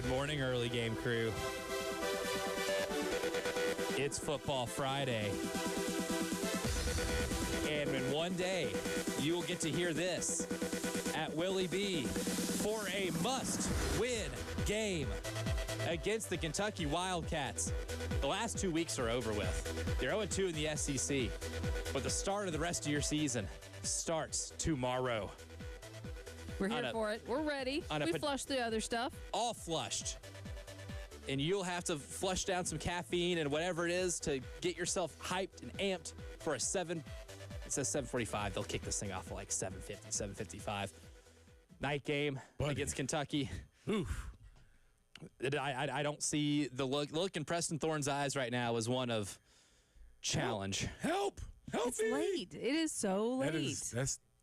Good morning, early game crew. It's Football Friday. And in one day, you will get to hear this at Willie B for a must-win game against the Kentucky Wildcats. The last 2 weeks are over with. They're 0-2 in the SEC, but the start of the rest of your season starts tomorrow. We're here for it. We're ready. We flushed the other stuff. All flushed. And you'll have to flush down some caffeine and whatever it is to get yourself hyped and amped for it says 7:45. They'll kick this thing off at like 7:50, 7:55. Night game against Kentucky. Oof. I don't see the look in Preston Thorne's eyes right now is one of challenge. Help It's me. late. It is so late.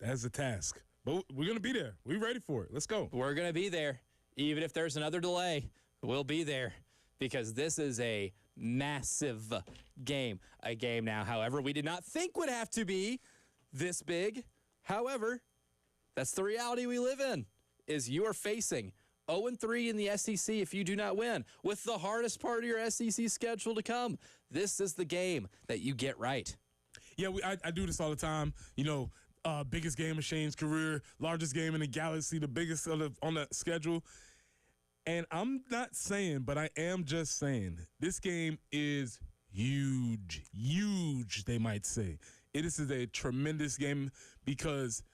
That's a task. But we're going to be there. We're ready for it. Let's go. We're going to be there. Even if there's another delay, we'll be there because this is a massive game. A game now, however, we did not think would have to be this big. However, that's the reality we live in, is you are facing 0-3 in the SEC if you do not win, with the hardest part of your SEC schedule to come. This is the game that you get right. Yeah, I do this all the time. You know, biggest game of Shane's career, largest game in the galaxy, the biggest on the schedule. And I'm not saying, but I am just saying, this game is huge, they might say. This is a tremendous game because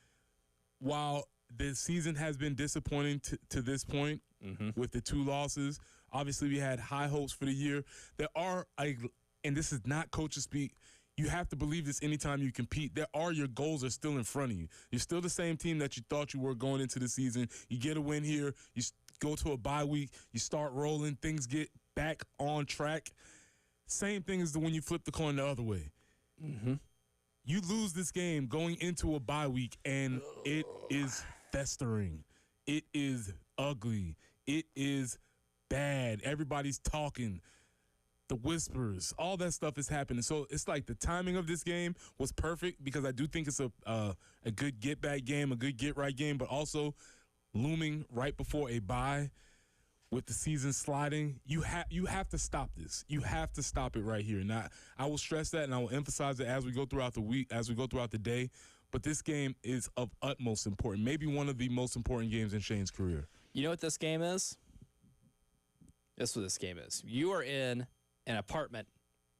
while the season has been disappointing to this point with the 2 losses, obviously we had high hopes for the year. And this is not coaches speak, you have to believe this anytime you compete. Your goals are still in front of you. You're still the same team that you thought you were going into the season. You get a win here. You go to a bye week. You start rolling. Things get back on track. Same thing as when you flip the coin the other way. Mm-hmm. You lose this game going into a bye week, and it is festering. It is ugly. It is bad. Everybody's talking. The whispers, all that stuff is happening. So it's like the timing of this game was perfect because I do think it's a good get-back game, a good get-right game, but also looming right before a bye with the season sliding. You have to stop this. You have to stop it right here. And I will stress that, and I will emphasize it as we go throughout the week, as we go throughout the day. But this game is of utmost importance, maybe one of the most important games in Shane's career. You know what this game is? That's what this game is. You are in an apartment.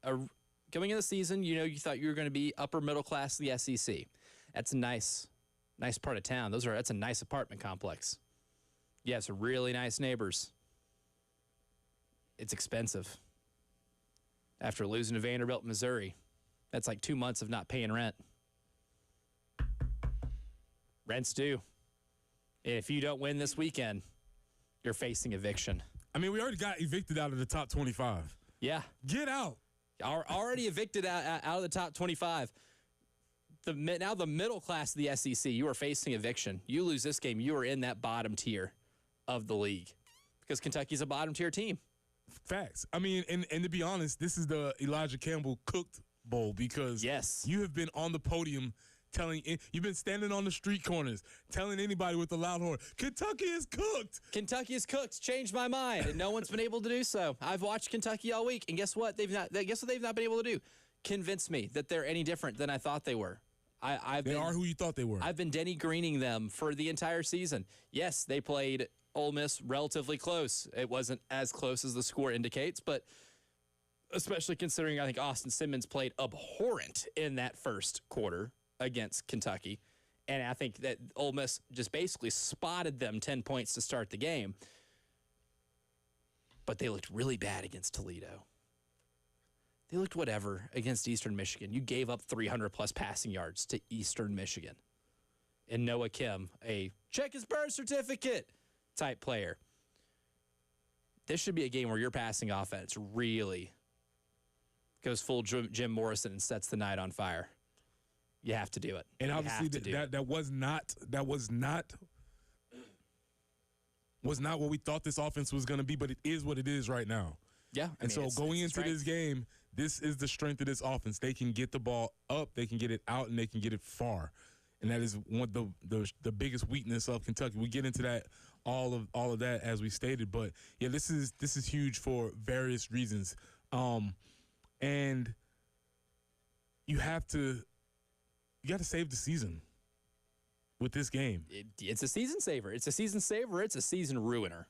Coming into the season, you thought you were going to be upper middle class of the SEC. That's a nice part of town. That's a nice apartment complex. You have some really nice neighbors. It's expensive. After losing to Vanderbilt, Missouri, that's like 2 months of not paying rent. Rent's due. And if you don't win this weekend, you're facing eviction. I mean, we already got evicted out of the top 25. Yeah. Get out. Already evicted out of the top 25. Now the middle class of the SEC, you are facing eviction. You lose this game, you are in that bottom tier of the league because Kentucky's a bottom tier team. Facts. I mean, and to be honest, this is the Elijah Campbell cooked bowl because you have been on the podium you've been standing on the street corners telling anybody with a loud horn, Kentucky is cooked. Kentucky is cooked. Changed my mind, and no one's been able to do so. I've watched Kentucky all week, and guess what? They've not been able to do? Convince me that they're any different than I thought they were. They are who you thought they were. I've been Denny Greening them for the entire season. Yes, they played Ole Miss relatively close. It wasn't as close as the score indicates, but especially considering I think Austin Simmons played abhorrent in that first quarter against Kentucky. And I think that Ole Miss just basically spotted them 10 points to start the game. But they looked really bad against Toledo. They looked whatever against Eastern Michigan. You gave up 300-plus passing yards to Eastern Michigan. And Noah Kim, a check his birth certificate type player. This should be a game where your passing offense really goes full Jim Morrison and sets the night on fire. You have to do it. And obviously that was not what we thought this offense was going to be, but it is what it is right now. Yeah. And so going into this game, this is the strength of this offense. They can get the ball up, they can get it out, and they can get it far. And that is one of the biggest weakness of Kentucky. We get into that all of that as we stated. But yeah, this is huge for various reasons. And you got to save the season with this game. It's a season saver. It's a season saver. It's a season ruiner.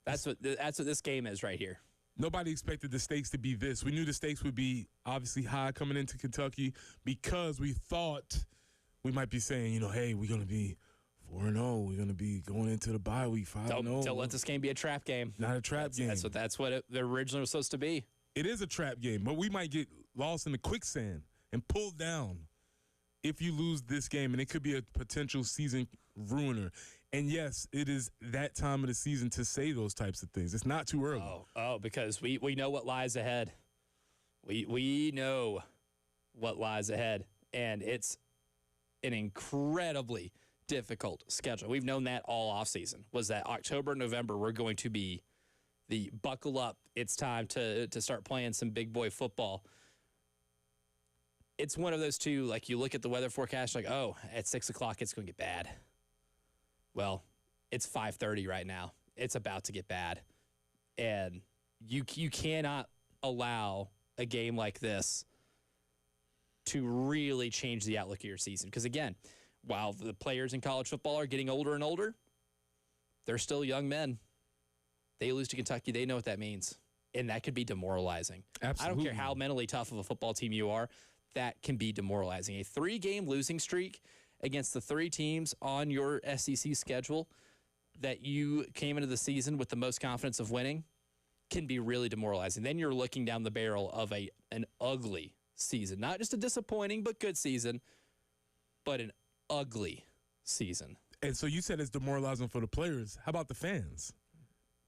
That's what this game is right here. Nobody expected the stakes to be this. We knew the stakes would be obviously high coming into Kentucky because we thought we might be saying, hey, we're going to be 4-0. We're going to be going into the bye week 5-0. Don't let this game be a trap game. Not a trap game. That's what it originally was supposed to be. It is a trap game, but we might get lost in the quicksand and pulled down if you lose this game, and it could be a potential season ruiner. And yes, it is that time of the season to say those types of things. It's not too early. Because we know what lies ahead. We know what lies ahead, and it's an incredibly difficult schedule. We've known that all offseason, was that October, November, we're going to be the buckle up. It's time to start playing some big boy football. It's one of those two, like you look at the weather forecast, like, at 6 o'clock, it's going to get bad. Well, it's 5:30 right now. It's about to get bad. And you cannot allow a game like this to really change the outlook of your season. Because, again, while the players in college football are getting older and older, they're still young men. They lose to Kentucky. They know what that means. And that could be demoralizing. Absolutely. I don't care how mentally tough of a football team you are. That can be demoralizing. A 3-game losing streak against the 3 teams on your SEC schedule that you came into the season with the most confidence of winning can be really demoralizing. Then you're looking down the barrel of an ugly season. Not just a disappointing but good season, but an ugly season. And so you said it's demoralizing for the players. How about the fans?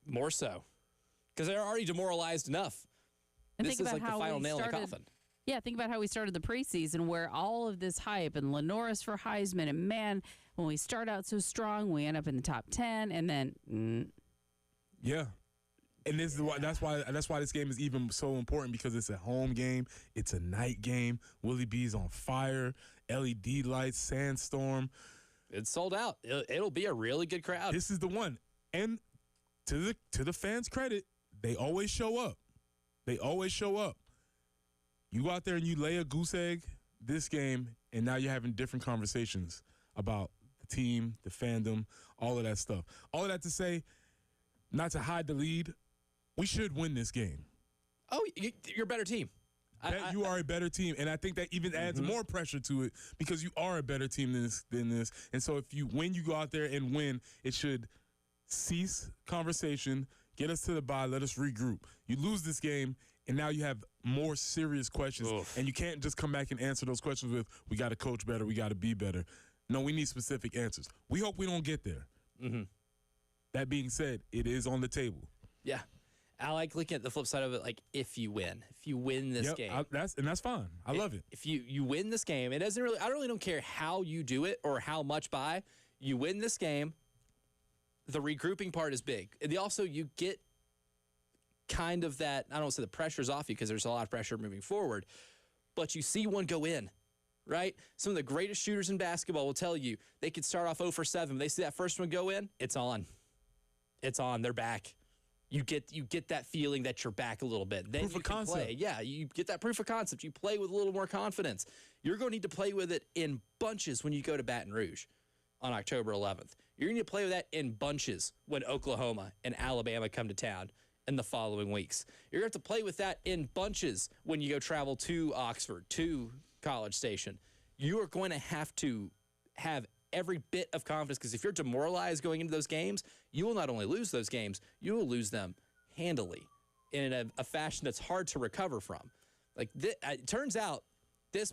More so. Because they're already demoralized enough. And this is like the final nail in the coffin. Yeah, think about how we started the preseason, where all of this hype and Lenoris for Heisman, and man, when we start out so strong, we end up in the top 10, and then yeah. And this is why that's why this game is even so important, because it's a home game, it's a night game. Willie B's on fire, LED lights, sandstorm. It's sold out. It'll be a really good crowd. This is the one. And to the fans' credit, they always show up. They always show up. You go out there and you lay a goose egg this game, and now you're having different conversations about the team, the fandom, all of that stuff. All of that to say, not to hide the lead, we should win this game. Oh, you're a better team. You are a better team, and I think that even adds more pressure to it, because you are a better team than this. And so when you go out there and win, it should cease conversation, get us to the bye, let us regroup. You lose this game, and now you have more serious questions. Oof. And you can't just come back and answer those questions with, we got to coach better, we got to be better. No, we need specific answers. We hope we don't get there. Mm-hmm. That being said, it is on the table. Yeah. I like looking at the flip side of it, like if you win this game. That's fine. I love it. If you win this game, I really don't care how you do it or how much by. You win this game, the regrouping part is big. And also you get kind of that, I don't want to say the pressure's off you because there's a lot of pressure moving forward, but you see one go in, right? Some of the greatest shooters in basketball will tell you they could start off 0 for 7. They see that first one go in, it's on. It's on. They're back. You get that feeling that you're back a little bit. Then proof of concept. Play. Yeah, you get that proof of concept. You play with a little more confidence. You're going to need to play with it in bunches when you go to Baton Rouge on October 11th. You're going to play with that in bunches when Oklahoma and Alabama come to town in the following weeks. You're going to have to play with that in bunches when you go travel to Oxford, to College Station. You are going to have every bit of confidence, because if you're demoralized going into those games, you will not only lose those games, you will lose them handily in a fashion that's hard to recover from. Like it turns out this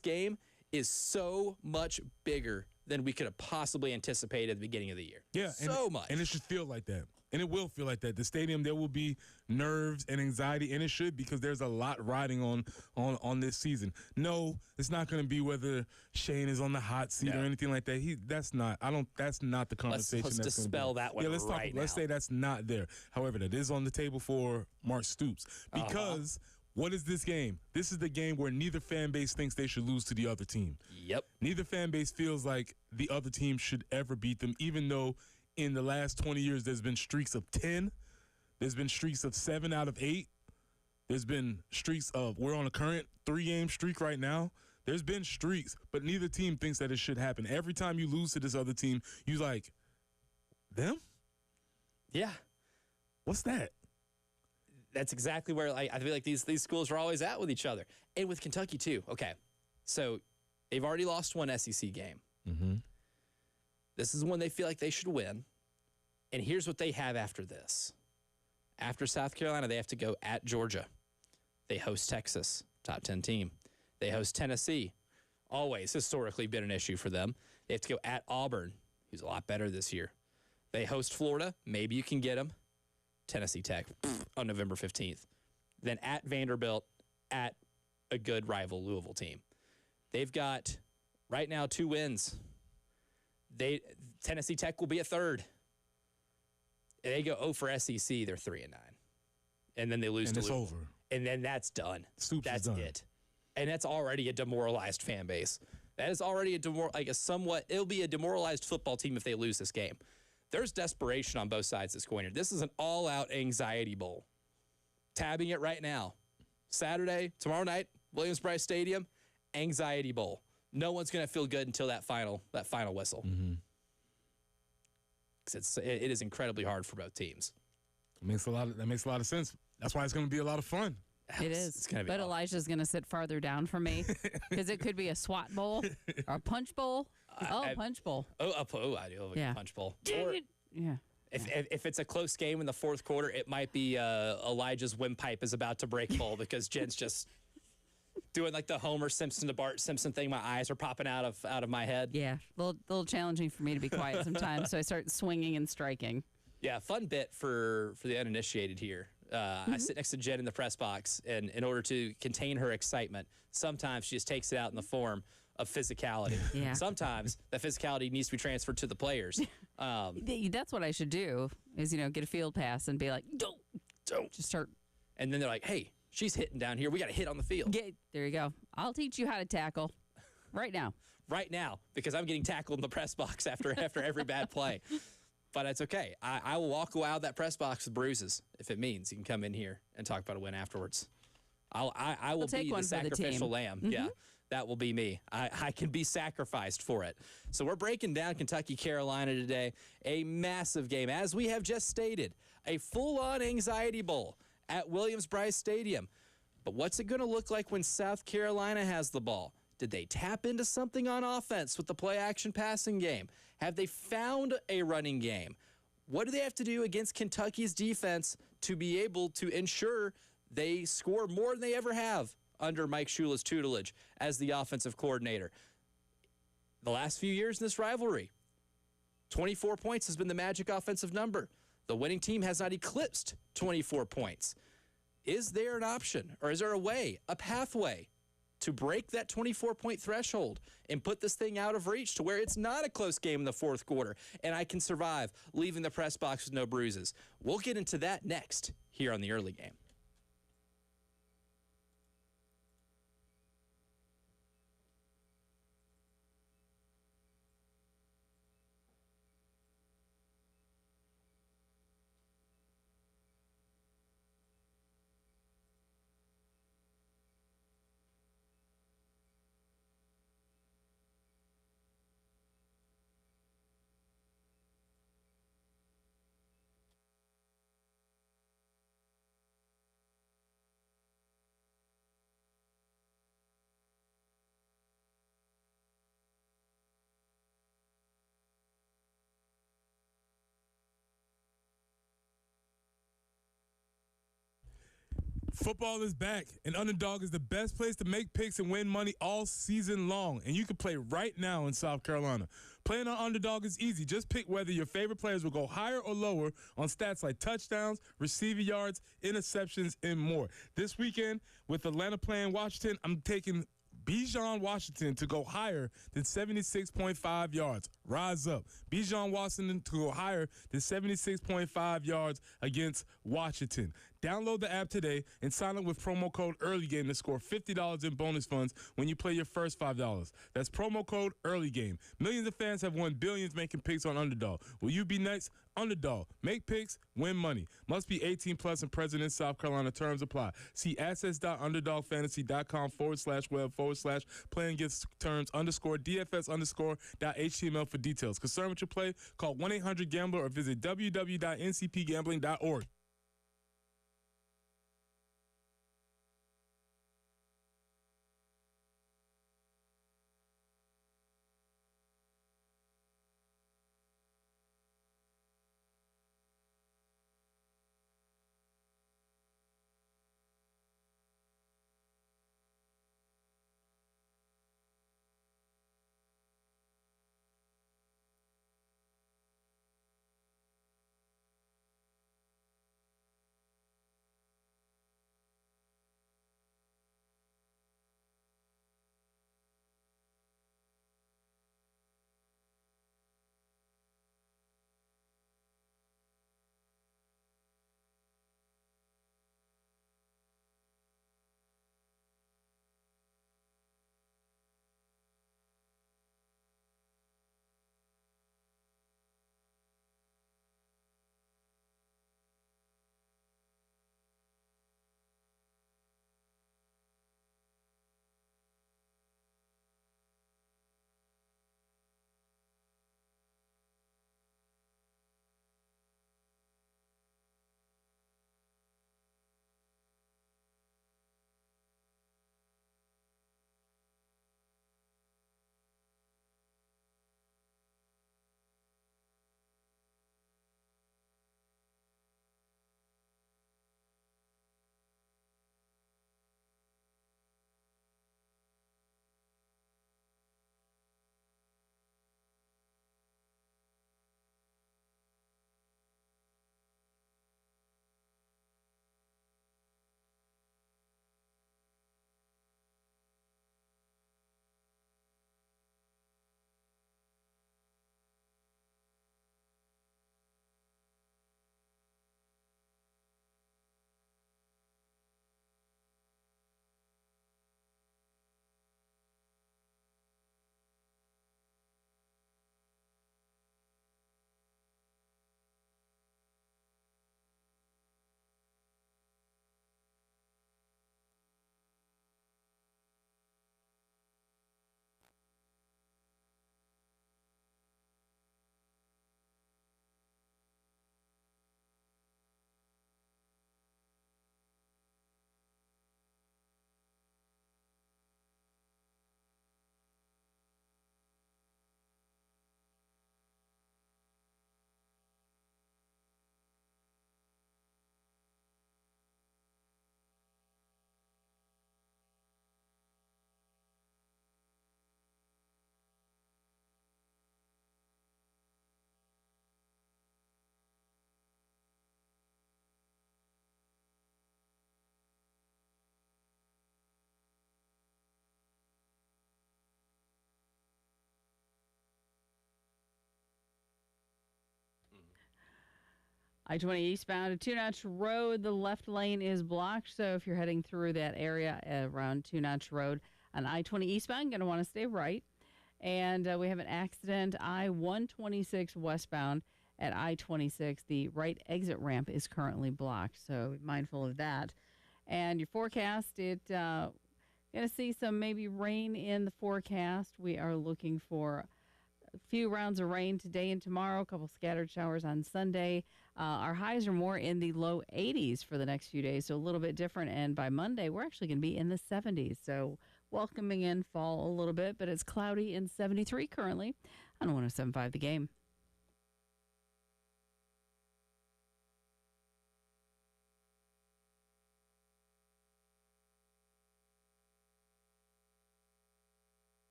game is so much bigger than we could have possibly anticipated at the beginning of the year. Yeah, so much. And it should feel like that. And it will feel like that. The stadium, there will be nerves and anxiety, and it should, because there's a lot riding on this season. No, it's not going to be whether Shane is on the hot seat or anything like that. That's not the conversation. Let's dispel that one. Let's say that's not there. However, that is on the table for Mark Stoops, because What is this game? This is the game where neither fan base thinks they should lose to the other team. Yep. Neither fan base feels like the other team should ever beat them, even though in the last 20 years there's been streaks of 10. There's been streaks of 7 out of 8. There's been streaks of, we're on a current 3-game streak right now. There's been streaks, but neither team thinks that it should happen. Every time you lose to this other team, you like, them? Yeah. What's that? That's exactly where I feel like these schools are always at with each other. And with Kentucky, too. Okay. So they've already lost one SEC game. Mm-hmm. This is one they feel like they should win. And here's what they have after this. After South Carolina, they have to go at Georgia. They host Texas, top 10 team. They host Tennessee. Always historically been an issue for them. They have to go at Auburn, who's a lot better this year. They host Florida. Maybe you can get them. Tennessee Tech on November 15th. Then at Vanderbilt, at a good rival Louisville team. They've got, right now, 2 wins. Tennessee Tech will be a third. They go 0 for SEC, they're 3-9. And then they lose to Louisville. It's over. And then that's done. That's done. it. And that's already a demoralized fan base. That is already it'll be a demoralized football team if they lose this game. There's desperation on both sides of this coin here. This is an all-out anxiety bowl. Tabbing it right now. Saturday, tomorrow night, Williams-Brice Stadium, anxiety bowl. No one's going to feel good until that final whistle. Mm-hmm. 'Cause it is incredibly hard for both teams. That makes a lot of sense. That's why it's going to be a lot of fun. It is. It's gonna be but awesome. Elijah's going to sit farther down from me because it could be a SWAT bowl or a punch bowl. Punch bowl. I do love a punch bowl. Or Yeah. if it's a close game in the fourth quarter, it might be Elijah's windpipe is about to break bowl because Jen's just doing like the Homer Simpson to Bart Simpson thing. My eyes are popping out of my head. Yeah. A little challenging for me to be quiet sometimes, so I start swinging and striking. Yeah, fun bit for the uninitiated here. I sit next to Jen in the press box, and in order to contain her excitement, sometimes she just takes it out in the form of physicality. Yeah. Sometimes that physicality needs to be transferred to the players. That's what I should do is, get a field pass and be like, don't. Just start. And then they're like, hey, she's hitting down here. We got to hit on the field. There you go. I'll teach you how to tackle right now. Right now, because I'm getting tackled in the press box after every bad play. But it's okay. I will walk out of that press box with bruises if it means you can come in here and talk about a win afterwards. I will take be one the for the sacrificial team. lamb. Yeah, that will be me. I can be sacrificed for it. So we're breaking down Kentucky, Carolina today. A massive game, as we have just stated. A full-on anxiety bowl at Williams-Brice Stadium. But what's it going to look like when South Carolina has the ball? Did they tap into something on offense with the play-action passing game? Have they found a running game? What do they have to do against Kentucky's defense to be able to ensure they score more than they ever have under Mike Shula's tutelage as the offensive coordinator? The last few years in this rivalry, 24 points has been the magic offensive number. The winning team has not eclipsed 24 points. Is there an option, or is there a way, a pathway, to break that 24-point threshold and put this thing out of reach to where it's not a close game in the fourth quarter and I can survive leaving the press box with no bruises? We'll get into that next here on the early game. Football is back, and Underdog is the best place to make picks and win money all season long. And you can play right now in South Carolina. Playing on Underdog is easy. Just pick whether your favorite players will go higher or lower on stats like touchdowns, receiving yards, interceptions, and more. This weekend, with Atlanta playing Washington, I'm taking Bijan Washington to go higher than 76.5 yards. Rise up. Bijan Washington to go higher than 76.5 yards against Washington. Download the app today and sign up with promo code EARLYGAME to score $50 in bonus funds when you play your first $5. That's promo code EARLYGAME. Millions of fans have won billions making picks on Underdog. Will you be next? Underdog. Make picks, win money. Must be 18 plus and present in South Carolina. Terms apply. See assets.underdogfantasy.com/web/play and get terms _DFS_.html for details. Concerned with your play? Call 1-800-GAMBLER or visit www.ncpgambling.org. I-20 eastbound at Two Notch Road, the left lane is blocked. So if you're heading through that area around Two Notch Road on I-20 eastbound, going to want to stay right. And we have an accident, I-126 westbound at I-26. The right exit ramp is currently blocked, so be mindful of that. And your forecast, going to see some maybe rain in the forecast. We are looking for a few rounds of rain today and tomorrow, a couple scattered showers on Sunday. Our highs are more in the low 80s for the next few days, so a little bit different. And by Monday, we're actually going to be in the 70s. So welcoming in fall a little bit, but it's cloudy and 73 currently on 107.5 The Game.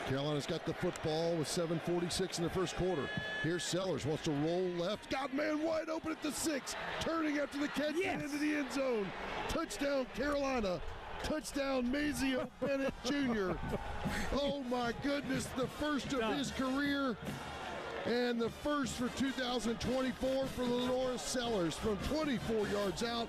Carolina's got the football with 7:46 in the first quarter. Here's Sellers, wants to roll left. Got man wide open at the 6. Turning after the catch into the end zone. Touchdown, Carolina. Touchdown, Mazio Bennett Jr. Oh, my goodness, the first of his career. And the first for 2024 for Lenora Sellers from 24 yards out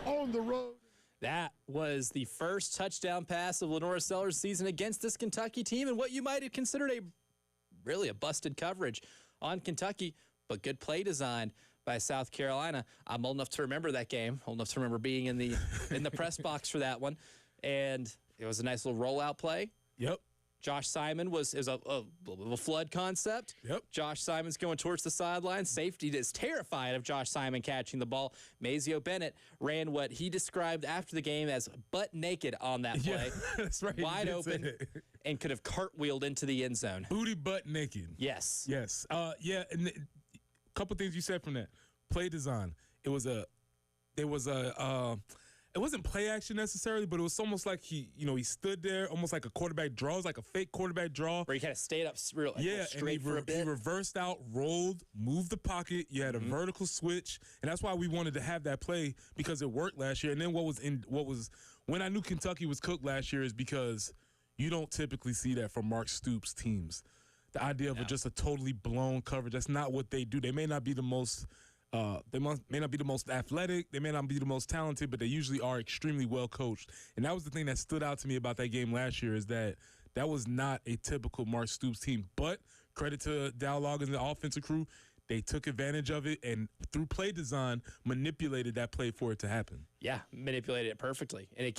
on the road. That was the first touchdown pass of Lenora Sellers' season against this Kentucky team, and what you might have considered a busted coverage on Kentucky, but good play design by South Carolina. I'm old enough to remember that game, old enough to remember being in the press box for that one, and it was a nice little rollout play. Yep. Josh Simon is a little bit of a flood concept. Yep. Josh Simon's going towards the sideline. Safety is terrified of Josh Simon catching the ball. Mazio Bennett ran what he described after the game as butt naked on that play. Yeah, that's right. Wide open and could have cartwheeled into the end zone. Booty butt naked. Yes. Yes. Yeah, and a couple things you said from that. Play design. It wasn't play action necessarily, but it was almost like he stood there, almost like a quarterback draw. It was like a fake quarterback draw. Where he kind of stayed up straight for a bit. He reversed out, rolled, moved the pocket. You had a vertical switch, and that's why we wanted to have that play because it worked last year. And then when I knew Kentucky was cooked last year is because you don't typically see that from Mark Stoops' teams. The idea of just a totally blown coverage, that's not what they do. They may not be the most may not be the most athletic. They may not be the most talented, but they usually are extremely well coached. And that was the thing that stood out to me about that game last year is that was not a typical Mark Stoops team. But credit to Dow Loggins and the offensive crew, they took advantage of it and through play design manipulated that play for it to happen. Yeah, manipulated it perfectly. And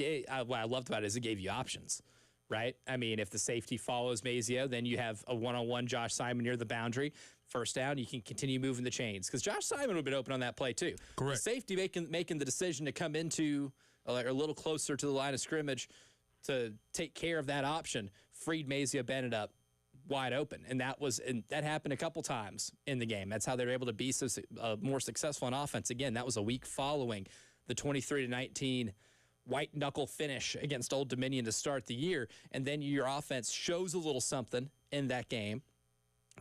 what I loved about it is it gave you options, right? I mean, if the safety follows Mazio, then you have a one-on-one Josh Simon near the boundary. First down, you can continue moving the chains because Josh Simon would have been open on that play too. Correct. The safety making the decision to come into a little closer to the line of scrimmage to take care of that option freed Mazio Bennett up wide open, and that happened a couple times in the game. That's how they were able to be so more successful on offense. Again, that was a week following the 23-19 white knuckle finish against Old Dominion to start the year, and then your offense shows a little something in that game.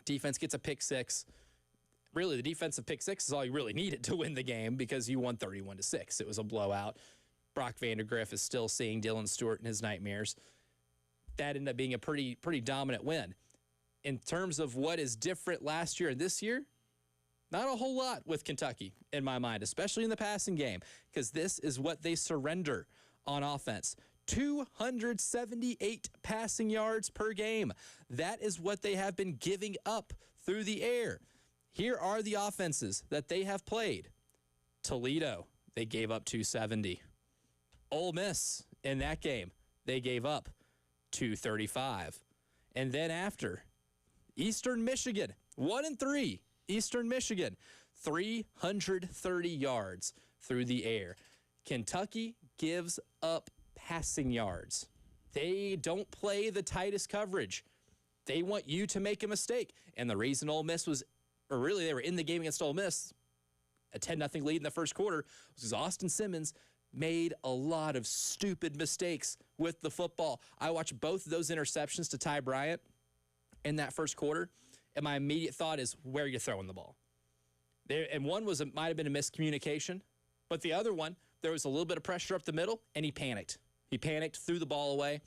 Defense gets a pick six. Really, the defensive pick six is all you really needed to win the game because you won 31-6. It was a blowout. Brock Vandergriff is still seeing Dylan Stewart in his nightmares. That ended up being a pretty dominant win. In terms of what is different last year and this year, not a whole lot with Kentucky in my mind, especially in the passing game, because this is what they surrender on offense. 278 passing yards per game. That is what they have been giving up through the air. Here are the offenses that they have played. Toledo, they gave up 270. Ole Miss, in that game, they gave up 235. And then after, Eastern Michigan, 1-3. Eastern Michigan, 330 yards through the air. Kentucky gives up passing yards. They don't play the tightest coverage. They want you to make a mistake. And the reason Ole Miss they were in the game against Ole Miss, a 10-0 lead in the first quarter, was because Austin Simmons made a lot of stupid mistakes with the football. I watched both of those interceptions to Ty Bryant in that first quarter, and my immediate thought is, where are you throwing the ball? And one might have been a miscommunication, but the other one, there was a little bit of pressure up the middle, and he panicked. He panicked, threw the ball away,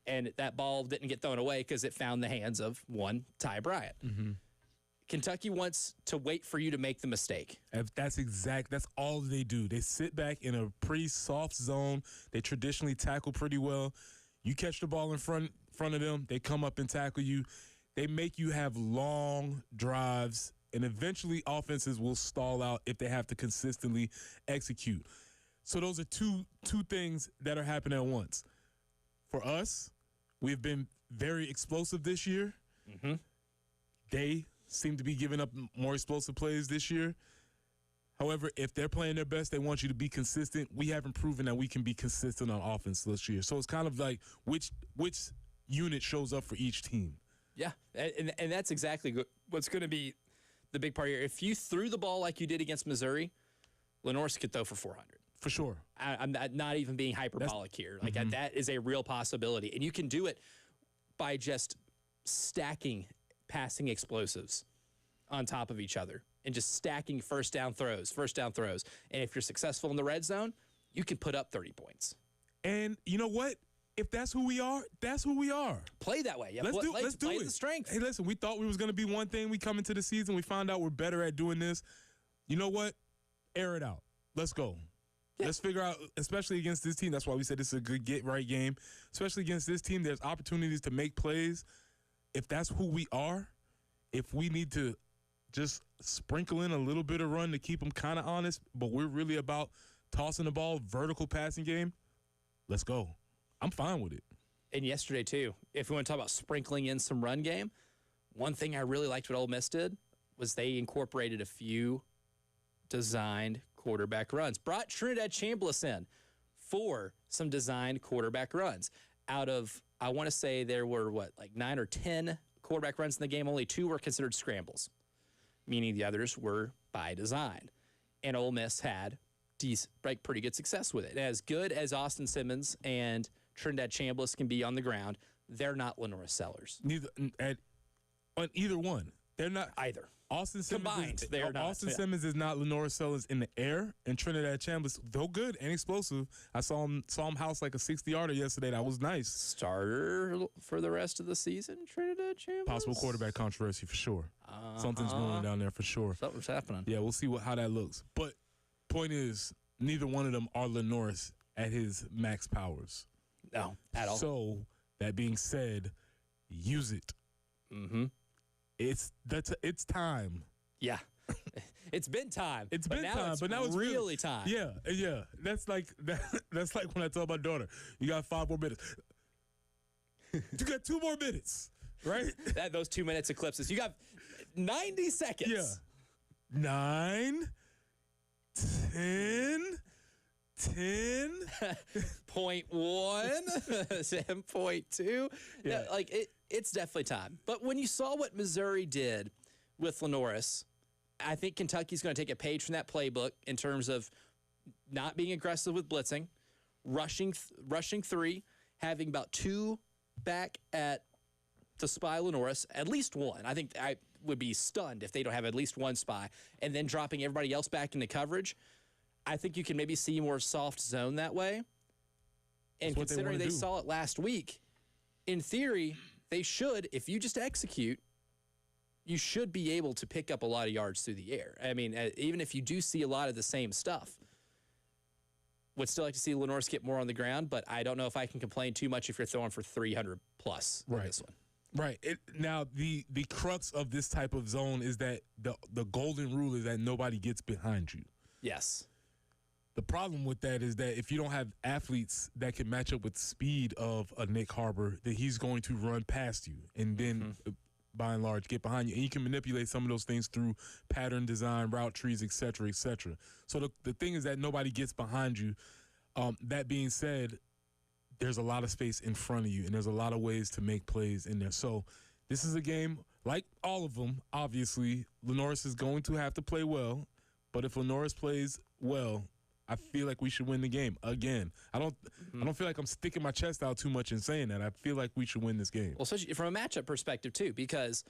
and that ball didn't get thrown away because it found the hands of one Ty Bryant. Mm-hmm. Kentucky wants to wait for you to make the mistake. That's all they do. They sit back in a pretty soft zone. They traditionally tackle pretty well. You catch the ball in front of them, they come up and tackle you. They make you have long drives, and eventually offenses will stall out if they have to consistently execute. So those are two things that are happening at once. For us, we've been very explosive this year. Mm-hmm. They seem to be giving up more explosive plays this year. However, if they're playing their best, they want you to be consistent. We haven't proven that we can be consistent on offense this year. So it's kind of like which unit shows up for each team. Yeah, and that's exactly what's going to be the big part here. If you threw the ball like you did against Missouri, Lenore could throw for 400. For sure. I'm not even being hyperbolic here. Like that is a real possibility. And you can do it by just stacking passing explosives on top of each other and just stacking first down throws. And if you're successful in the red zone, you can put up 30 points. And you know what? If that's who we are, that's who we are. Play that way. Yeah, Let's do play it. the strength. Hey, listen, we thought we was going to be one thing. We come into the season, we found out we're better at doing this. You know what? Air it out. Let's go. Yeah. Let's figure out, especially against this team. That's why we said this is a good get-right game. Especially against this team, there's opportunities to make plays. If that's who we are, if we need to just sprinkle in a little bit of run to keep them kind of honest, but we're really about tossing the ball, vertical passing game, let's go. I'm fine with it. And yesterday, too, if we want to talk about sprinkling in some run game, one thing I really liked what Ole Miss did was they incorporated a few designed quarterback runs. Brought Trinidad Chambliss in for some designed quarterback runs. Out of, I want to say there were, 9 or 10 quarterback runs in the game, only 2 were considered scrambles, meaning the others were by design. And Ole Miss had pretty good success with it. As good as Austin Simmons and Trinidad Chambliss can be on the ground, they're not Lenora Sellers. On either one. They're not either. Austin Simmons combined, they're not. Austin Simmons is not Lenora Sellers in the air, and Trinidad Chambliss, though good and explosive. I saw him house like a 60-yarder yesterday. That was nice. Starter for the rest of the season, Trinidad Chambliss? Possible quarterback controversy for sure. Something's brewing down there for sure. Something's happening. Yeah, we'll see how that looks. But point is, neither one of them are Lenoris at his max powers. No, at all. So, that being said, use it. Mm-hmm. It's time. Yeah. It's been time. It's been time, but now it's really time. Yeah. That's like when I tell my daughter, you got 5 more minutes. You got 2 more minutes, right? Those 2 minutes eclipses. You got 90 seconds. Yeah. 9, 10. 0.1, 7.2. Yeah. It's definitely time. But when you saw what Missouri did with Lenoris, I think Kentucky's going to take a page from that playbook in terms of not being aggressive with blitzing, rushing 3, having about 2 back at the spy Lenoris, at least 1. I think I would be stunned if they don't have at least 1 spy, and then dropping everybody else back into coverage. I think you can maybe see more soft zone that way. And considering they saw it last week, in theory, they should, if you just execute, you should be able to pick up a lot of yards through the air. I mean, even if you do see a lot of the same stuff. Would still like to see Lenoris get more on the ground, but I don't know if I can complain too much if you're throwing for 300 plus in this one. Right. Now, the crux of this type of zone is that the golden rule is that nobody gets behind you. Yes. The problem with that is that if you don't have athletes that can match up with the speed of a Nick Harbor, that he's going to run past you and then, by and large, get behind you. And you can manipulate some of those things through pattern design, route trees, et cetera, et cetera. So the thing is that nobody gets behind you. That being said, there's a lot of space in front of you, and there's a lot of ways to make plays in there. So this is a game, like all of them, obviously, Lenoris is going to have to play well. But if Lenoris plays well, I feel like we should win the game again. I don't feel like I'm sticking my chest out too much in saying that. I feel like we should win this game. Well, especially from a matchup perspective, too, because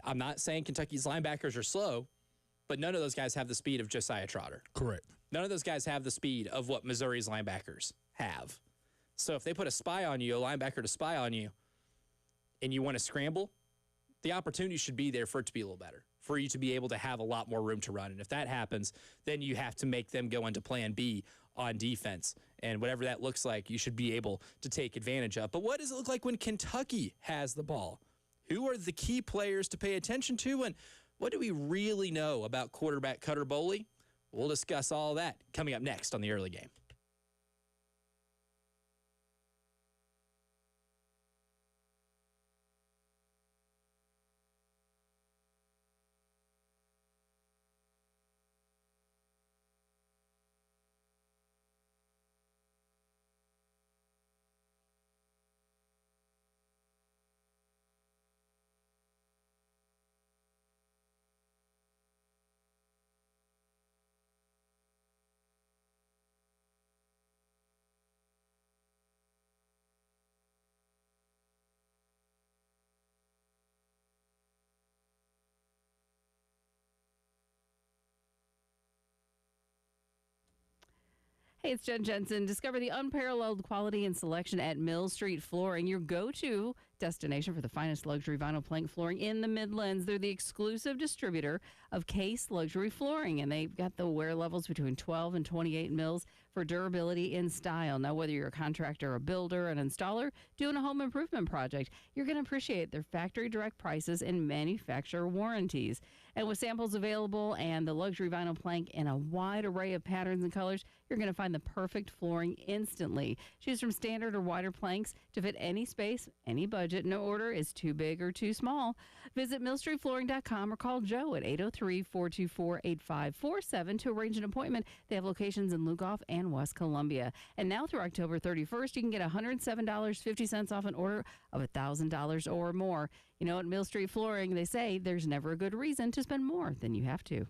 I'm not saying Kentucky's linebackers are slow, but none of those guys have the speed of Josiah Trotter. Correct. None of those guys have the speed of what Missouri's linebackers have. So if they put a spy on you, a linebacker to spy on you, and you want to scramble, the opportunity should be there for it to be a little better, for you to be able to have a lot more room to run. And if that happens, then you have to make them go into plan B on defense. And whatever that looks like, you should be able to take advantage of. But what does it look like when Kentucky has the ball? Who are the key players to pay attention to? And what do we really know about quarterback Cutter Boley? We'll discuss all that coming up next on the early game. Hey, it's Jen Jensen. Discover the unparalleled quality and selection at Mill Street Flooring, your go-to destination for the finest luxury vinyl plank flooring in the Midlands. They're the exclusive distributor of Case Luxury Flooring, and they've got the wear levels between 12 and 28 mils for durability and style. Now, whether you're a contractor, a builder, an installer, doing a home improvement project, you're going to appreciate their factory direct prices and manufacturer warranties. And with samples available and the luxury vinyl plank in a wide array of patterns and colors, you're going to find the perfect flooring instantly. Choose from standard or wider planks to fit any space, any budget. No order is too big or too small. Visit millstreetflooring.com or call Joe at 803-424-8547 to arrange an appointment. They have locations in Lugoff and West Columbia. And now through October 31st, you can get $107.50 off an order of $1,000 or more. You know, at Mill Street Flooring, they say there's never a good reason to spend more than you have to.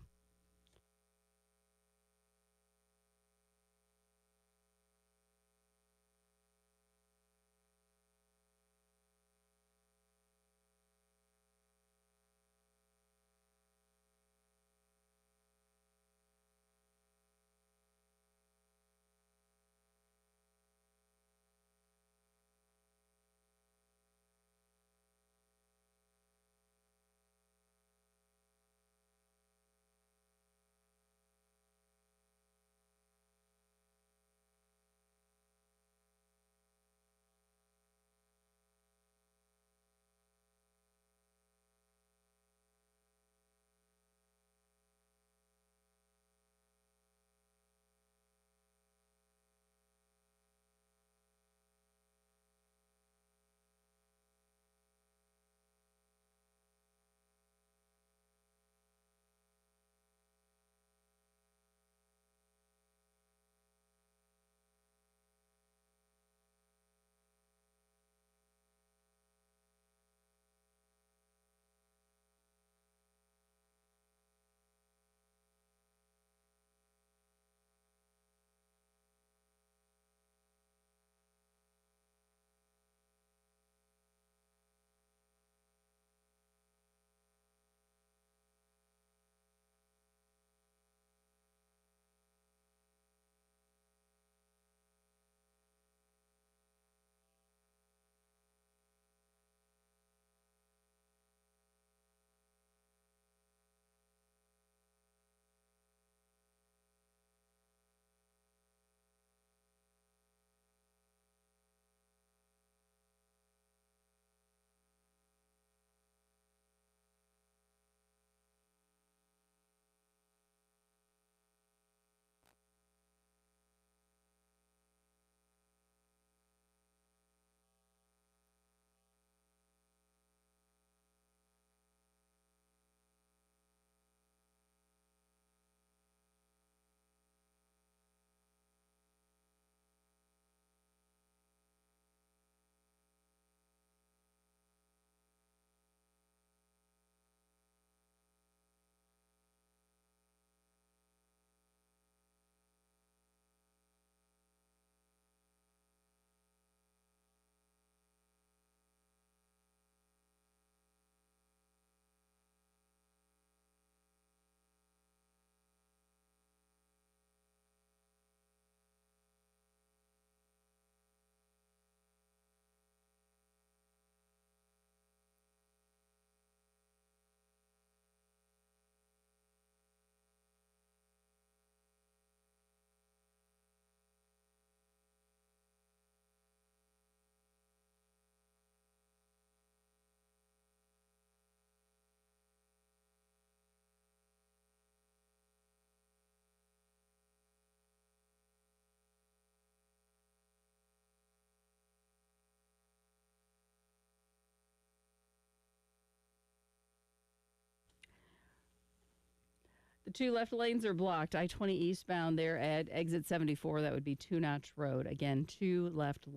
The two left lanes are blocked. I-20 eastbound there at exit 74. That would be Two Notch Road. Again, two left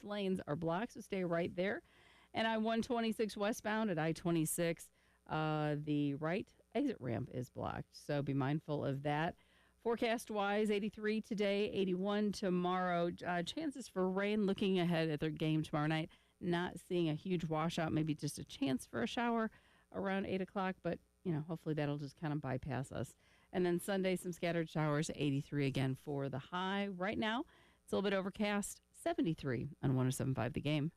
lanes are blocked, so stay right there. And I-126 westbound at I-26, the right exit ramp is blocked, so be mindful of that. Forecast-wise, 83 today, 81 tomorrow. Chances for rain looking ahead at their game tomorrow night. Not seeing a huge washout, maybe just a chance for a shower around 8 o'clock, but hopefully that'll just kind of bypass us. And then Sunday, some scattered showers, 83 again for the high. Right now, it's a little bit overcast, 73 on 107.5 The Game.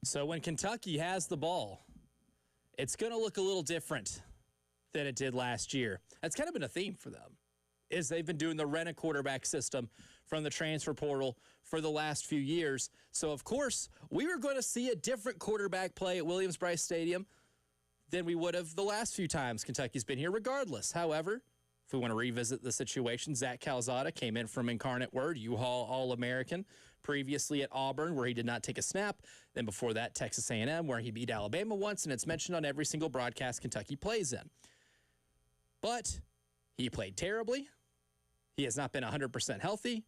So when Kentucky has the ball, it's going to look a little different than it did last year. That's kind of been a theme for them, is they've been doing the rent-a-quarterback system from the transfer portal for the last few years. So, of course, we were going to see a different quarterback play at Williams-Brice Stadium than we would have the last few times Kentucky's been here, regardless. However, if we want to revisit the situation, Zach Calzada came in from Incarnate Word, U-Haul All-American, previously at Auburn, where he did not take a snap. Then before that, Texas A&M, where he beat Alabama once, and it's mentioned on every single broadcast Kentucky plays in. But he played terribly. He has not been 100% healthy.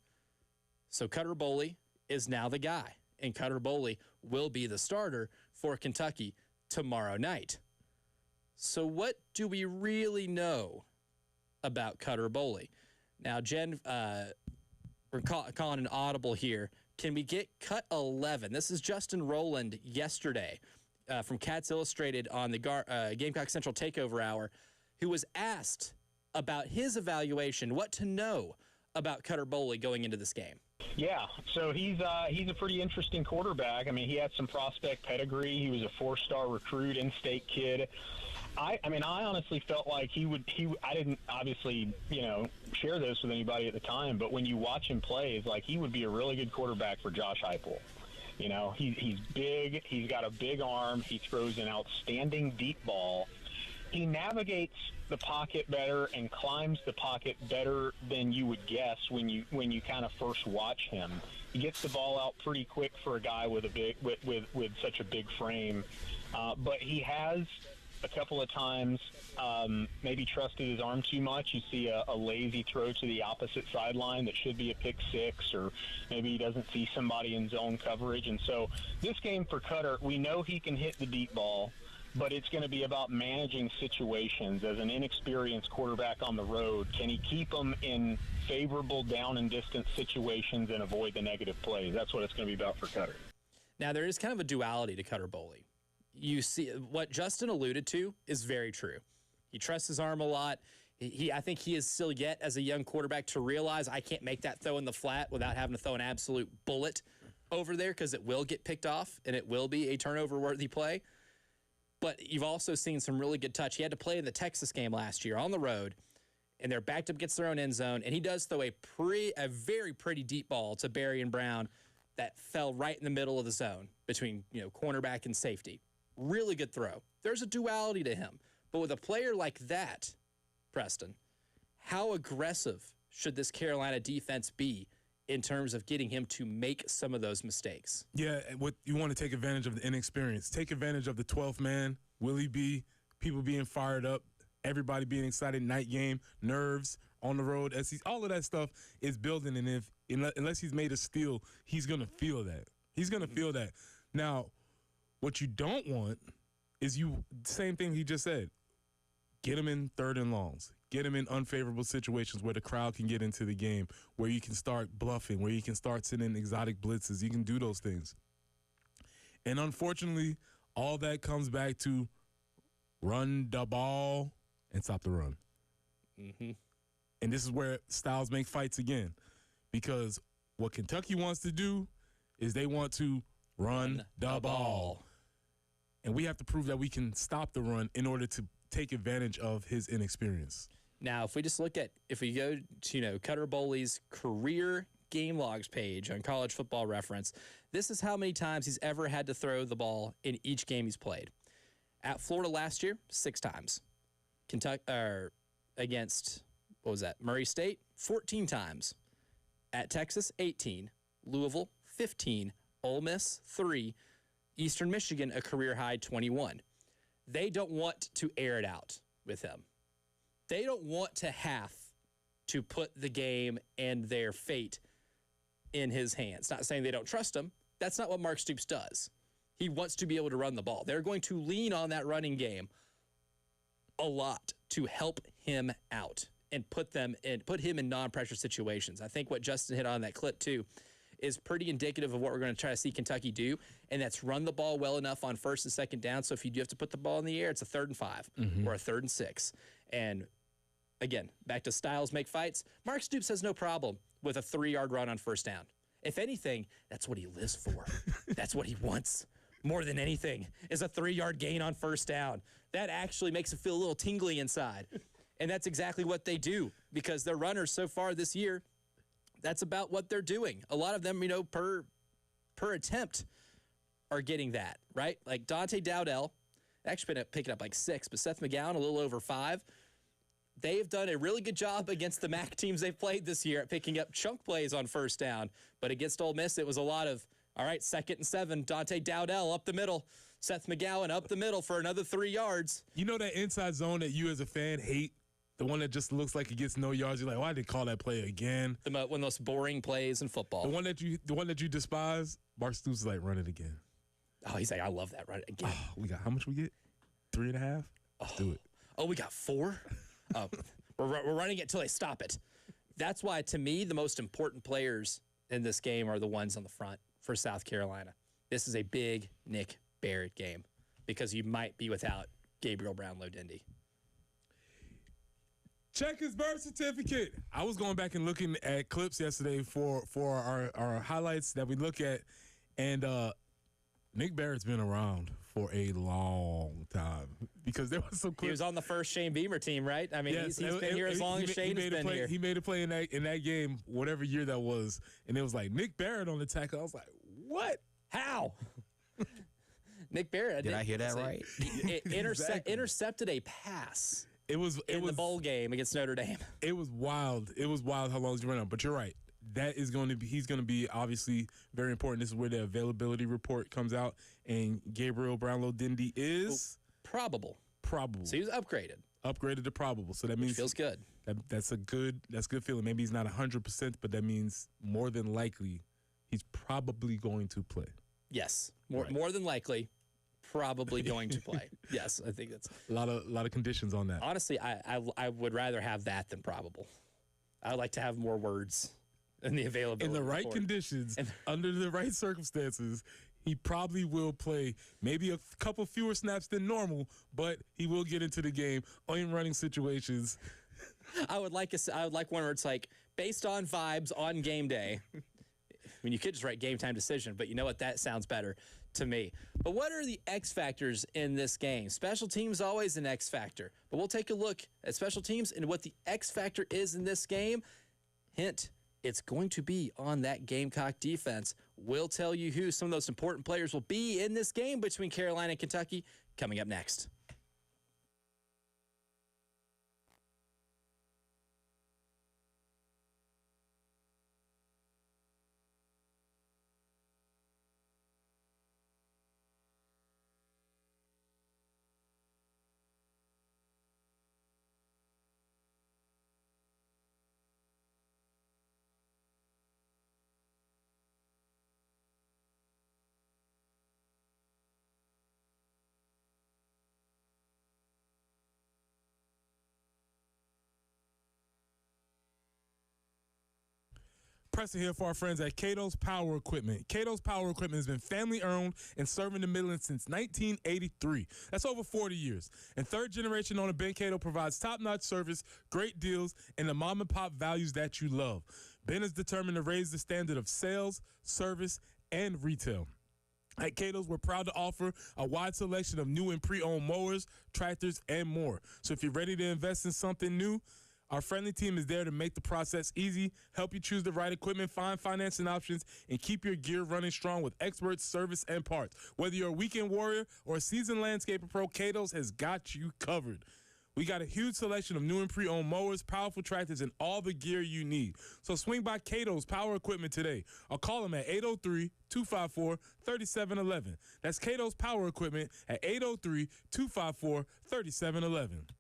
So Cutter Boley is now the guy, and Cutter Boley will be the starter for Kentucky tomorrow night. So what do we really know about Cutter Boley? Now, Jen, we're calling an audible here. Can we get cut 11? This is Justin Rowland yesterday from Cats Illustrated on the Gamecock Central Takeover Hour, who was asked about his evaluation, what to know about Cutter Boley going into this game. Yeah, so he's a pretty interesting quarterback. I mean, he had some prospect pedigree. He was a four-star recruit, in-state kid. I honestly felt like I didn't obviously, share this with anybody at the time, but when you watch him play, it's like he would be a really good quarterback for Josh Heupel. He's big. He's got a big arm. He throws an outstanding deep ball. He navigates the pocket better and climbs the pocket better than you would guess when you kind of first watch him. He gets the ball out pretty quick for a guy with such a big frame, but he has a couple of times maybe trusted his arm too much. You see a lazy throw to the opposite sideline that should be a pick six, or maybe he doesn't see somebody in zone coverage. And so this game for Cutter, we know he can hit the deep ball, but it's going to be about managing situations. As an inexperienced quarterback on the road, can he keep them in favorable down and distance situations and avoid the negative plays? That's what it's going to be about for Cutter. Now, there is kind of a duality to Cutter Boley. You see, what Justin alluded to is very true. He trusts his arm a lot. I think he is still yet, as a young quarterback, to realize I can't make that throw in the flat without having to throw an absolute bullet over there, because it will get picked off and it will be a turnover-worthy play. But you've also seen some really good touch. He had to play in the Texas game last year on the road, and they're backed up against their own end zone, and he does throw a very pretty deep ball to Berrien Brown that fell right in the middle of the zone between cornerback and safety. Really good throw. There's a duality to him. But with a player like that, Preston, how aggressive should this Carolina defense be in terms of getting him to make some of those mistakes? Yeah, what you want to take advantage of the inexperience. Take advantage of the 12th man, Willie B, people being fired up, everybody being excited, night game, nerves on the road. All of that stuff is building, and unless he's made a steal, he's going to feel that. He's going to feel that. Now, what you don't want is same thing he just said. Get him in third and longs. Get him in unfavorable situations where the crowd can get into the game, where you can start bluffing, where you can start sending exotic blitzes. You can do those things. And unfortunately, all that comes back to run the ball and stop the run. Mm-hmm. And this is where styles make fights again, because what Kentucky wants to do is they want to run the ball. And we have to prove that we can stop the run in order to take advantage of his inexperience. Now, if we go to, Cutter Boley's career game logs page on College Football Reference, this is how many times he's ever had to throw the ball in each game he's played. At Florida last year, 6 times. Kentucky against, Murray State, 14 times. At Texas, 18. Louisville, 15. Ole Miss, 3. Eastern Michigan, a career-high 21. They don't want to air it out with him. They don't want to have to put the game and their fate in his hands. Not saying they don't trust him. That's not what Mark Stoops does. He wants to be able to run the ball. They're going to lean on that running game a lot to help him out and put him in non-pressure situations. I think what Justin hit on that clip too is pretty indicative of what we're going to try to see Kentucky do, and that's run the ball well enough on first and second down. So if you do have to put the ball in the air, it's a 3rd and 5 or a 3rd and 6. And again, back to styles make fights. Mark Stoops has no problem with a 3-yard run on first down. If anything, that's what he lives for. That's what he wants more than anything is a 3-yard gain on first down. That actually makes him feel a little tingly inside. And that's exactly what they do because their runners so far this year, that's about what they're doing. A lot of them, per attempt are getting that, right? Like Dante Dowdell, actually been picking up like 6, but Seth McGowan a little over 5. They've done a really good job against the MAC teams they've played this year at picking up chunk plays on first down. But against Ole Miss, it was a lot of, all right, 2nd and 7, Dante Dowdell up the middle, Seth McGowan up the middle for another 3 yards. You know that inside zone that you as a fan hate? The one that just looks like it gets no yards. You're like, why did they call that play again? One of the most boring plays in football. The one that you despise, Mark Stoops is like, run it again. Oh, he's like, I love that. Run it again. Oh, we got how much we get? 3.5? Let's do it. Oh, we got 4? We're running it till they stop it. That's why, to me, the most important players in this game are the ones on the front for South Carolina. This is a big Nick Barrett game because you might be without Gabriel Brownlow-Dindy. Check his birth certificate. I was going back and looking at clips yesterday for our highlights that we look at, and Nick Barrett's been around for a long time because there was some clips. He was on the first Shane Beamer team, right? I mean, yes, he's been here as long as Shane has been here. He made a play in that game, whatever year that was, and it was like Nick Barrett on the tackle. I was like, what? How? Nick Barrett. Did I hear that right? Exactly. Intercepted a pass. It was the bowl game against Notre Dame. It was wild. It was wild how long he's run on. But you're right. He's going to be obviously very important. This is where the availability report comes out. And Gabriel Brownlow-Dindy is probable. So he was upgraded to probable. So that means feels good. That's a good feeling. Maybe he's not 100%, but that means more than likely he's probably going to play. Yes. More than likely. Probably going to play. Yes, I think that's a lot of conditions on that. Honestly, I would rather have that than probable. I would like to have more words in the availability. In the right conditions, under the right circumstances, he probably will play maybe a couple fewer snaps than normal, but he will get into the game in running situations. I would like one where it's like based on vibes on game day. I mean, you could just write game time decision, but you know what? That sounds better to me. But what are the X factors in this game? Special teams always an X factor, but we'll take a look at special teams and what the X factor is in this game. Hint, it's going to be on that Gamecock defense. We'll tell you who some of those important players will be in this game between Carolina and Kentucky coming up next. Preston here for our friends at Cato's Power Equipment. Cato's Power Equipment has been family-owned and serving the Midlands since 1983. That's over 40 years. And third-generation owner Ben Cato provides top-notch service, great deals, and the mom-and-pop values that you love. Ben is determined to raise the standard of sales, service, and retail. At Cato's, we're proud to offer a wide selection of new and pre-owned mowers, tractors, and more. So if you're ready to invest in something new, our friendly team is there to make the process easy, help you choose the right equipment, find financing options, and keep your gear running strong with expert service and parts. Whether you're a weekend warrior or a seasoned landscaper pro, Cato's has got you covered. We got a huge selection of new and pre-owned mowers, powerful tractors, and all the gear you need. So swing by Cato's Power Equipment today or call them at 803-254-3711. That's Cato's Power Equipment at 803-254-3711.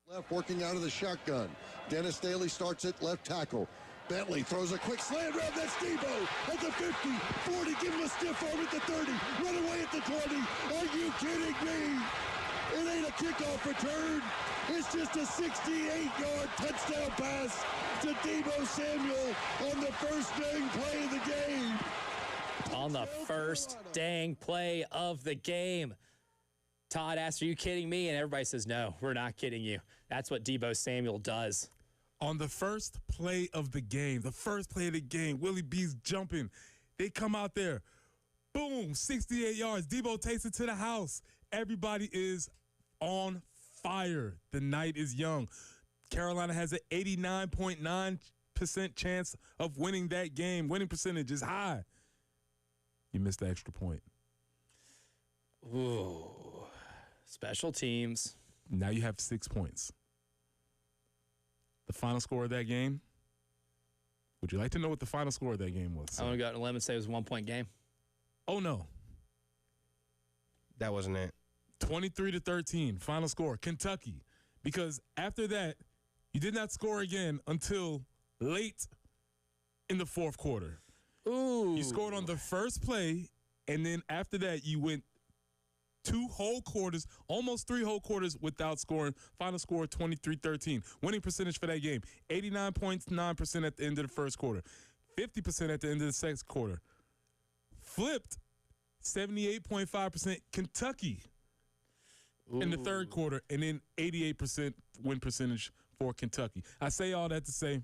Left working out of the shotgun. Dennis Daly starts at left tackle. Bentley throws a quick slant route. That's Debo at the 50, 40. Give him a stiff arm at the 30. Run away at the 20. Are you kidding me? It ain't a kickoff return. It's just a 68-yard touchdown pass to Debo Samuel on the first dang play of the game. On the first dang play of the game. Todd asks, are you kidding me? And everybody says, no, we're not kidding you. That's what Debo Samuel does. On the first play of the game, Willie B's jumping. They come out there. Boom, 68 yards. Debo takes it to the house. Everybody is on fire. The night is young. Carolina has an 89.9% chance of winning that game. Winning percentage is high. You missed the extra point. Ooh. Special teams. Now you have 6 points. The final score of that game? Would you like to know what the final score of that game was? I want to go out on a limb and say it was a 1-point game. Oh, no. That wasn't it. 23-13, final score, Kentucky. Because after that, you did not score again until late in the fourth quarter. Ooh. You scored on the first play, and then after that, you went 2 whole quarters, almost 3 whole quarters without scoring. Final score 23-13. Winning percentage for that game, 89.9% at the end of the first quarter, 50% at the end of the second quarter. Flipped 78.5% Kentucky in the third quarter, and then 88% win percentage for Kentucky. I say all that to say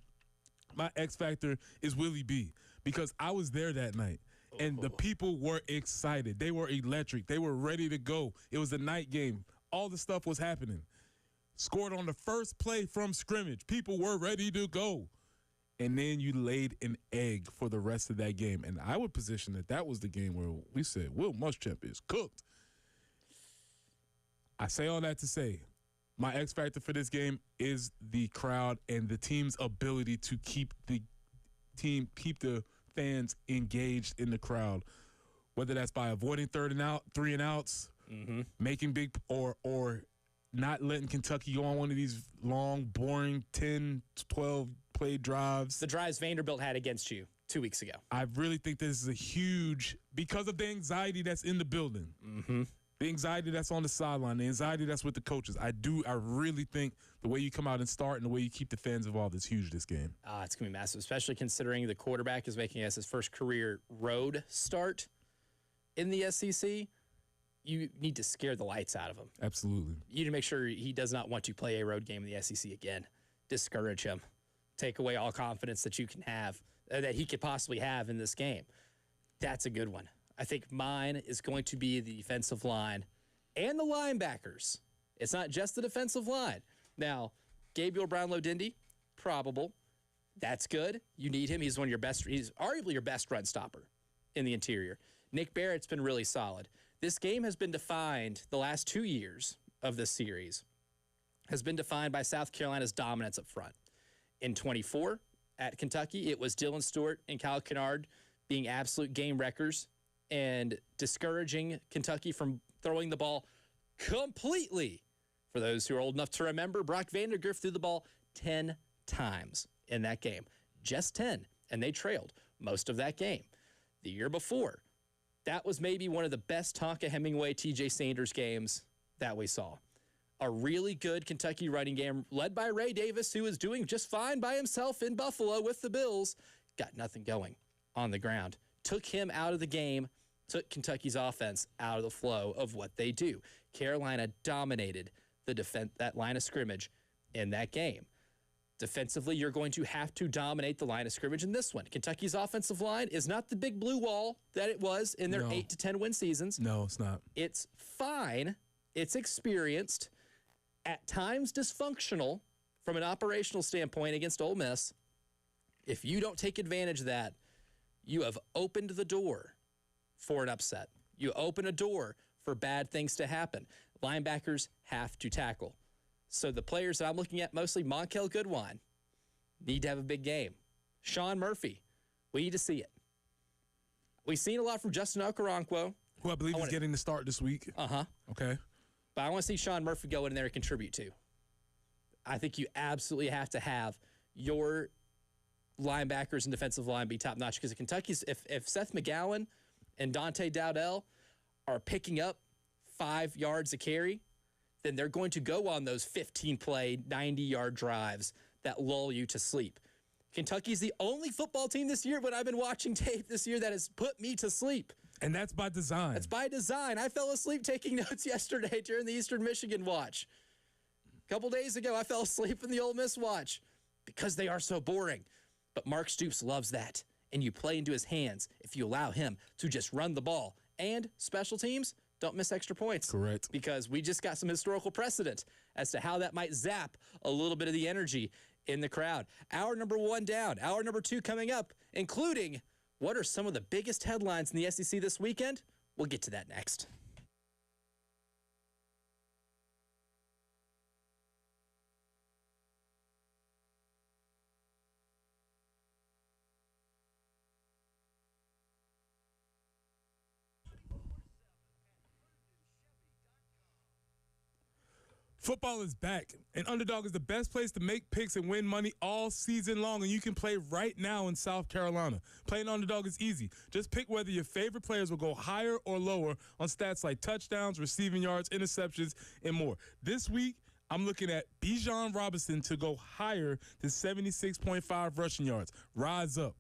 my X factor is Willie B, because I was there that night. And the people were excited. They were electric. They were ready to go. It was a night game. All the stuff was happening. Scored on the first play from scrimmage. People were ready to go. And then you laid an egg for the rest of that game. And I would position that was the game where we said, Will Muschamp is cooked. I say all that to say, my X factor for this game is the crowd and the team's ability to keep the fans engaged in the crowd, whether that's by avoiding 3 and outs, making big or not letting Kentucky go on one of these long, boring 10, 12 play drives. The drives Vanderbilt had against you 2 weeks ago. I really think this is a huge, because of the anxiety that's in the building, the anxiety that's on the sideline, the anxiety that's with the coaches. I really think the way you come out and start and the way you keep the fans involved is huge this game. It's going to be massive, especially considering the quarterback is making us his first career road start in the SEC. You need to scare the lights out of him. Absolutely. You need to make sure he does not want to play a road game in the SEC again. Discourage him. Take away all confidence that you can have, that he could possibly have in this game. That's a good one. I think mine is going to be the defensive line and the linebackers. It's not just the defensive line. Now, Gabriel Brownlow-Dindy, probable. That's good. You need him. He's he's arguably your best run stopper in the interior. Nick Barrett's been really solid. This game has been defined, the last 2 years of this series, has been defined by South Carolina's dominance up front. In 24 at Kentucky, it was Dylan Stewart and Kyle Kennard being absolute game wreckers and discouraging Kentucky from throwing the ball completely. For those who are old enough to remember, Brock Vandagriff threw the ball 10 times in that game. Just 10, and they trailed most of that game. The year before, that was maybe one of the best Tonka Hemingway, TJ Sanders games that we saw. A really good Kentucky running game led by Ray Davis, who is doing just fine by himself in Buffalo with the Bills. Got nothing going on the ground. Took him out of the game, took Kentucky's offense out of the flow of what they do. Carolina dominated that line of scrimmage in that game. Defensively, you're going to have to dominate the line of scrimmage in this one. Kentucky's offensive line is not the big blue wall that it was in their 8 to 10 win seasons. No, it's not. It's fine. It's experienced. At times dysfunctional from an operational standpoint against Ole Miss. If you don't take advantage of that, you have opened the door for an upset. You open a door for bad things to happen. Linebackers have to tackle. So the players that I'm looking at, mostly Monkel Goodwine, need to have a big game. Sean Murphy, we need to see it. We've seen a lot from Justin Okoronkwo. Who I believe is getting the start this week. Uh-huh. Okay. But I want to see Sean Murphy go in there and contribute too. I think you absolutely have to have your linebackers and defensive line be top notch, because Kentucky's if Seth McGowan and Dante Dowdell are picking up 5 yards a carry, then they're going to go on those 15-play, 90-yard drives that lull you to sleep. Kentucky's the only football team this year, when I've been watching tape this year, that has put me to sleep. And that's by design. That's by design. I fell asleep taking notes yesterday during the Eastern Michigan watch. A couple days ago, I fell asleep in the Ole Miss watch because they are so boring. But Mark Stoops loves that, and you play into his hands if you allow him to just run the ball. And special teams, don't miss extra points. Correct. Because we just got some historical precedent as to how that might zap a little bit of the energy in the crowd. Hour number 1 down. Hour number 2 coming up, including what are some of the biggest headlines in the SEC this weekend? We'll get to that next. Football is back, and Underdog is the best place to make picks and win money all season long, and you can play right now in South Carolina. Playing Underdog is easy. Just pick whether your favorite players will go higher or lower on stats like touchdowns, receiving yards, interceptions, and more. This week, I'm looking at Bijan Robinson to go higher than 76.5 rushing yards. Rise up.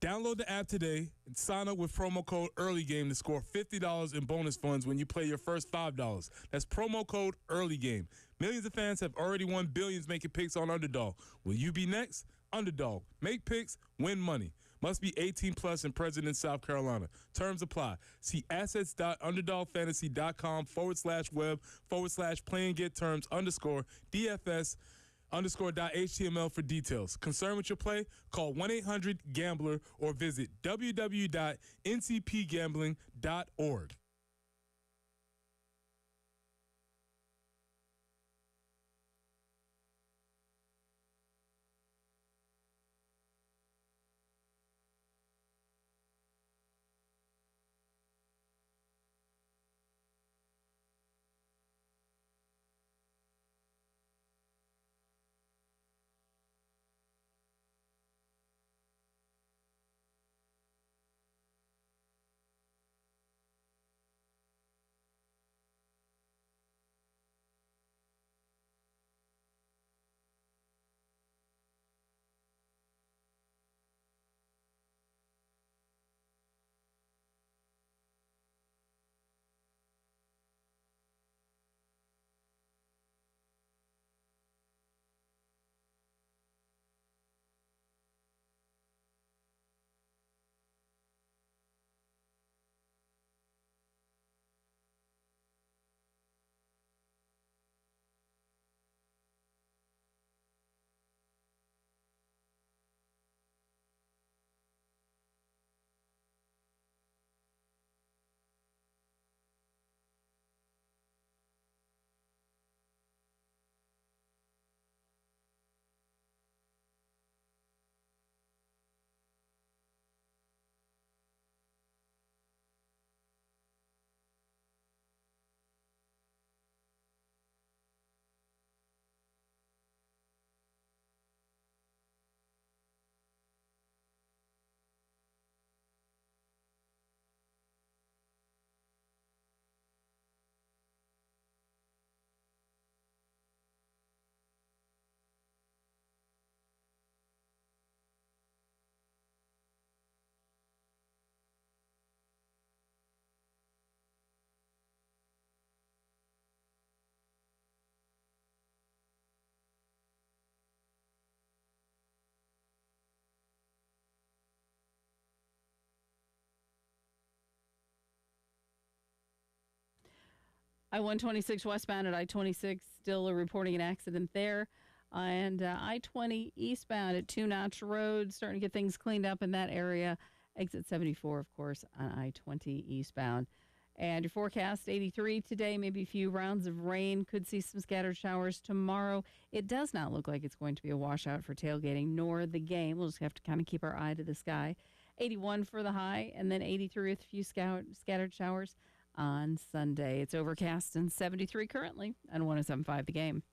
Download the app today and sign up with promo code EARLYGAME to score $50 in bonus funds when you play your first $5. That's promo code EARLYGAME. Millions of fans have already won billions making picks on Underdog. Will you be next? Underdog. Make picks, win money. Must be 18 plus and present in South Carolina. Terms apply. See assets.underdogfantasy.com/web/play and get terms_DFS _.html for details. Concerned with your play? Call 1-800-GAMBLER or visit www.ncpgambling.org. I-126 westbound at I-26, still reporting an accident there. And I-20 eastbound at Two Notch Road, starting to get things cleaned up in that area. Exit 74, of course, on I-20 eastbound. And your forecast, 83 today, maybe a few rounds of rain. Could see some scattered showers tomorrow. It does not look like it's going to be a washout for tailgating, nor the game. We'll just have to kind of keep our eye to the sky. 81 for the high, and then 83 with a few scattered showers on Sunday. It's overcast and 73 currently on 107.5 The Game.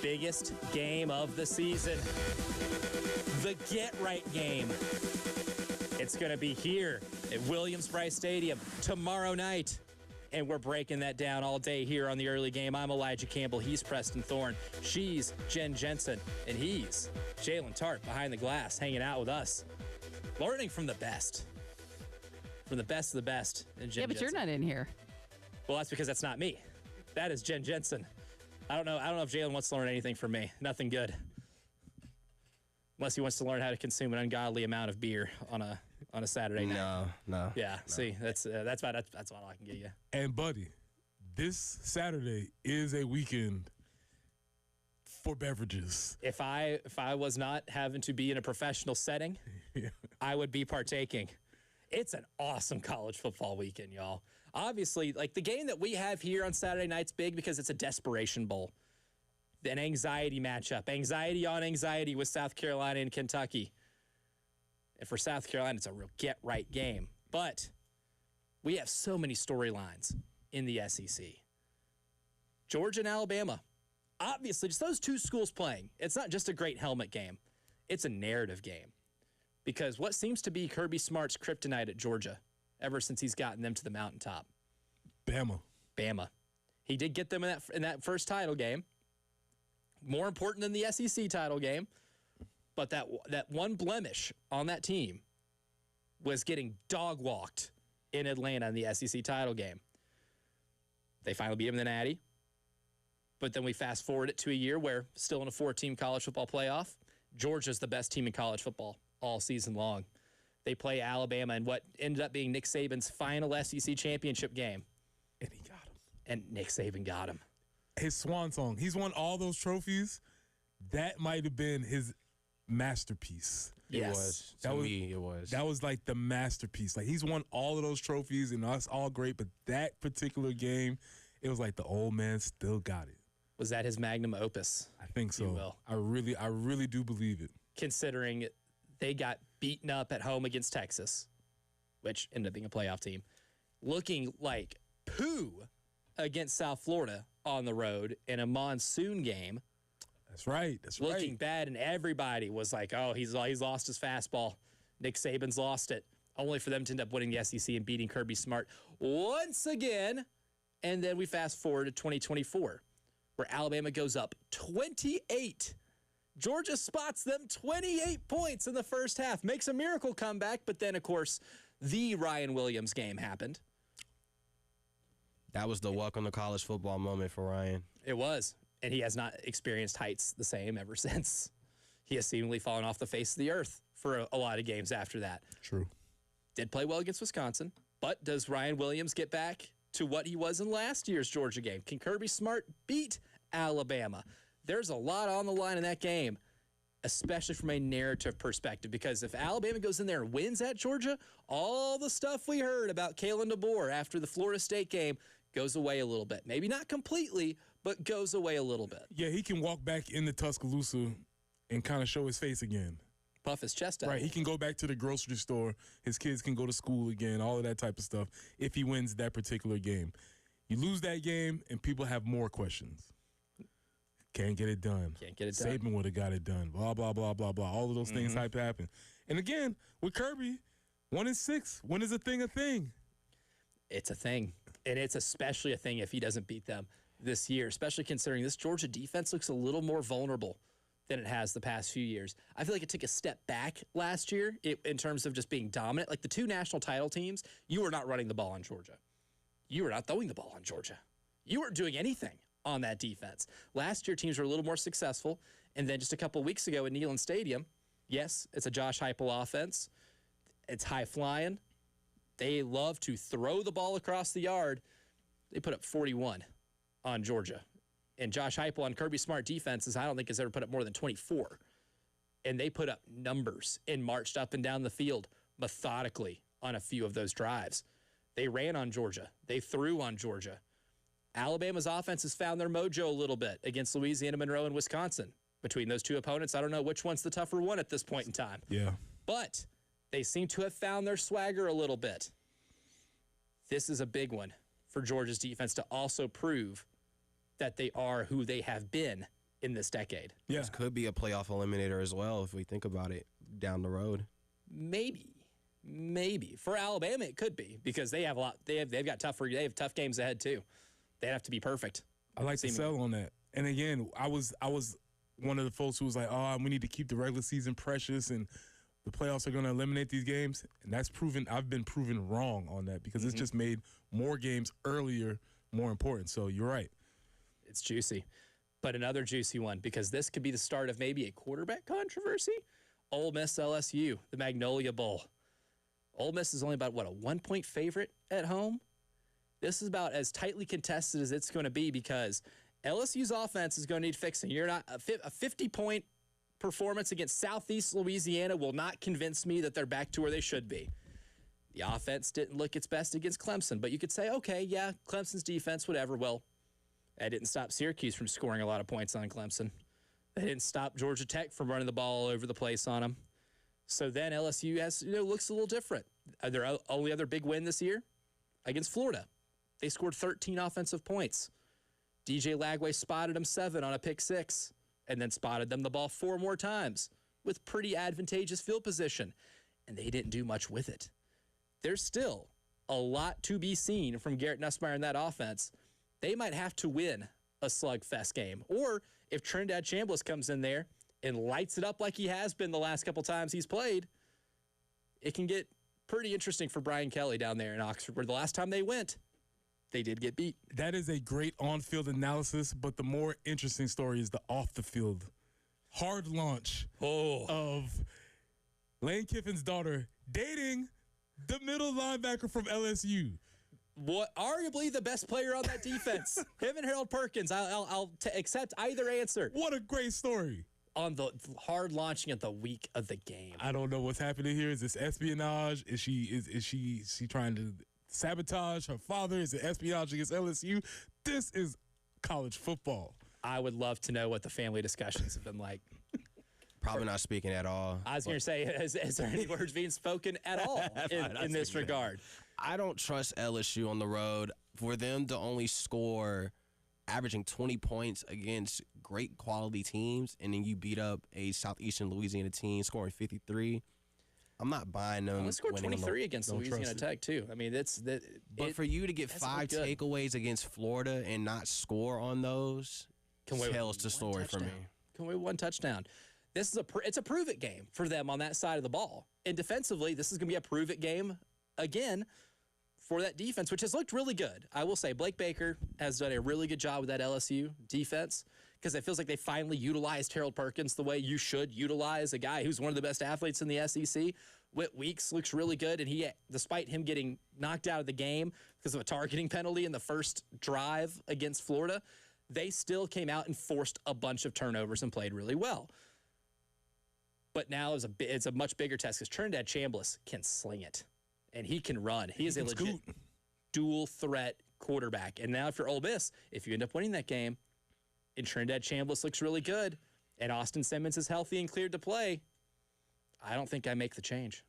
biggest game of the season, the get-right game. It's going to be here at Williams-Brice Stadium tomorrow night. And we're breaking that down all day here on the early game. I'm Elijah Campbell. He's Preston Thorne. She's Jen Jensen. And he's Jalen Tart behind the glass, hanging out with us, learning from the best. From the best of the best. And Jen Yeah, but Jensen. you're not in here. Well, that's because that's not me. That is Jen Jensen. I don't know if Jalen wants to learn anything from me. Nothing good. Unless he wants to learn how to consume an ungodly amount of beer on a Saturday night. No. Yeah, see, that's all I can get you. And buddy, this Saturday is a weekend for beverages. If I was not having to be in a professional setting, I would be partaking. It's an awesome college football weekend, y'all. Obviously, like the game that we have here on Saturday night's big because it's a desperation bowl. An anxiety matchup. Anxiety on anxiety with South Carolina and Kentucky. And for South Carolina, it's a real get-right game. But we have so many storylines in the SEC. Georgia and Alabama. Obviously, just those two schools playing. It's not just a great helmet game. It's a narrative game. Because what seems to be Kirby Smart's kryptonite at Georgia ever since he's gotten them to the mountaintop? Bama. He did get them in that first title game. More important than the SEC title game. But that one blemish on that team was getting dog-walked in Atlanta in the SEC title game. They finally beat him in the Natty. But then we fast-forward it to a year where, still in a 4-team college football playoff, Georgia's the best team in college football all season long. They play Alabama in what ended up being Nick Saban's final SEC championship game. And he got him. And Nick Saban got him. His swan song. He's won all those trophies. That might have been his masterpiece. It Yes. was. That To was- me, it was. That was like the masterpiece. Like he's won all of those trophies and that's all great, but that particular game, it was like the old man still got it. Was that his magnum opus? I think so. You will. I really do believe it. Considering they got beaten up at home against Texas, which ended up being a playoff team, looking like poo against South Florida on the road in a monsoon game, That's right. That's looking right. bad, and everybody was like, oh, he's lost his fastball. Nick Saban's lost it, only for them to end up winning the SEC and beating Kirby Smart once again. And then we fast forward to 2024, where Alabama goes up 28. Georgia spots them 28 points in the first half, makes a miracle comeback, but then, of course, the Ryan Williams game happened. That was the welcome to college football moment for Ryan. It was, and he has not experienced heights the same ever since. He has seemingly fallen off the face of the earth for a lot of games after that. True. Did play well against Wisconsin, but does Ryan Williams get back to what he was in last year's Georgia game? Can Kirby Smart beat Alabama? There's a lot on the line in that game, especially from a narrative perspective, because if Alabama goes in there and wins at Georgia, all the stuff we heard about Kalen DeBoer after the Florida State game goes away a little bit. Maybe not completely, but goes away a little bit. Yeah, he can walk back into Tuscaloosa and kind of show his face again. Puff his chest out. Right, he can go back to the grocery store. His kids can go to school again, all of that type of stuff, if he wins that particular game. You lose that game, and people have more questions. Can't get it done. Can't get it done. Saban would have got it done. Blah, blah, blah, blah, blah. All of those things type happen. And again, with Kirby, 1-6. When is a thing a thing? It's a thing. And it's especially a thing if he doesn't beat them this year, especially considering this Georgia defense looks a little more vulnerable than it has the past few years. I feel like it took a step back last year in terms of just being dominant. Like the two national title teams, you were not running the ball on Georgia. You were not throwing the ball on Georgia. You weren't doing anything on that defense. Last year, teams were a little more successful. And then just a couple weeks ago at Neyland Stadium, yes, it's a Josh Heupel offense. It's high flying. They love to throw the ball across the yard. They put up 41 on Georgia. And Josh Heupel on Kirby Smart defenses, I don't think has ever put up more than 24. And they put up numbers and marched up and down the field methodically on a few of those drives. They ran on Georgia. They threw on Georgia. Alabama's offense has found their mojo a little bit against Louisiana Monroe and Wisconsin. Between those two opponents, I don't know which one's the tougher one at this point in time. Yeah. But they seem to have found their swagger a little bit. This is a big one for Georgia's defense to also prove that they are who they have been in this decade. Yeah. This could be a playoff eliminator as well if we think about it down the road. Maybe for Alabama it could be because they have a lot. They've got tougher. They have tough games ahead too. They have to be perfect. I like to sell on that. And again, I was one of the folks who was like, oh, we need to keep the regular season precious and the playoffs are going to eliminate these games. And that's proven. I've been proven wrong on that because it's just made more games earlier more important. So you're right. It's juicy. But another juicy one because this could be the start of maybe a quarterback controversy. Ole Miss LSU, the Magnolia Bowl. Ole Miss is only about, a 1-point favorite at home? This is about as tightly contested as it's going to be because LSU's offense is going to need fixing. You're not a 50-point performance against Southeast Louisiana will not convince me that they're back to where they should be. The offense didn't look its best against Clemson, but you could say, okay, yeah, Clemson's defense, whatever. Well, that didn't stop Syracuse from scoring a lot of points on Clemson. They didn't stop Georgia Tech from running the ball all over the place on them. So then LSU has, looks a little different. Their only other big win this year against Florida. They scored 13 offensive points. DJ Lagway spotted them 7 on a pick 6 and then spotted them the ball 4 more times with pretty advantageous field position. And they didn't do much with it. There's still a lot to be seen from Garrett Nussmeier in that offense. They might have to win a slugfest game. Or if Trinidad Chambliss comes in there and lights it up like he has been the last couple times he's played, it can get pretty interesting for Brian Kelly down there in Oxford, where the last time they went, they did get beat. That is a great on-field analysis, but the more interesting story is the off-the-field hard launch of Lane Kiffin's daughter dating the middle linebacker from LSU. What arguably the best player on that defense, him and Harold Perkins. I'll accept either answer. What a great story. On the hard launching at the week of the game. I don't know what's happening here. Is this espionage? Is she trying to sabotage her father? Is it espionage against LSU? This is college football. I would love to know what the family discussions have been like. Probably not speaking at all. I was going to say, is there any words being spoken at all in this regard? I don't trust LSU on the road. For them to only score averaging 20 points against great quality teams, and then you beat up a Southeastern Louisiana team scoring 53. I'm not buying them. They scored 23 against Louisiana Tech, too. I mean, But for you to get 5 takeaways against Florida and not score on those tells the story for me. Can we 1 touchdown? This is it's a prove-it game for them on that side of the ball. And defensively, this is going to be a prove-it game again for that defense, which has looked really good. I will say Blake Baker has done a really good job with that LSU defense because it feels like they finally utilized Harold Perkins the way you should utilize a guy who's one of the best athletes in the SEC. Whit Weeks looks really good, and he, despite him getting knocked out of the game because of a targeting penalty in the first drive against Florida, they still came out and forced a bunch of turnovers and played really well. But now it's a much bigger test because Trinidad Chambliss can sling it. And he can run. He is a legit dual threat quarterback. And now if you're Ole Miss, if you end up winning that game, and Trinidad Chambliss looks really good, and Austin Simmons is healthy and cleared to play, I don't think I make the change.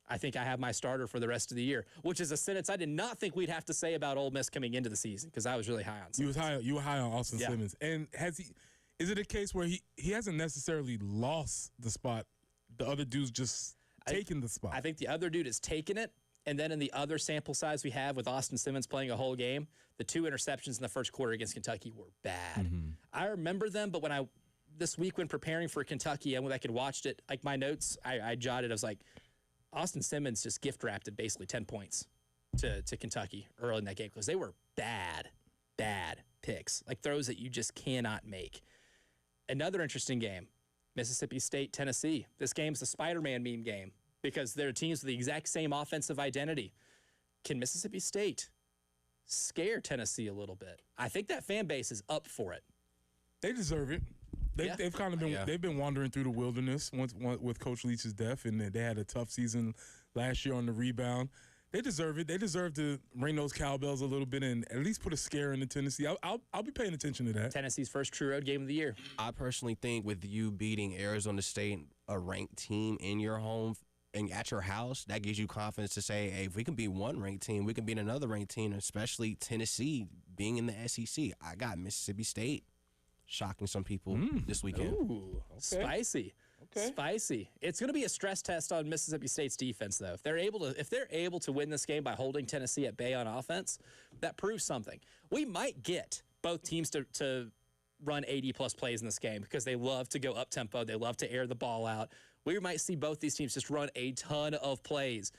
I think I have my starter for the rest of the year, which is a sentence I did not think we'd have to say about Ole Miss coming into the season because I was really high on Simmons. You were high on Austin Simmons. And is it a case where he hasn't necessarily lost the spot? The other dude's just taking the spot. I think the other dude has taken it, and then in the other sample size we have with Austin Simmons playing a whole game, the 2 interceptions in the first quarter against Kentucky were bad. Mm-hmm. I remember them, but this week when preparing for Kentucky, I went back and watched it. Like my notes, I jotted. I was like, Austin Simmons just gift wrapped basically 10 points to Kentucky early in that game because they were bad picks, like throws that you just cannot make. Another interesting game. Mississippi State, Tennessee. This game's the Spider-Man meme game because they're teams with the exact same offensive identity. Can Mississippi State scare Tennessee a little bit? I think that fan base is up for it. They deserve it. They've kind of been they've been wandering through the wilderness with Coach Leach's death, and they had a tough season last year on the rebound. They deserve it. They deserve to ring those cowbells a little bit and at least put a scare into Tennessee. I'll be paying attention to that. Tennessee's first true road game of the year. I personally think with you beating Arizona State, a ranked team in your home and at your house, that gives you confidence to say, hey, if we can beat one ranked team, we can beat another ranked team, especially Tennessee being in the SEC. I got Mississippi State shocking some people this weekend. Ooh, spicy. Okay. Spicy. It's going to be a stress test on Mississippi State's defense, though. If they're able to win this game by holding Tennessee at bay on offense, that proves something. We might get both teams to run 80-plus plays in this game because they love to go up-tempo. They love to air the ball out. We might see both these teams just run a ton of plays.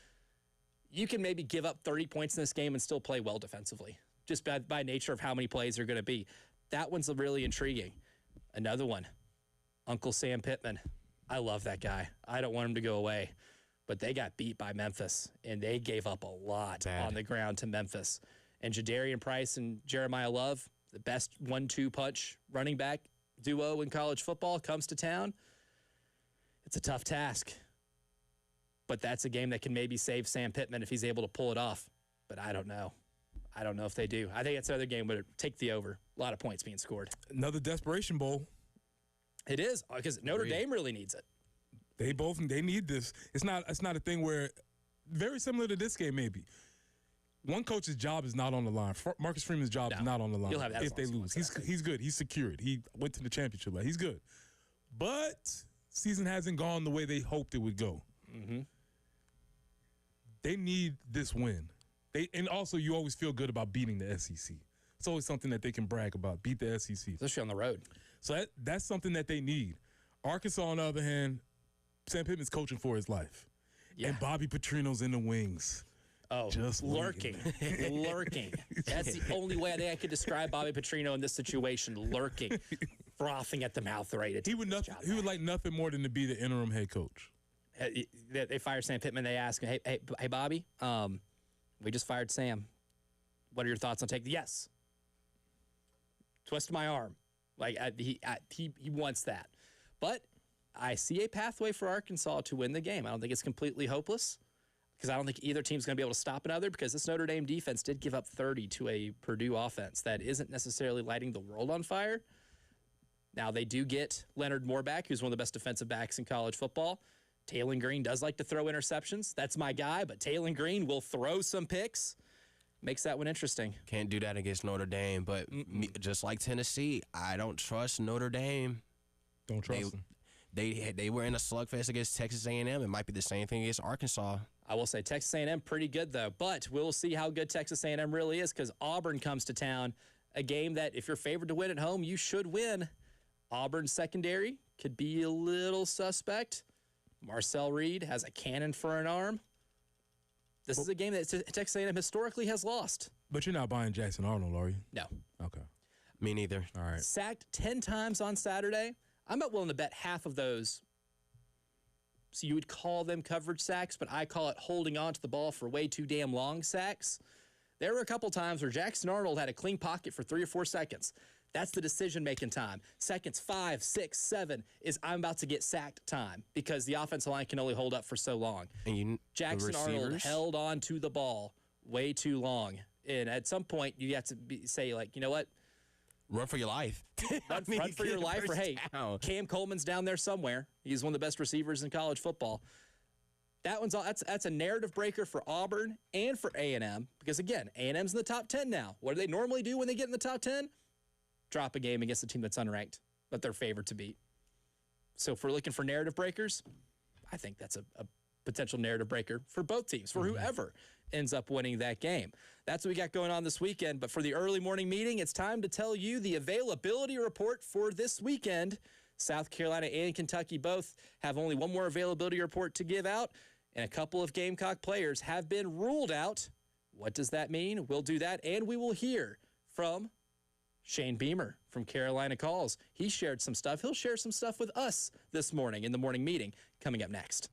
You can maybe give up 30 points in this game and still play well defensively, just by nature of how many plays are going to be. That one's really intriguing. Another one, Uncle Sam Pittman. I love that guy. I don't want him to go away. But they got beat by Memphis, and they gave up a lot on the ground to Memphis. And Jadarian Price and Jeremiah Love, the best 1-2 punch running back duo in college football, comes to town. It's a tough task. But that's a game that can maybe save Sam Pittman if he's able to pull it off. But I don't know. I don't know if they do. I think it's another game where take the over. A lot of points being scored. Another desperation bowl. It is, because Notre Dame really needs it. They need this. It's not a thing where, very similar to this game maybe. One coach's job is not on the line. Marcus Freeman's job is not on the line. You'll have that if they lose. He's good. He's secured. He went to the championship. He's good. But season hasn't gone the way they hoped it would go. Mm-hmm. They need this win. And also you always feel good about beating the SEC. It's always something that they can brag about. Beat the SEC. Especially on the road. So that's something that they need. Arkansas, on the other hand, Sam Pittman's coaching for his life. Yeah. And Bobby Petrino's in the wings. Oh, just lurking. Lurking. That's the only way I think I could describe Bobby Petrino in this situation. Lurking. Frothing at the mouth, right? He would like nothing more than to be the interim head coach. They fire Sam Pittman. They ask him, hey, Bobby, we just fired Sam. What are your thoughts on taking? Yes. Twist my arm. Like he wants that. But I see a pathway for Arkansas to win the game. I don't think it's completely hopeless because I don't think either team's going to be able to stop another because this Notre Dame defense did give up 30 to a Purdue offense that isn't necessarily lighting the world on fire. Now, they do get Leonard Moore back, who's one of the best defensive backs in college football. Taylon Green does like to throw interceptions. That's my guy, but Taylon Green will throw some picks. Makes that one interesting. Can't do that against Notre Dame, but just like Tennessee, I don't trust Notre Dame. Don't trust them. They were in a slugfest against Texas A&M. It might be the same thing against Arkansas. I will say Texas A&M pretty good, though. But we'll see how good Texas A&M really is because Auburn comes to town, a game that if you're favored to win at home, you should win. Auburn's secondary could be a little suspect. Marcel Reed has a cannon for an arm. This is a game that Texas A&M historically has lost. But you're not buying Jackson Arnold, are you? No. Okay. Me neither. All right. Sacked 10 times on Saturday. I'm not willing to bet half of those. So you would call them coverage sacks, but I call it holding on to the ball for way too damn long sacks. There were a couple times where Jackson Arnold had a clean pocket for 3 or 4 seconds. That's the decision-making time. Seconds 5, 6, 7 is I'm about to get sacked time because the offensive line can only hold up for so long. And Jackson Arnold held on to the ball way too long. And at some point, you have to say, like, you know what? Run for your life. Run for your life. Or, hey, Cam Coleman's down there somewhere. He's one of the best receivers in college football. That's a narrative breaker for Auburn and for A&M because, again, A&M's in the top 10 now. What do they normally do when they get in the top 10? Drop a game against a team that's unranked, but they're favored to beat. So if we're looking for narrative breakers, I think that's a potential narrative breaker for both teams, for whoever ends up winning that game. That's what we got going on this weekend. But for the early morning meeting, it's time to tell you the availability report for this weekend. South Carolina and Kentucky both have only one more availability report to give out, and a couple of Gamecock players have been ruled out. What does that mean? We'll do that, and we will hear from Shane Beamer from Carolina Calls. He shared some stuff. He'll share some stuff with us this morning in the morning meeting coming up next.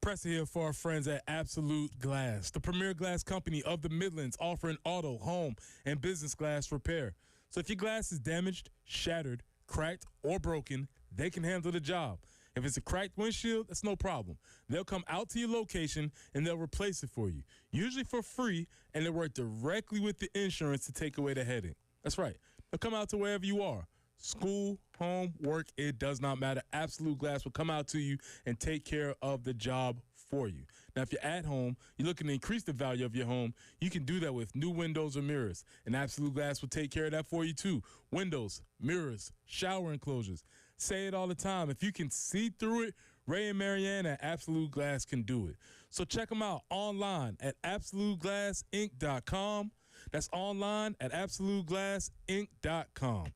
Preston here for our friends at Absolute Glass, the premier glass company of the Midlands, offering auto, home, and business glass repair. So if your glass is damaged, shattered, cracked, or broken, they can handle the job. If it's a cracked windshield, that's no problem. They'll come out to your location and they'll replace it for you, usually for free, and they'll work directly with the insurance to take away the headache. That's right. They'll come out to wherever you are. School, home, work, it does not matter. Absolute Glass will come out to you and take care of the job for you. Now, if you're at home, you're looking to increase the value of your home, you can do that with new windows or mirrors. And Absolute Glass will take care of that for you too. Windows, mirrors, shower enclosures. Say it all the time. If you can see through it, Ray and Marianne at Absolute Glass can do it. So check them out online at AbsoluteGlassInc.com. That's online at AbsoluteGlassInc.com.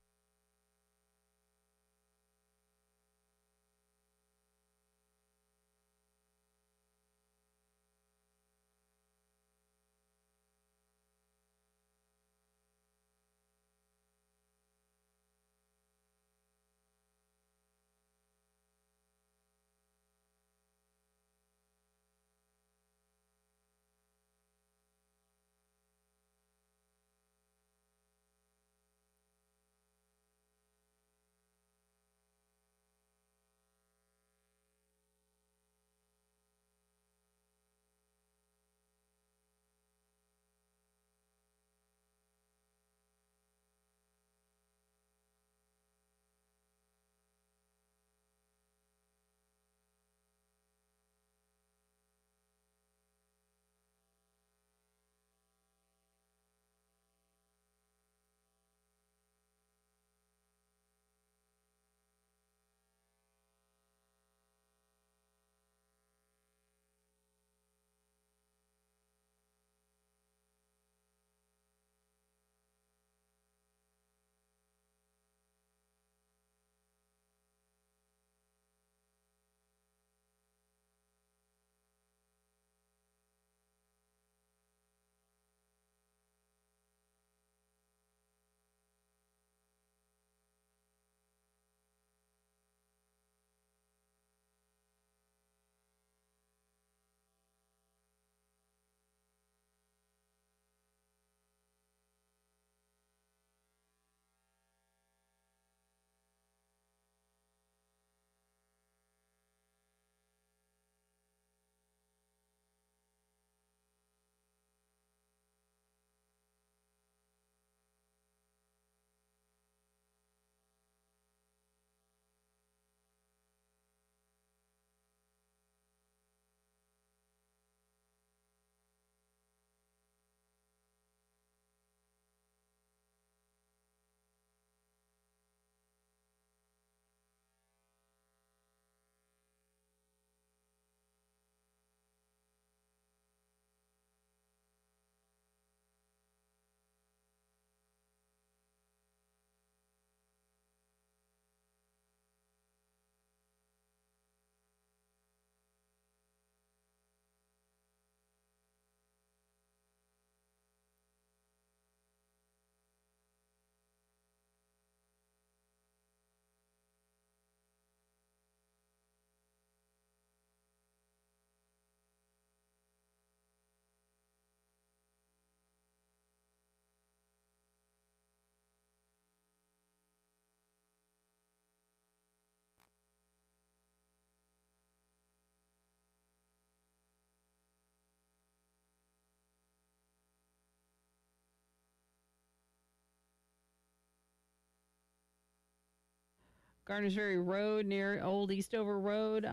Garners Ferry Road near Old Eastover Road,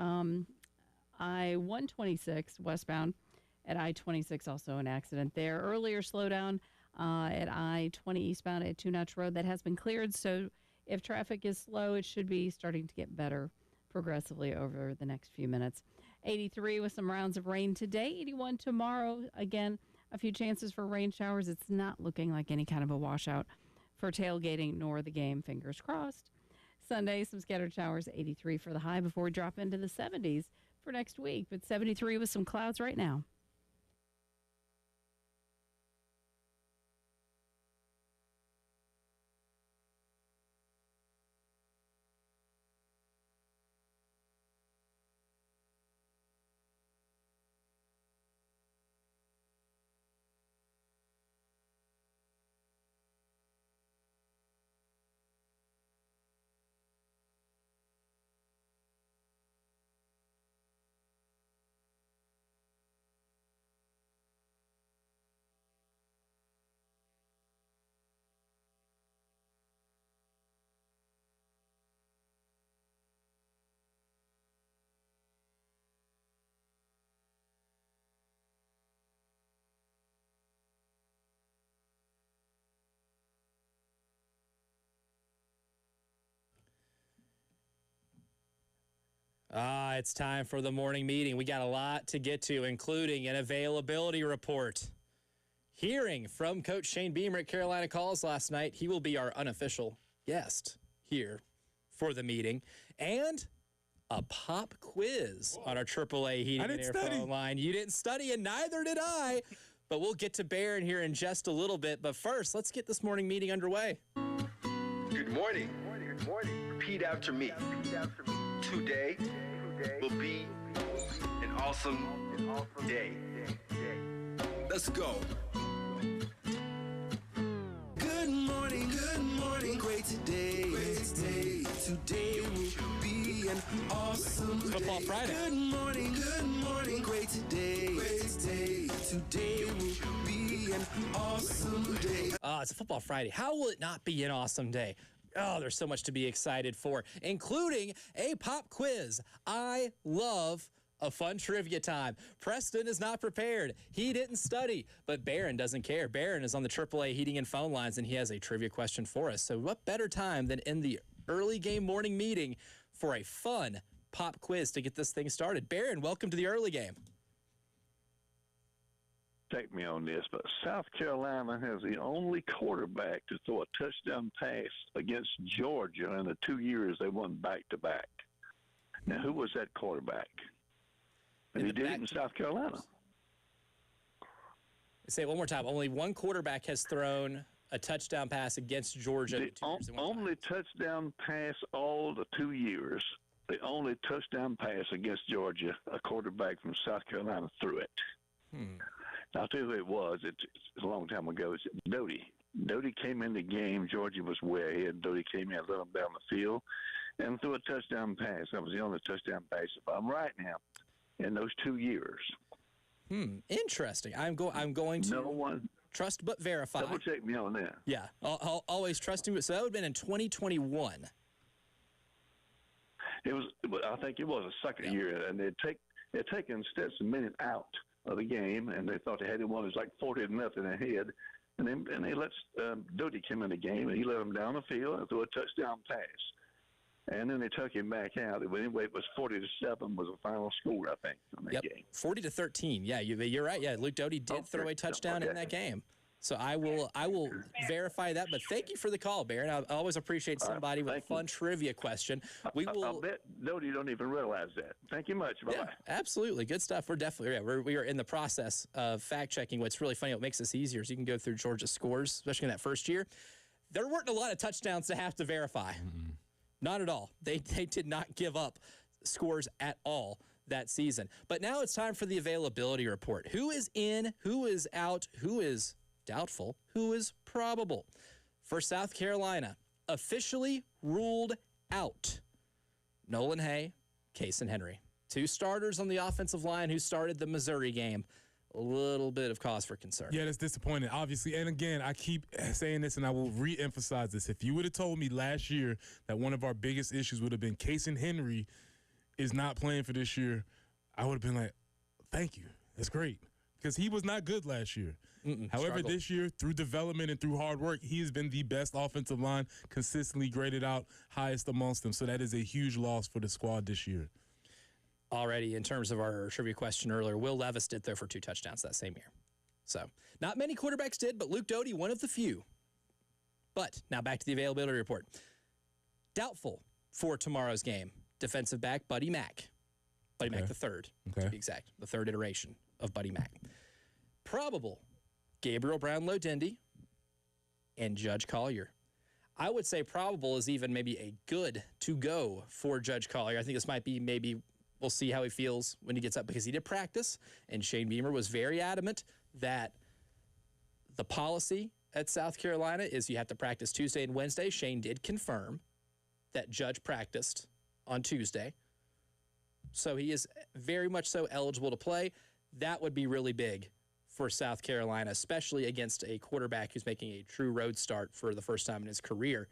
I-126 westbound. At I-26, also an accident there. Earlier slowdown at I-20 eastbound at Two Notch Road. That has been cleared, so if traffic is slow, it should be starting to get better progressively over the next few minutes. 83 with some rounds of rain today. 81 tomorrow. Again, a few chances for rain showers. It's not looking like any kind of a washout for tailgating nor the game. Fingers crossed. Sunday, some scattered showers, 83 for the high before we drop into the 70s for next week. But 73 with some clouds right now. It's time for the morning meeting. We got a lot to get to, including an availability report. Hearing from Coach Shane Beamer at Carolina Calls last night, he will be our unofficial guest here for the meeting. And a pop quiz on our AAA Heating and Air phone line. You didn't study, and neither did I. But we'll get to Barron here in just a little bit. But first, let's get this morning meeting underway. Good morning. Good morning. Repeat after me. Today will be an awesome day. Let's go. Good morning, great today. Today will be an awesome day. Football Friday. Good morning, great today. Today will be an awesome day. It's a Football Friday. How will it not be an awesome day? Oh, there's so much to be excited for, including a pop quiz. I love a fun trivia time. Preston is not prepared. He didn't study, but Barron doesn't care. Barron is on the AAA Heating and Phone lines, and he has a trivia question for us. So what better time than in the early game morning meeting for a fun pop quiz to get this thing started? Barron, welcome to the early game. Take me on this, but South Carolina has the only quarterback to throw a touchdown pass against Georgia in the 2 years they won back-to-back. Now, who was that quarterback? And he did it in South Carolina. Say it one more time. Only one quarterback has thrown a touchdown pass against Georgia. The only touchdown pass all the 2 years, the only touchdown pass against Georgia, a quarterback from South Carolina threw it. I'll tell you who it was. It's a long time ago. It's Doty. Doty came in the game. Georgia was way ahead. Doty came in, let them down the field, and threw a touchdown pass. That was the only touchdown pass, if I'm right now, in those 2 years. Interesting. I'm going to no one trust but verify. Double check me on that. Yeah, I'll always trust him. So that would have been in 2021. I think it was a second year, and they'd taken Stetson Bennett out of the game, and they thought they had him on. It was like 40-0 ahead, and they let Doty come in the game, and he let them down the field and threw a touchdown pass. And then they took him back out. Anyway, it was 40-7 was the final score, I think, on that game. 40-13. Yeah, you're right. Yeah, Luke Doty did throw a touchdown in that game. So I will verify that. But thank you for the call, Barron. I always appreciate somebody with a fun trivia question. I'll bet Doty don't even realize that. Thank you much. Bye-bye. Yeah, absolutely. Good stuff. We're definitely, we are in the process of fact-checking. What's really funny, what makes this easier is you can go through Georgia's scores, especially in that first year. There weren't a lot of touchdowns to have to verify. Not at all. They did not give up scores at all that season. But now it's time for the availability report. Who is in, who is out, who is doubtful, who is probable? For South Carolina, officially ruled out Nolan Hay, Kason Henry. Two starters on the offensive line who started the Missouri game. A little bit of cause for concern. Yeah, that's disappointing, obviously. And again, I keep saying this, and I will re-emphasize this. If you would have told me last year that one of our biggest issues would have been Kason Henry is not playing for this year, I would have been like, thank you. That's great. Because he was not good last year. However, this year, through development and through hard work, he has been the best offensive line, consistently graded out, highest amongst them. So that is a huge loss for the squad this year. Already, in terms of our trivia question earlier, Will Levis did throw for 2 touchdowns that same year. So not many quarterbacks did, but Luke Doty, one of the few. But now back to the availability report. Doubtful for tomorrow's game, defensive back Buddy Mack. Buddy Mack the third, to be exact, the third iteration of Buddy Mack. Probable, Gabriel Brownlow-Dendy and Judge Collier. I would say probable is even maybe a good to go for Judge Collier. I think this might be maybe we'll see how he feels when he gets up because he did practice, and Shane Beamer was very adamant that the policy at South Carolina is you have to practice Tuesday and Wednesday. Shane did confirm that Judge practiced on Tuesday. So he is very much so eligible to play. That would be really big for South Carolina, especially against a quarterback who's making a true road start for the first time in his career.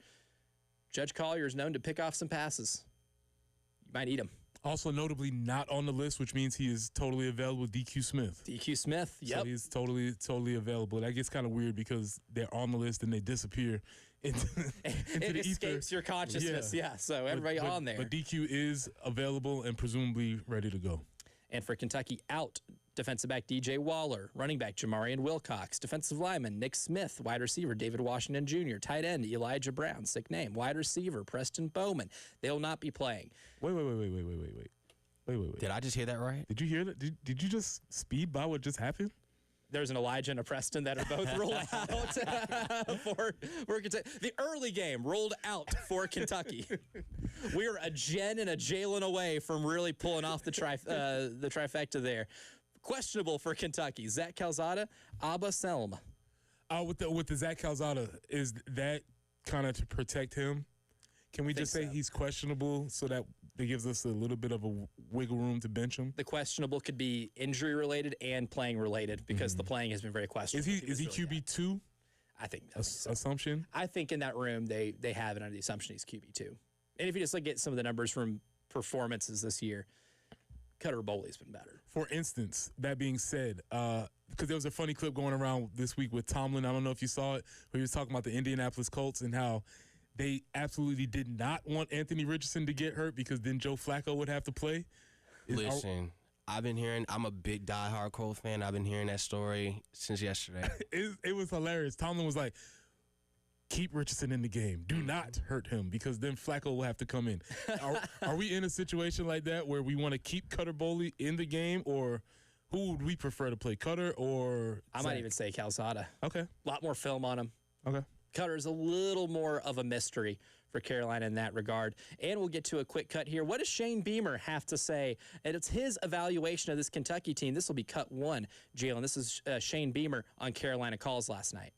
Judge Collier is known to pick off some passes. You might need him. Also notably not on the list, which means he is totally available, DQ Smith. DQ Smith, yep. So he's totally available. That gets kind of weird because they're on the list and they disappear into It the ether. escapes your consciousness. Yeah. So everybody But- on there. But DQ is available and presumably ready to go. And for Kentucky, out defensive back DJ Waller, running back Jamarian Wilcox, defensive lineman Nick Smith, wide receiver David Washington Jr., tight end Elijah Brown, sick name, wide receiver Preston Bowman. They'll not be playing. Wait. Did I just hear that right? Did you hear that? Did you just speed by what just happened? There's an Elijah and a Preston that are both ruled out for Kentucky. The early game rolled out for Kentucky. We are a Jen and a Jalen away from really pulling off the trifecta there. Questionable for Kentucky. Zach Calzada, Abba Selm. With the Zach Calzada, is that kind of to protect him? Can we just say so. he's questionable so that gives us a little bit of a wiggle room to bench him? The questionable could be injury related and playing related because the playing has been very questionable. Is he QB2? I think so. Assumption? I think in that room they have it under the assumption he's QB2. And if you just look at some of the numbers from performances this year, Cutter Bowley's been better. For instance, that being said, because there was a funny clip going around this week with Tomlin. I don't know if you saw it, where he was talking about the Indianapolis Colts and how they absolutely did not want Anthony Richardson to get hurt because then Joe Flacco would have to play. Listen, I'm a big diehard Colts fan. I've been hearing that story since yesterday. It was hilarious. Tomlin was like, keep Richardson in the game. Do not hurt him because then Flacco will have to come in. Are we in a situation like that where we want to keep Cutter Bowley in the game, or who would we prefer to play, Cutter or I might even say Calzada. Okay. A lot more film on him. Okay. Cutter's a little more of a mystery for Carolina in that regard. And we'll get to a quick cut here. What does Shane Beamer have to say? And it's his evaluation of this Kentucky team. This will be cut one, Jalen. This is Shane Beamer on Carolina Calls last night.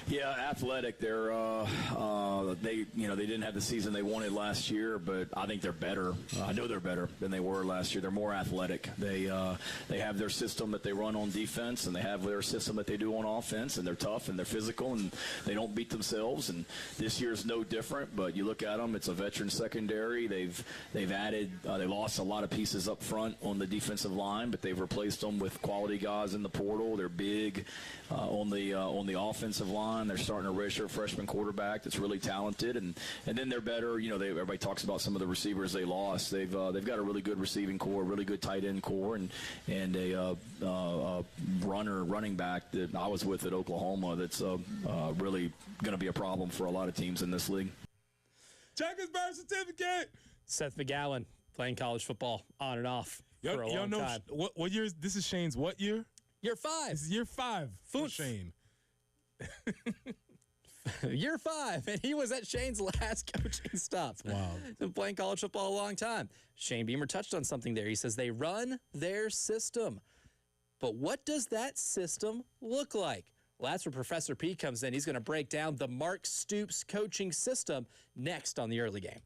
Yeah, athletic. They didn't have the season they wanted last year, but I think they're better. I know they're better than they were last year. They're more athletic. They have their system that they run on defense, and they have their system that they do on offense, and they're tough and they're physical and they don't beat themselves. And this year's no different. But you look at them; it's a veteran secondary. They've added. They lost a lot of pieces up front on the defensive line, but they've replaced them with quality guys in the portal. They're big on the offensive line. They're starting a redshirt freshman quarterback that's really talented, and then they're better. Everybody talks about some of the receivers they lost. They've got a really good receiving core, really good tight end core, and a running back that I was with at Oklahoma. That's really going to be a problem for a lot of teams in this league. Check his birth certificate. Seth McGowan playing college football on and off for a long time. What year? This is Shane's what year? Year 5. This is year 5 for Foof. Shane. Year 5, and he was at Shane's last coaching stop. Wow. Been playing college football a long time. Shane Beamer touched on something there. He says they run their system. But what does that system look like? Well, that's where Professor P comes in. He's going to break down the Mark Stoops coaching system next on the early game.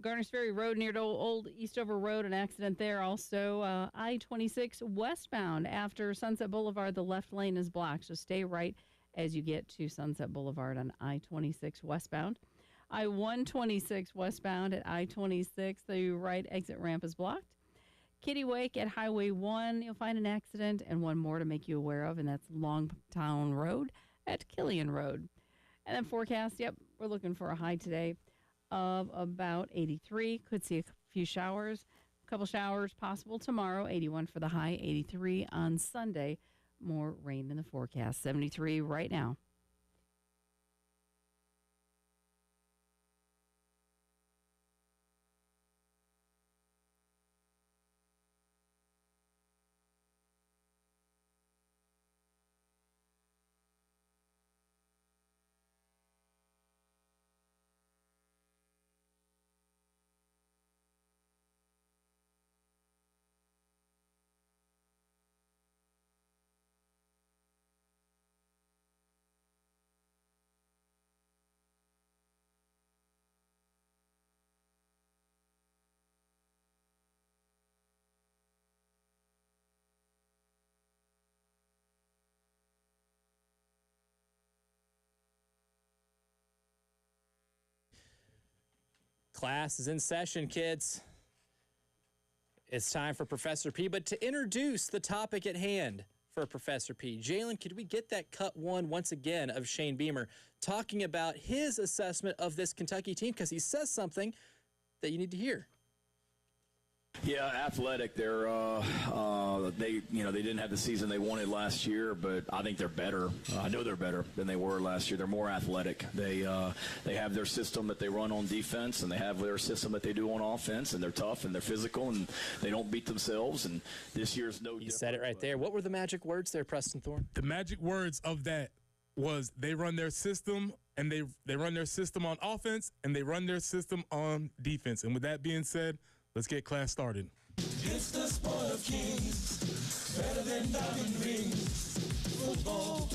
Garners Ferry Road near to Old Eastover Road, an accident there. Also, I-26 westbound after Sunset Boulevard, the left lane is blocked. So stay right as you get to Sunset Boulevard on I-26 westbound. I-126 westbound at I-26, the right exit ramp is blocked. Kittiwake at Highway 1, you'll find an accident and one more to make you aware of, and that's Longtown Road at Killian Road. And then forecast, we're looking for a high today of about 83. Could see a few showers, a couple showers possible tomorrow. 81 for the high, 83 on Sunday. More rain in the forecast. 73 right now. Class is in session, kids. It's time for Professor P, but to introduce the topic at hand for Professor P, Jalen, could we get that cut one once again of Shane Beamer talking about his assessment of this Kentucky team, because he says something that you need to hear. Yeah, athletic. They're they didn't have the season they wanted last year, but I think they're better. I know they're better than they were last year. They're more athletic. They have their system that they run on defense, and they have their system that they do on offense, and they're tough and they're physical and they don't beat themselves. And this year's no different. You said it right there. What were the magic words there, Preston Thorne? The magic words of that was they run their system, and they run their system on offense, and they run their system on defense. And with that being said, let's get class started. It's the sport of kings, better than diamond rings. Football,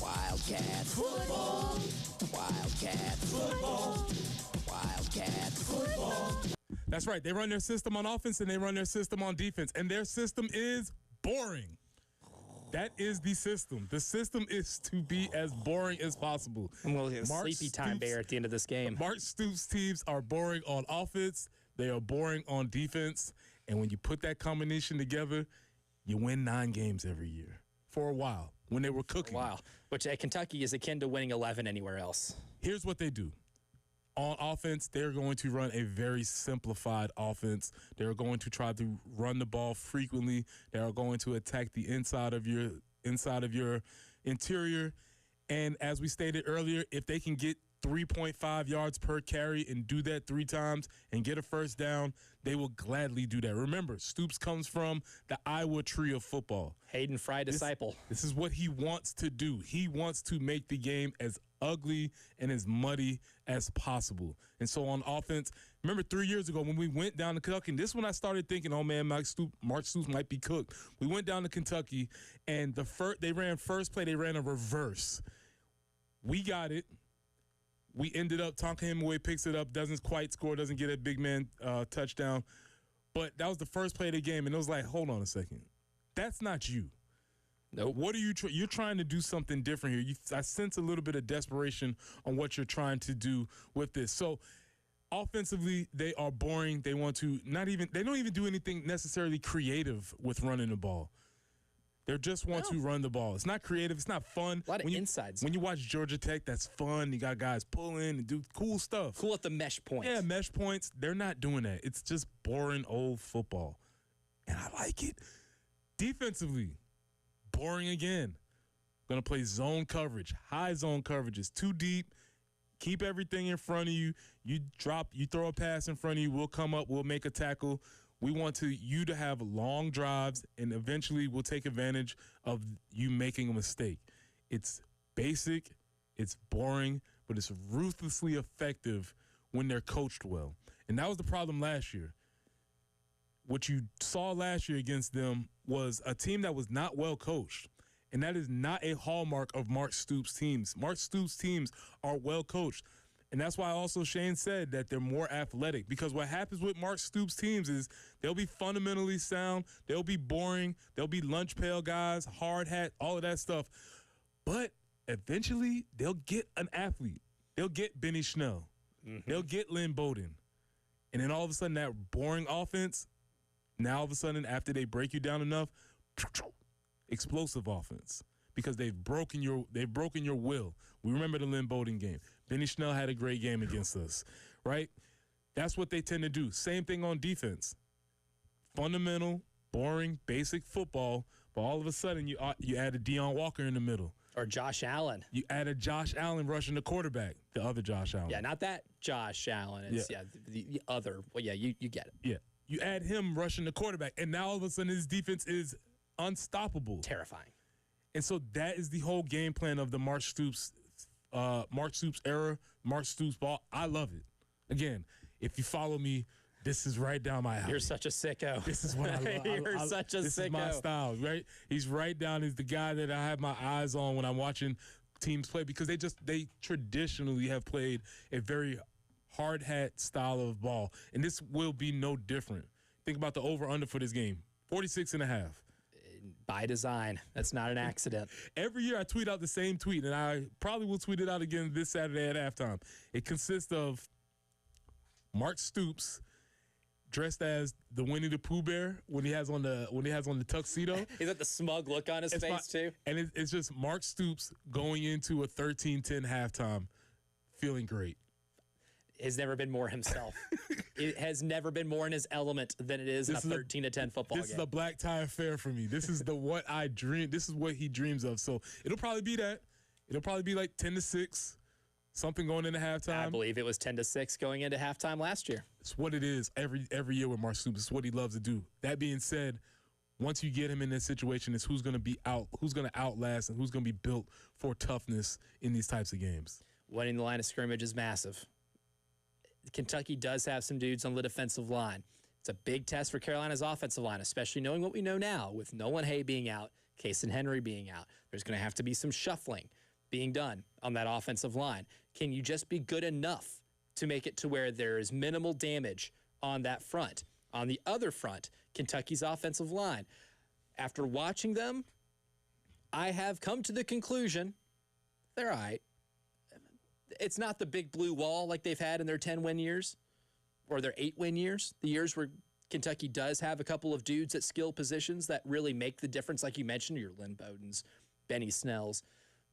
Wildcats. Football, Wildcats. Football, Wildcats. Football. That's right. They run their system on offense, and they run their system on defense. And their system is boring. That is the system. The system is to be as boring as possible. And we'll get a sleepy time bear at the end of this game. Mark Stoops' teams are boring on offense. They are boring on defense. And when you put that combination together, you win 9 games every year for a while when they were cooking. Wow. Which at Kentucky is akin to winning 11 anywhere else. Here's what they do. On offense, they're going to run a very simplified offense. They're going to try to run the ball frequently. They are going to attack the inside of your interior. And as we stated earlier, if they can get 3.5 yards per carry and do that 3 times and get a first down, they will gladly do that. Remember, Stoops comes from the Iowa tree of football. Hayden Fry disciple. This is what he wants to do. He wants to make the game as ugly and as muddy as possible. And so on offense, remember 3 years ago when we went down to Kentucky, and this is when I started thinking, oh man, Mark Stoops might be cooked. We went down to Kentucky, and they ran first play, they ran a reverse. We got it. We ended up, Tonka Hemingway picks it up, doesn't quite score, doesn't get a big man touchdown. But that was the first play of the game, and it was like, hold on a second. That's not you. Nope. What are you you're trying to do something different here. I sense a little bit of desperation on what you're trying to do with this. So offensively, they are boring. They want to they don't even do anything necessarily creative with running the ball. They just want to run the ball. It's not creative. It's not fun. A lot of insides. When you watch Georgia Tech, that's fun. You got guys pulling and do cool stuff. Cool at the mesh points. Yeah, mesh points. They're not doing that. It's just boring old football. And I like it. Defensively, boring again. Going to play zone coverage, high zone coverages, too deep. Keep everything in front of you. You throw a pass in front of you. We'll come up. We'll make a tackle. We want you to have long drives, and eventually we'll take advantage of you making a mistake. It's basic, it's boring, but it's ruthlessly effective when they're coached well. And that was the problem last year. What you saw last year against them was a team that was not well coached. And that is not a hallmark of Mark Stoops' teams. Mark Stoops' teams are well coached. And that's why also Shane said that they're more athletic, because what happens with Mark Stoops' teams is they'll be fundamentally sound, they'll be boring, they'll be lunch pail guys, hard hat, all of that stuff. But eventually they'll get an athlete. They'll get Benny Schnell. They'll get Lynn Bowden. And then all of a sudden that boring offense, now all of a sudden after they break you down enough, explosive offense. Because they've broken your will. We remember the Lynn Bowden game. Benny Schnell had a great game against us, right? That's what they tend to do. Same thing on defense. Fundamental, boring, basic football, but all of a sudden you add a Deion Walker in the middle. Or Josh Allen. You add a Josh Allen rushing the quarterback, the other Josh Allen. Yeah, not that Josh Allen. It's the other. Well, yeah, you get it. Yeah. You add him rushing the quarterback, and now all of a sudden his defense is unstoppable. Terrifying. And so that is the whole game plan of the Mark Stoops era, Mark Stoops ball. I love it. Again, if you follow me, this is right down my alley. You're such a sicko. This is what I love. You're such a this sicko. This is my style, right? He's right down. He's the guy that I have my eyes on when I'm watching teams play, because they traditionally have played a very hard hat style of ball. And this will be no different. Think about the over-under for this game, 46.5. By design. That's not an accident. Every year I tweet out the same tweet, and I probably will tweet it out again this Saturday at halftime. It consists of Mark Stoops dressed as the Winnie the Pooh bear when he has on the tuxedo. Is that the smug look on his face too? And it's just Mark Stoops going into a 13-10 halftime, feeling great. Has never been more himself. It has never been more in his element than it is in a 13-10 football game. This is a black tie affair for me. This is what I dream. This is what he dreams of. So it'll probably be that. It'll probably be like 10-6, something going into halftime. I believe it was 10-6 going into halftime last year. It's what it is every year with Mark Stoops. It's what he loves to do. That being said, once you get him in this situation, it's who's going to outlast, and who's going to be built for toughness in these types of games. Winning the line of scrimmage is massive. Kentucky does have some dudes on the defensive line. It's a big test for Carolina's offensive line, especially knowing what we know now with Nolan Hay being out, Case and Henry being out. There's going to have to be some shuffling being done on that offensive line. Can you just be good enough to make it to where there is minimal damage on that front? On the other front, Kentucky's offensive line. After watching them, I have come to the conclusion they're all right. It's not the big blue wall like they've had in their 10-win years or their 8-win years, the years where Kentucky does have a couple of dudes at skill positions that really make the difference, like you mentioned, your Lynn Bowdens, Benny Snells.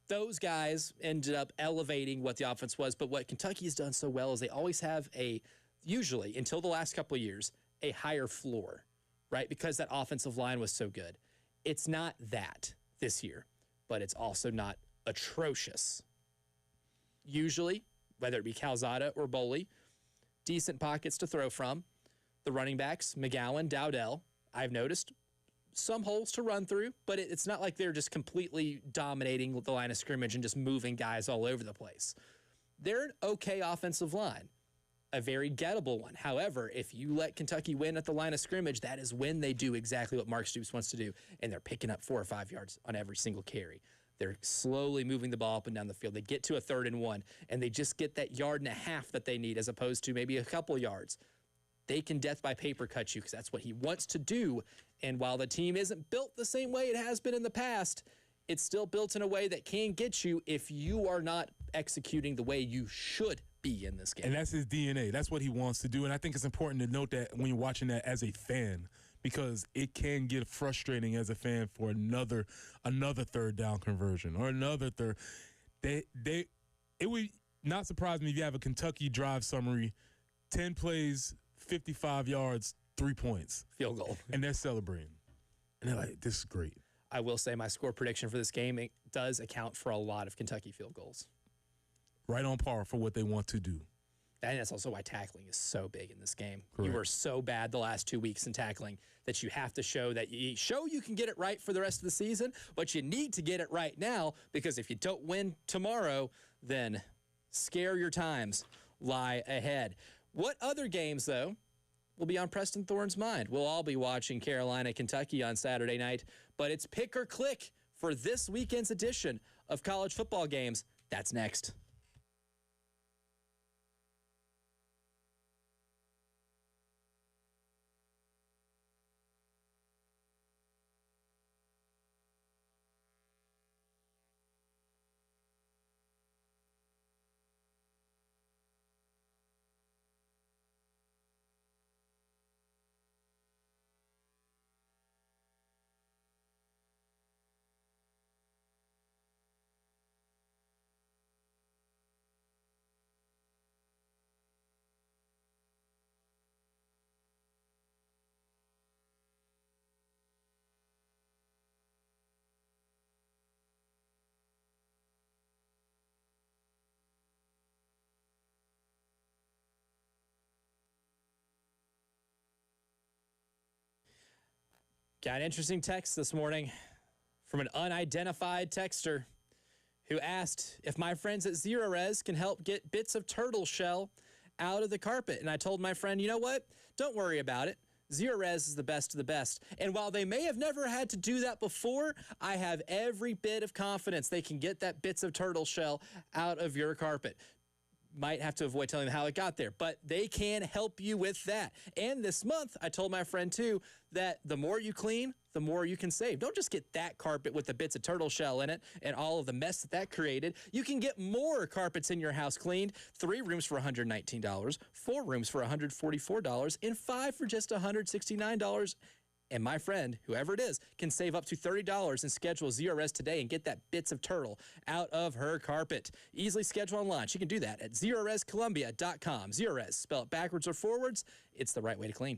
Those guys ended up elevating what the offense was, but what Kentucky has done so well is they always have usually, until the last couple of years, a higher floor, right? Because that offensive line was so good. It's not that this year, but it's also not atrocious. Usually, whether it be Calzada or Boley, decent pockets to throw from. The running backs, McGowan, Dowdell, I've noticed some holes to run through, but it's not like they're just completely dominating the line of scrimmage and just moving guys all over the place. They're an okay offensive line, a very gettable one. However, if you let Kentucky win at the line of scrimmage, that is when they do exactly what Mark Stoops wants to do, and they're picking up 4 or 5 yards on every single carry. They're slowly moving the ball up and down the field. They get to a 3rd and 1, and they just get that 1.5 yards that they need as opposed to maybe a couple yards. They can death by paper cut you because that's what he wants to do. And while the team isn't built the same way it has been in the past, it's still built in a way that can get you if you are not executing the way you should be in this game. And that's his DNA. That's what he wants to do. And I think it's important to note that when you're watching that as a fan, because it can get frustrating as a fan for another 3rd down conversion or another third. It would not surprise me if you have a Kentucky drive summary, 10 plays, 55 yards, 3 points. Field goal. And they're celebrating. And they're like, this is great. I will say my score prediction for this game does account for a lot of Kentucky field goals. Right on par for what they want to do. And that's also why tackling is so big in this game. Correct. You were so bad the last 2 weeks in tackling that you have to show you can get it right for the rest of the season, but you need to get it right now because if you don't win tomorrow, then scare your times lie ahead. What other games, though, will be on Preston Thorne's mind? We'll all be watching Carolina, Kentucky on Saturday night, but it's pick or click for this weekend's edition of College Football Games. That's next. Got an interesting text this morning from an unidentified texter who asked if my friends at Zero Res can help get bits of turtle shell out of the carpet. And I told my friend, you know what? Don't worry about it. Zero Res is the best of the best. And while they may have never had to do that before, I have every bit of confidence they can get that bits of turtle shell out of your carpet. Might have to avoid telling them how it got there, but they can help you with that. And this month, I told my friend too that the more you clean, the more you can save. Don't just get that carpet with the bits of turtle shell in it and all of the mess that created. You can get more carpets in your house cleaned. 3 rooms for $119, 4 rooms for $144, and 5 for just $169. And my friend, whoever it is, can save up to $30 and schedule Zero Res today and get that bits of turtle out of her carpet. Easily schedule online. She can do that at ZeroResColumbia.com. Zero Res, spell it backwards or forwards. It's the right way to clean.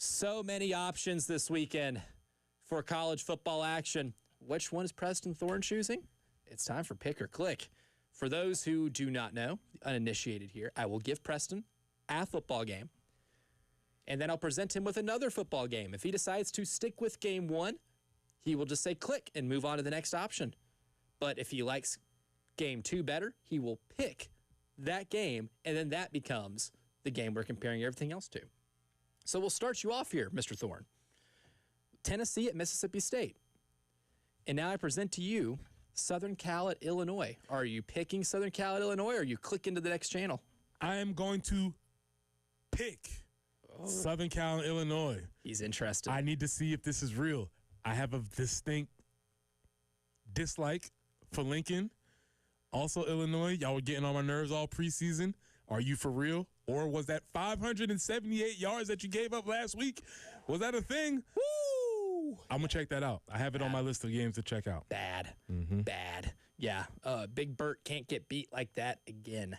So many options this weekend for college football action. Which one is Preston Thorne choosing? It's time for Pick or Click. For those who do not know, uninitiated here, I will give Preston a football game, and then I'll present him with another football game. If he decides to stick with game one, he will just say click and move on to the next option. But if he likes game two better, he will pick that game, and then that becomes the game we're comparing everything else to. So we'll start you off here, Mr. Thorne. Tennessee at Mississippi State. And now I present to you Southern Cal at Illinois. Are you picking Southern Cal at Illinois, or are you clicking to the next channel? I am going to pick Southern Cal and Illinois. He's interested. I need to see if this is real. I have a distinct dislike for Lincoln. Also, Illinois, y'all were getting on my nerves all preseason. Are you for real? Or was that 578 yards that you gave up last week? Was that a thing? Woo! I'm going to check that out. I have it on my list of games to check out. Bad. Bad. Yeah. Big Bert can't get beat like that again.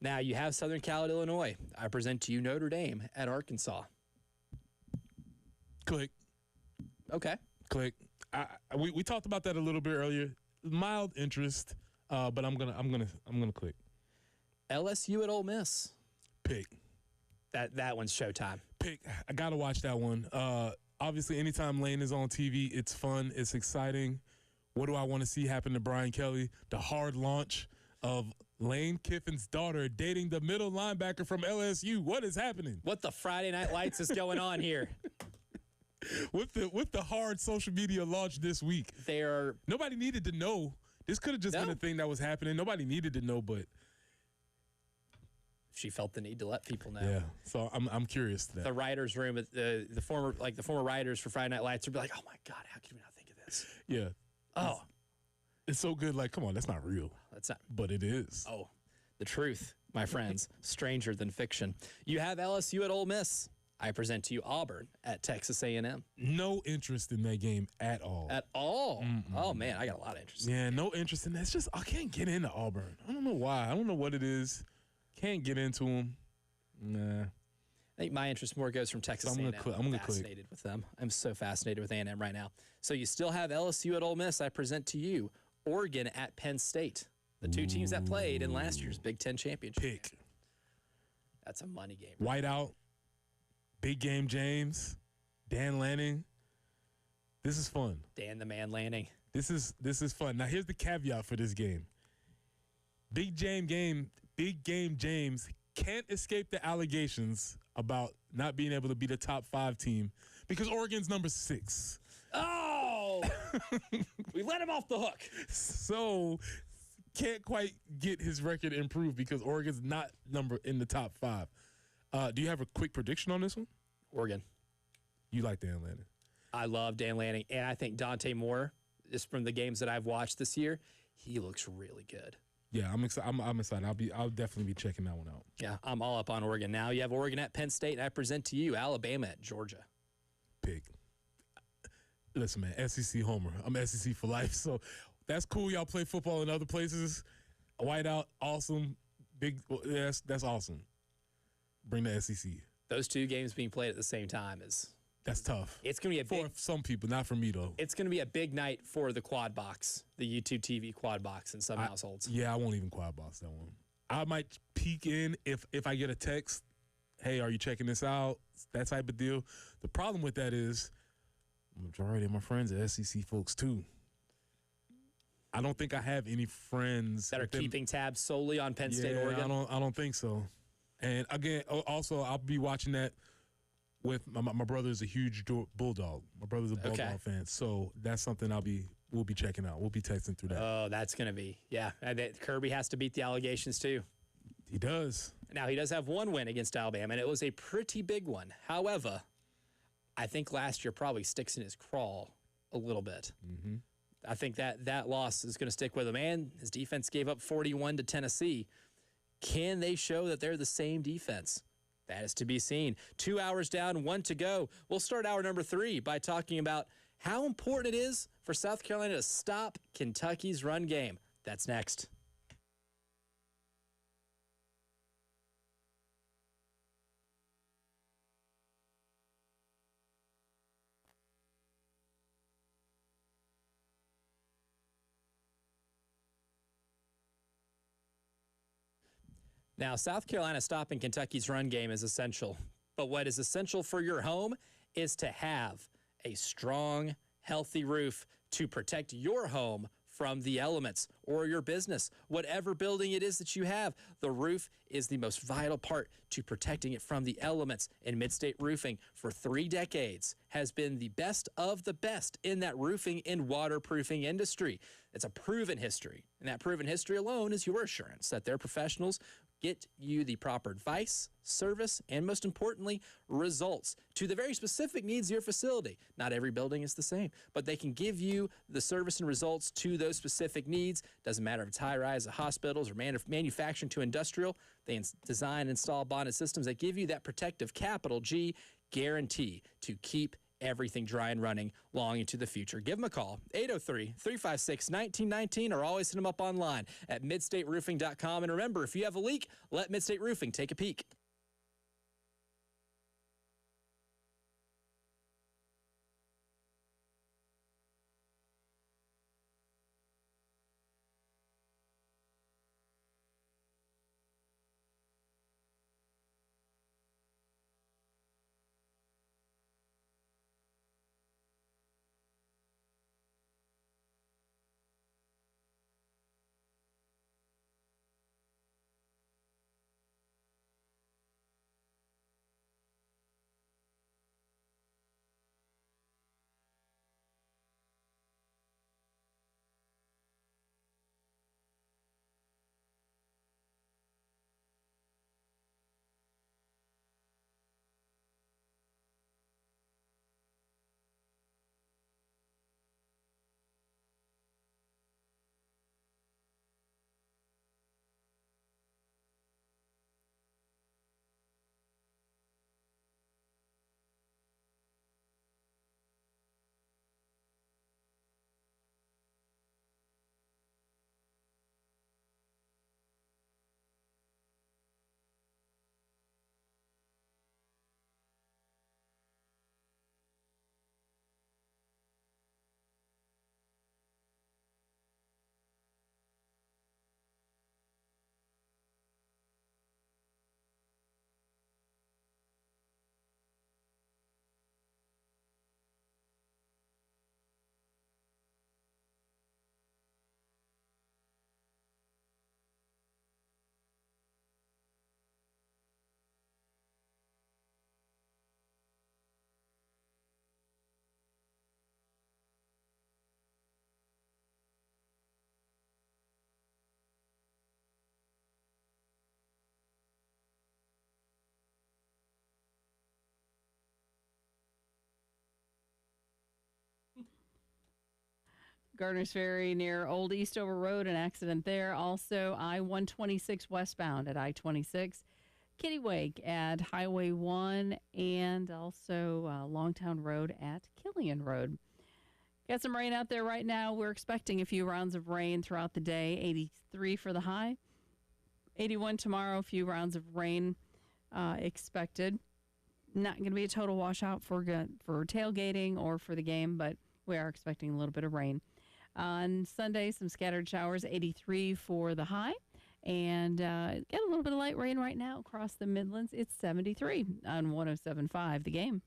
Now, you have Southern Cal at Illinois. I present to you Notre Dame at Arkansas. Click. Okay. Click. We talked about that a little bit earlier. Mild interest, but I'm gonna click. LSU at Ole Miss. Pick. That one's showtime. Pick. I gotta watch that one. Obviously, anytime Lane is on TV, it's fun. It's exciting. What do I want to see happen to Brian Kelly? The hard launch of Lane Kiffin's daughter dating the middle linebacker from LSU. What is happening? What the Friday Night Lights is going on here? With the hard social media launch this week. Nobody needed to know. This could have just been a thing that was happening. Nobody needed to know, but she felt the need to let people know. Yeah. So I'm curious to that. The writers' room, the former writers for Friday Night Lights would be like, "Oh my God, how could we not think of this?" Yeah. Oh, it's so good. Like, come on, that's not real. That's not. But it is. Oh, the truth, my friends, stranger than fiction. You have LSU at Ole Miss. I present to you Auburn at Texas A&M. No interest in that game at all. At all? Oh, man, I got a lot of interest. Yeah, no interest in that. It's just, I can't get into Auburn. I don't know why. I don't know what it is. Can't get into them. Nah. I think my interest more goes from Texas A&M. I'm fascinated with them. I'm so fascinated with A&M right now. So you still have LSU at Ole Miss. I present to you Oregon at Penn State. The two teams that played in last year's Big Ten championship. Pick. That's a money game. Whiteout. Big Game James, Dan Lanning. This is fun. Dan the Man Lanning. This is fun. Now here's the caveat for this game. Big Game James can't escape the allegations about not being able to be the top 5 team because Oregon's number 6. Oh! We let him off the hook. So can't quite get his record improved because Oregon's not in the top 5. Do you have a quick prediction on this one? Oregon. You like Dan Lanning? I love Dan Lanning, and I think Dante Moore, just from the games that I've watched this year, he looks really good. Yeah, I'm excited. I'm excited. I'll definitely be checking that one out. Yeah, I'm all up on Oregon now. You have Oregon at Penn State, and I present to you Alabama at Georgia. Pick. Listen, man, SEC homer. I'm SEC for life, so that's cool. Y'all play football in other places. Whiteout, awesome. Big. That's awesome. Bring the SEC. Those two games being played at the same time that's tough. It's going to be for some people, not for me though. It's going to be a big night for the quad box, the YouTube TV quad box in some households. Yeah, I won't even quad box that one. I might peek in if I get a text, "Hey, are you checking this out?" That type of deal. The problem with that is the majority of my friends are SEC folks too. I don't think I have any friends that are keeping tabs solely on Penn State, Oregon. I don't think so. And again, also I'll be watching that with my brother's a huge Bulldog. My brother's a Bulldog fan, so that's something we'll be checking out. We'll be texting through that. Oh, that's gonna be Kirby has to beat the allegations too. He does. Now he does have one win against Alabama, and it was a pretty big one. However, I think last year probably sticks in his craw a little bit. Mm-hmm. I think that loss is going to stick with him. And his defense gave up 41 to Tennessee. Can they show that they're the same defense? That is to be seen. 2 hours down, 1 to go. We'll start hour number 3 by talking about how important it is for South Carolina to stop Kentucky's run game. That's next. Now, South Carolina stopping Kentucky's run game is essential. But what is essential for your home is to have a strong, healthy roof to protect your home from the elements or your business. Whatever building it is that you have, the roof is the most vital part to protecting it from the elements. And Midstate Roofing, for 3 decades, has been the best of the best in that roofing and waterproofing industry. It's a proven history, and that proven history alone is your assurance that their professionals get you the proper advice, service, and most importantly, results to the very specific needs of your facility. Not every building is the same, but they can give you the service and results to those specific needs. Doesn't matter if it's high-rise, hospitals, or manufacturing to industrial. They design and install bonded systems that give you that protective capital G guarantee to keep everything dry and running long into the future. Give them a call, 803-356-1919, or always hit them up online at midstateroofing.com. And remember, if you have a leak, let Midstate Roofing take a peek. Gardner's Ferry near Old Eastover Road, an accident there. Also, I-126 westbound at I-26. Kittiwake at Highway 1, and also Longtown Road at Killian Road. Got some rain out there right now. We're expecting a few rounds of rain throughout the day. 83 for the high. 81 tomorrow, a few rounds of rain expected. Not going to be a total washout for tailgating or for the game, but we are expecting a little bit of rain. On Sunday, some scattered showers, 83 for the high. And got a little bit of light rain right now across the Midlands. It's 73 on 107.5 The Game.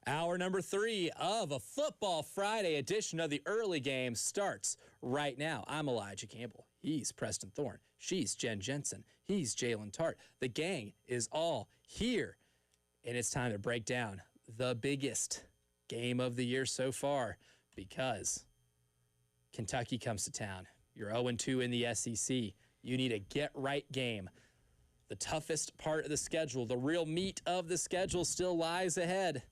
Hour number 3 of a Football Friday edition of the early game starts right now. I'm Elijah Campbell. He's Preston Thorne. She's Jen Jensen. He's Jalen Tart. The gang is all here, and it's time to break down the biggest game of the year so far because Kentucky comes to town. You're 0-2 in the SEC. You need a get-right game. The toughest part of the schedule, the real meat of the schedule still lies ahead.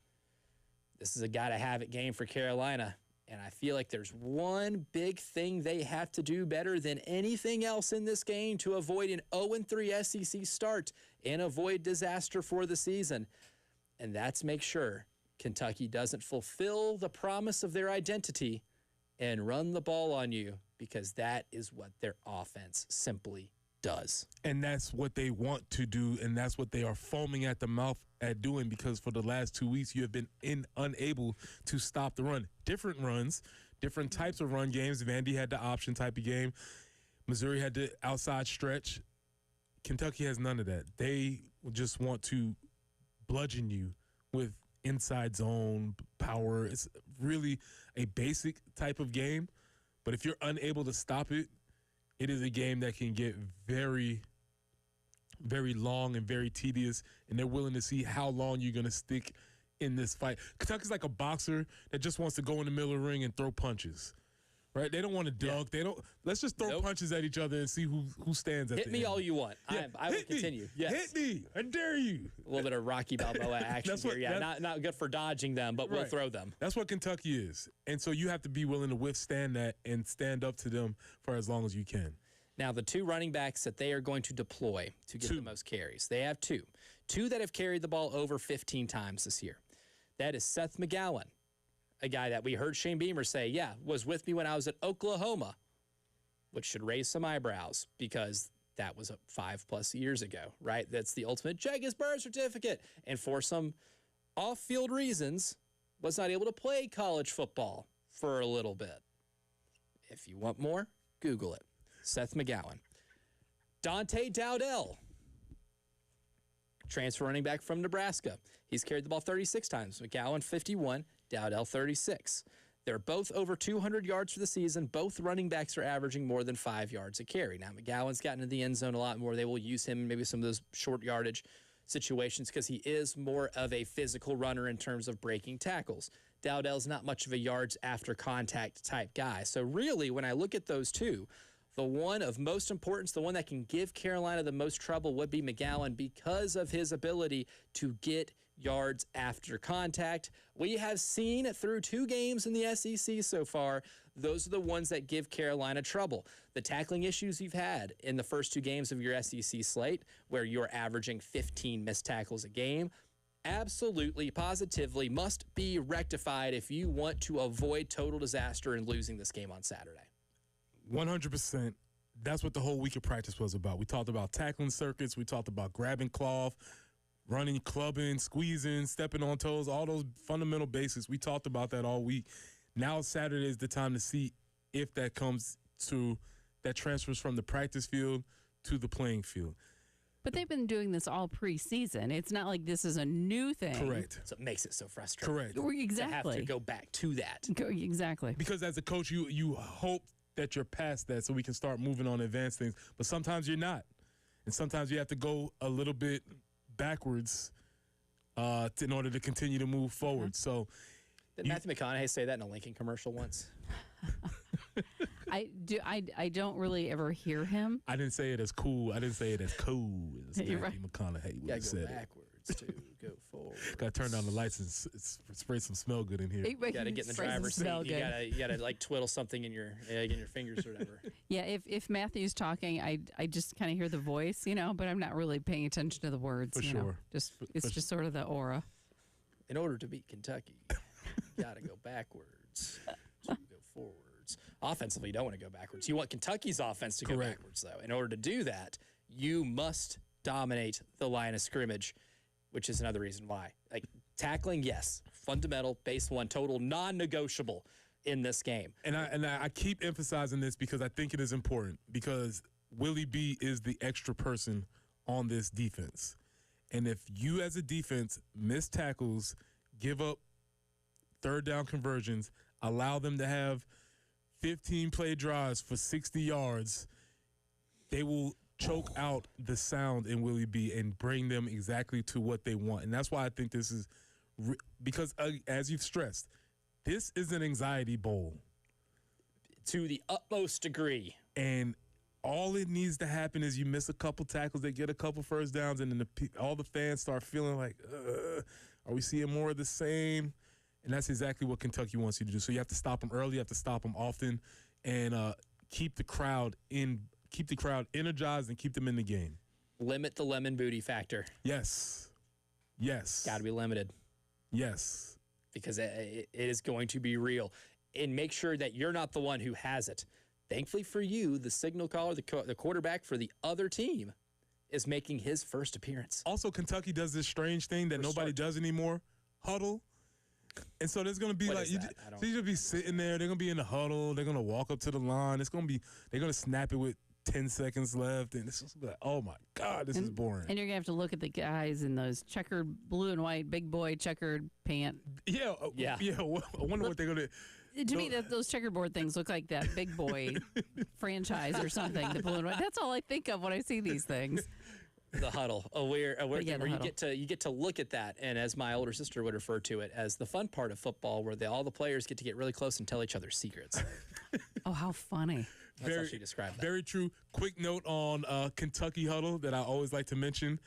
This is a gotta-have-it game for Carolina. And I feel like there's one big thing they have to do better than anything else in this game to avoid an 0-3 SEC start and avoid disaster for the season. And that's make sure Kentucky doesn't fulfill the promise of their identity and run the ball on you, because that is what their offense simply does. And that's what they want to do, and that's what they are foaming at the mouth at doing, because for the last 2 weeks you have been unable to stop the run. Different runs, different types of run games. Vandy had the option type of game. Missouri had the outside stretch. Kentucky has none of that. They just want to bludgeon you with inside zone power. It's really a basic type of game, but if you're unable to stop it, it is a game that can get very, very long and very tedious, and they're willing to see how long you're going to stick in this fight. Kentucky's like a boxer that just wants to go in the middle of the ring and throw punches, right? They don't want to duck. They don't. Let's just throw punches at each other and see who stands at the end. Hit me all you want. Yeah, I will continue. Yes. Hit me. I dare you. A little bit of Rocky Balboa action here. Yeah, not good for dodging them, but we'll throw them. That's what Kentucky is. And so you have to be willing to withstand that and stand up to them for as long as you can. Now, the two running backs that they are going to deploy to get the most carries, they have two. Two that have carried the ball over 15 times this year. That is Seth McGowan, a guy that we heard Shane Beamer say, was with me when I was at Oklahoma, which should raise some eyebrows because that was 5+ years ago, right? That's the ultimate check his birth certificate. And for some off-field reasons, was not able to play college football for a little bit. If you want more, Google it. Seth McGowan. Dante Dowdell, transfer running back from Nebraska. He's carried the ball 36 times. McGowan 51, Dowdell 36. They're both over 200 yards for the season. Both running backs are averaging more than 5 yards a carry. Now, McGowan's gotten into the end zone a lot more. They will use him in maybe some of those short yardage situations because he is more of a physical runner in terms of breaking tackles. Dowdell's not much of a yards after contact type guy. So really, when I look at those two, the one of most importance, the one that can give Carolina the most trouble would be McGowan because of his ability to get yards after contact. We have seen through 2 games in the SEC so far, those are the ones that give Carolina trouble. The tackling issues you've had in the first 2 games of your SEC slate, where you're averaging 15 missed tackles a game, absolutely, positively must be rectified if you want to avoid total disaster and losing this game on Saturday. 100%. That's what the whole week of practice was about. We talked about tackling circuits. We talked about grabbing cloth, running, clubbing, squeezing, stepping on toes, all those fundamental basics. We talked about that all week. Now Saturday is the time to see if that transfers from the practice field to the playing field. But they've been doing this all preseason. It's not like this is a new thing. Correct. So it makes it so frustrating. Correct. Exactly. To have to go back to that. Exactly. Because as a coach, you hope that you're past that so we can start moving on advanced things. But sometimes you're not. And sometimes you have to go a little bit backwards in order to continue to move forward. So, did Matthew McConaughey say that in a Lincoln commercial once? I don't really ever hear him. I didn't say it as cool. I didn't say it as cool as Matthew right. McConaughey would have said go backwards to go forward. Got to turn down the lights and spray some smell good in here. You got to get in the driver's seat. You got to like twiddle something in your fingers or whatever. Yeah, if Matthew's talking, I just kind of hear the voice, but I'm not really paying attention to the words. For sure. It's just sort of the aura. In order to beat Kentucky, you got to go backwards to go forwards. Offensively, you don't want to go backwards. You want Kentucky's offense to go backwards, though. In order to do that, you must dominate the line of scrimmage, which is another reason why. Like tackling, yes, fundamental, base one, total, non-negotiable in this game. And I keep emphasizing this because I think it is important, because Willie B is the extra person on this defense. And if you as a defense miss tackles, give up third down conversions, allow them to have 15 play drives for 60 yards, they will choke out the sound in Willie B and bring them exactly to what they want. And that's why I think this is because as you've stressed, this is an anxiety bowl. to the utmost degree. And all it needs to happen is you miss a couple tackles, they get a couple first downs, and then all the fans start feeling like, are we seeing more of the same? And that's exactly what Kentucky wants you to do. So you have to stop them early, you have to stop them often, and keep the crowd energized and keep them in the game. Limit the lemon booty factor. Yes. Got to be limited. Yes. Because it is going to be real. And make sure that you're not the one who has it. Thankfully for you, the signal caller, the quarterback for the other team, is making his first appearance. Also, Kentucky does this strange thing that nobody does anymore, huddle. And so there's going to be What like, is you that? just be sitting there. They're going to be in the huddle. They're going to walk up to the line. They're going to snap it with 10 seconds left. And it's just like, oh my God, this is boring. And you're going to have to look at the guys in those checkered blue and white, big boy checkered pant. Yeah. I wonder what they're going to. To me, those checkerboard things look like that big boy franchise or something. The blue and white. That's all I think of when I see these things. The huddle, a weird Yeah, thing the where huddle. you get to look at that, and as my older sister would refer to it, as the fun part of football, where all the players get to get really close and tell each other secrets. Oh, how funny. That's how she described that. Very true. Quick note on Kentucky huddle that I always like to mention.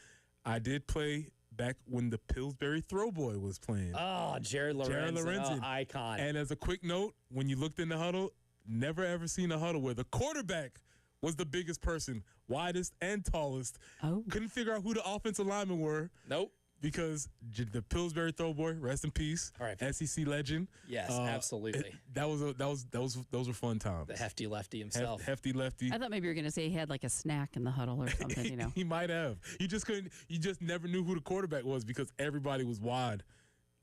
I did play back when the Pillsbury Throwboy was playing. Oh, Jared Lorenzen. Oh, icon. And as a quick note, when you looked in the huddle, never ever seen a huddle where the quarterback was the biggest person, widest and tallest. Oh. Couldn't figure out who the offensive linemen were. Nope. Because the Pillsbury Throwboy, rest in peace, R.I.P. SEC legend. Yes, absolutely. Those were fun times. The hefty lefty himself. Hefty lefty. I thought maybe you were going to say he had like a snack in the huddle or something, you know. He might have. You just never knew who the quarterback was because everybody was wide.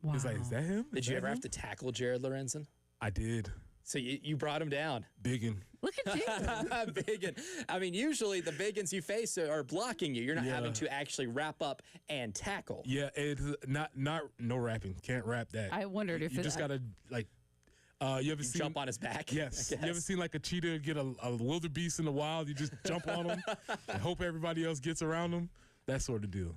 Wow. It's like, is that him? Did Is you that ever him? have to tackle Jared Lorenzen? I did. So you brought him down. Biggin. Look at you. Biggin. I mean, usually the biggins you face are blocking you. You're not having to actually wrap up and tackle. Yeah, it's no rapping. Can't rap that. I wondered if you just gotta like. You ever seen jump on his back? Yes. I You ever guess. seen like a cheetah get a wildebeest in the wild? You just jump on them and hope everybody else gets around them. That sort of deal.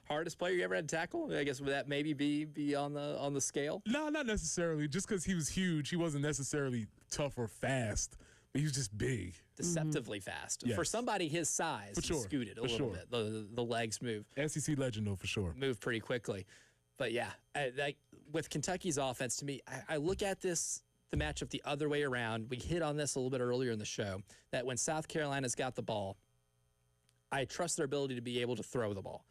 Hardest player you ever had to tackle? I guess would that maybe be on the scale? No, not necessarily. Just because he was huge, he wasn't necessarily tough or fast, but he was just big. Deceptively fast. Yes. For somebody his size, For he sure. scooted a For little sure. bit. The legs move SEC legend, though, for sure. pretty quickly. But yeah, with Kentucky's offense, to me, I look at the matchup the other way around. We hit on this a little bit earlier in the show, that when South Carolina's got the ball, I trust their ability to be able to throw the ball.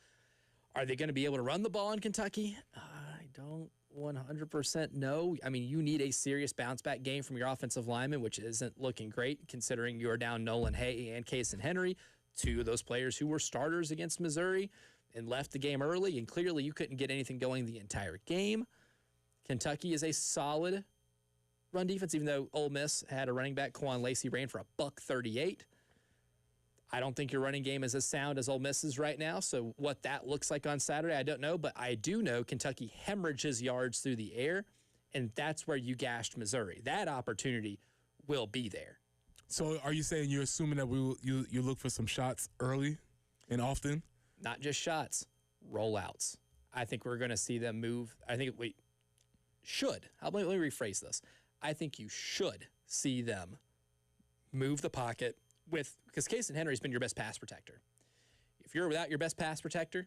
Are they going to be able to run the ball in Kentucky? I don't 100% know. I mean, you need a serious bounce-back game from your offensive linemen, which isn't looking great considering you're down Nolan Hay and Kason Henry, two of those players who were starters against Missouri and left the game early, and clearly you couldn't get anything going the entire game. Kentucky is a solid run defense, even though Ole Miss had a running back, Quan Lacey, ran for $138. I don't think your running game is as sound as Ole Miss's right now, so what that looks like on Saturday, I don't know, but I do know Kentucky hemorrhages yards through the air, and that's where you gashed Missouri. That opportunity will be there. So are you saying you're assuming that you look for some shots early and often? Not just shots, rollouts. I think we're going to see them move. I think we should. Let me rephrase this. I think you should see them move the pocket because Kason Henry's been your best pass protector. If you're without your best pass protector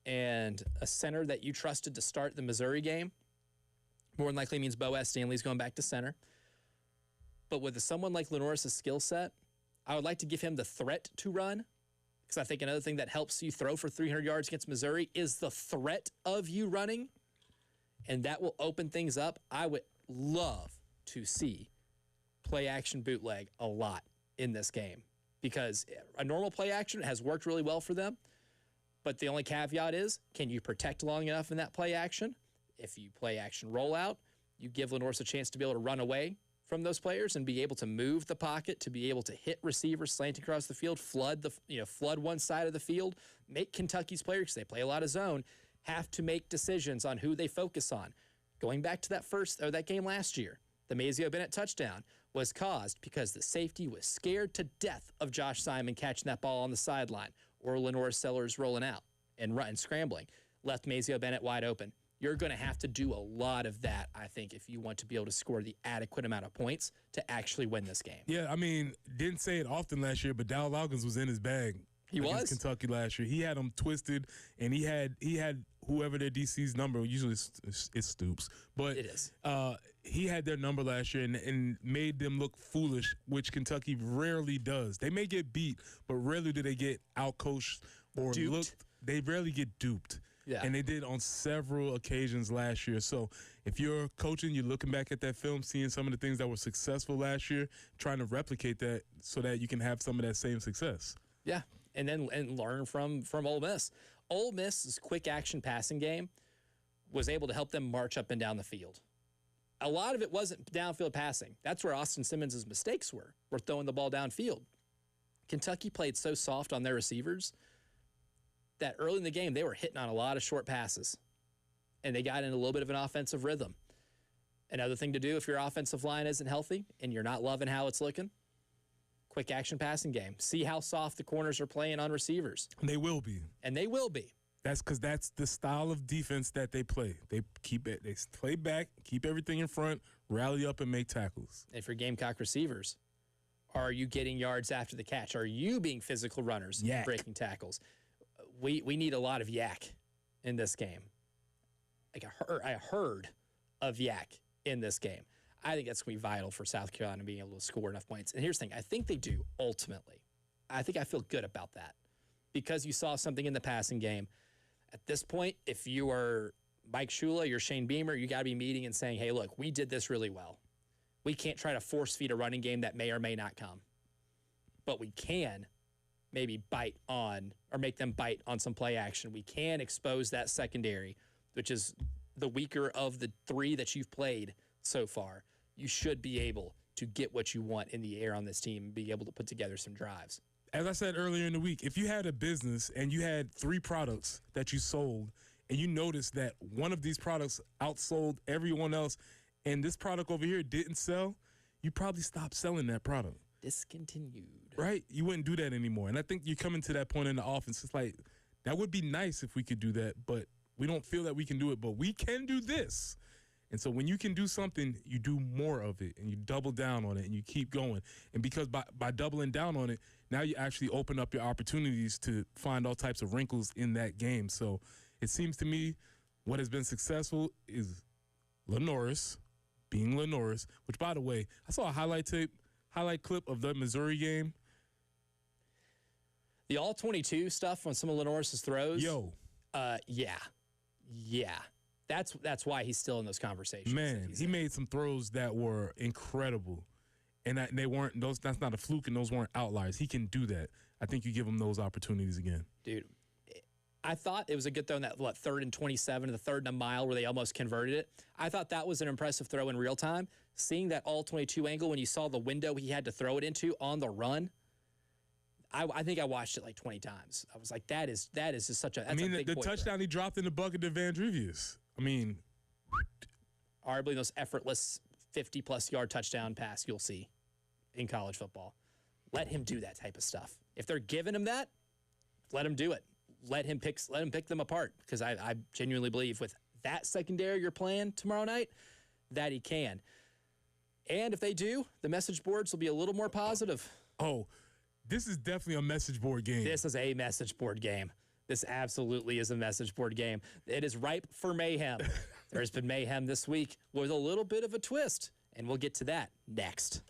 and a center that you trusted to start the Missouri game, more than likely means Boaz Stanley's going back to center. But with someone like Lenoris' skill set, I would like to give him the threat to run, because I think another thing that helps you throw for 300 yards against Missouri is the threat of you running, and that will open things up. I would love to see play action bootleg a lot in this game, because a normal play action has worked really well for them, but the only caveat is, can you protect long enough in that play action? If you play action rollout, you give Lenoris a chance to be able to run away from those players and be able to move the pocket, to be able to hit receivers slanting across the field, flood one side of the field, make Kentucky's players, because they play a lot of zone, have to make decisions on who they focus on. Going back to that game last year, the Mazio Bennett touchdown was caused because the safety was scared to death of Josh Simon catching that ball on the sideline, or Lenoris Sellers rolling out and scrambling, left Mazio Bennett wide open. You're going to have to do a lot of that, I think, if you want to be able to score the adequate amount of points to actually win this game. Yeah, I mean, didn't say it often last year, but Dow Loggins was in his bag. He against was? Kentucky last year. He had them twisted, and he had whoever their DC's number. Usually it's Stoops, but It is. He had their number last year and made them look foolish, which Kentucky rarely does. They may get beat, but rarely do they get outcoached or Duped. looked. They rarely get duped. Yeah. And they did on several occasions last year. So if you're coaching, you're looking back at that film, seeing some of the things that were successful last year, trying to replicate that so that you can have some of that same success. Yeah, and learn from Ole Miss. Ole Miss's quick action passing game was able to help them march up and down the field. A lot of it wasn't downfield passing. That's where Austin Simmons' mistakes were throwing the ball downfield. Kentucky played so soft on their receivers that early in the game they were hitting on a lot of short passes, and they got in a little bit of an offensive rhythm. Another thing to do if your offensive line isn't healthy and you're not loving how it's looking, quick action passing game. See how soft the corners are playing on receivers. And they will be. And they will be. That's because that's the style of defense that they play. They keep it. They play back, keep everything in front, rally up, and make tackles. If you're Gamecock receivers, are you getting yards after the catch? Are you being physical runners, Yak. breaking tackles? We need a lot of yak in this game. Like a herd of yak in this game. I think that's going to be vital for South Carolina being able to score enough points. And here's the thing. I think they do ultimately. I feel good about that because you saw something in the passing game. At this point, if you are Mike Shula, you're Shane Beamer, you got to be meeting and saying, hey, look, we did this really well. We can't try to force feed a running game that may or may not come. But we can maybe bite on or make them bite on some play action. We can expose that secondary, which is the weaker of the three that you've played so far. You should be able to get what you want in the air on this team and be able to put together some drives. As I said earlier in the week, if you had a business and you had 3 products that you sold and you noticed that one of these products outsold everyone else and this product over here didn't sell, you probably stopped selling that product. Discontinued. Right? You wouldn't do that anymore. And I think you're coming to that point in the offense. It's like, that would be nice if we could do that, but we don't feel that we can do it, but we can do this. And so when you can do something, you do more of it and you double down on it and you keep going. And because by doubling down on it, now you actually open up your opportunities to find all types of wrinkles in that game. So it seems to me what has been successful is Lenoris being Lenoris, which, by the way, I saw a highlight clip of the Missouri game. The all-22 stuff on some of Lenoris's throws. Yeah. That's why he's still in those conversations. Man, he made some throws that were incredible. And they weren't those. That's not a fluke, and those weren't outliers. He can do that. I think you give him those opportunities again. Dude, I thought it was a good throw in that 3rd and 27, the 3rd and a mile where they almost converted it. I thought that was an impressive throw in real time. Seeing that all-22 angle when you saw the window he had to throw it into on the run, I think I watched it like 20 times. I was like, that is just such a. That's a big the point touchdown he dropped in the bucket to Van Drevius. I mean, arguably the most effortless 50-plus yard touchdown pass you'll see in college football. Let him do that type of stuff. If they're giving him that, let him do it. Let him pick them apart, because I genuinely believe with that secondary you're playing tomorrow night that he can. And if they do, the message boards will be a little more positive. Oh, this is definitely a message board game. This is a message board game. This absolutely is a message board game. It is ripe for mayhem. There's been mayhem this week with a little bit of a twist, and we'll get to that next.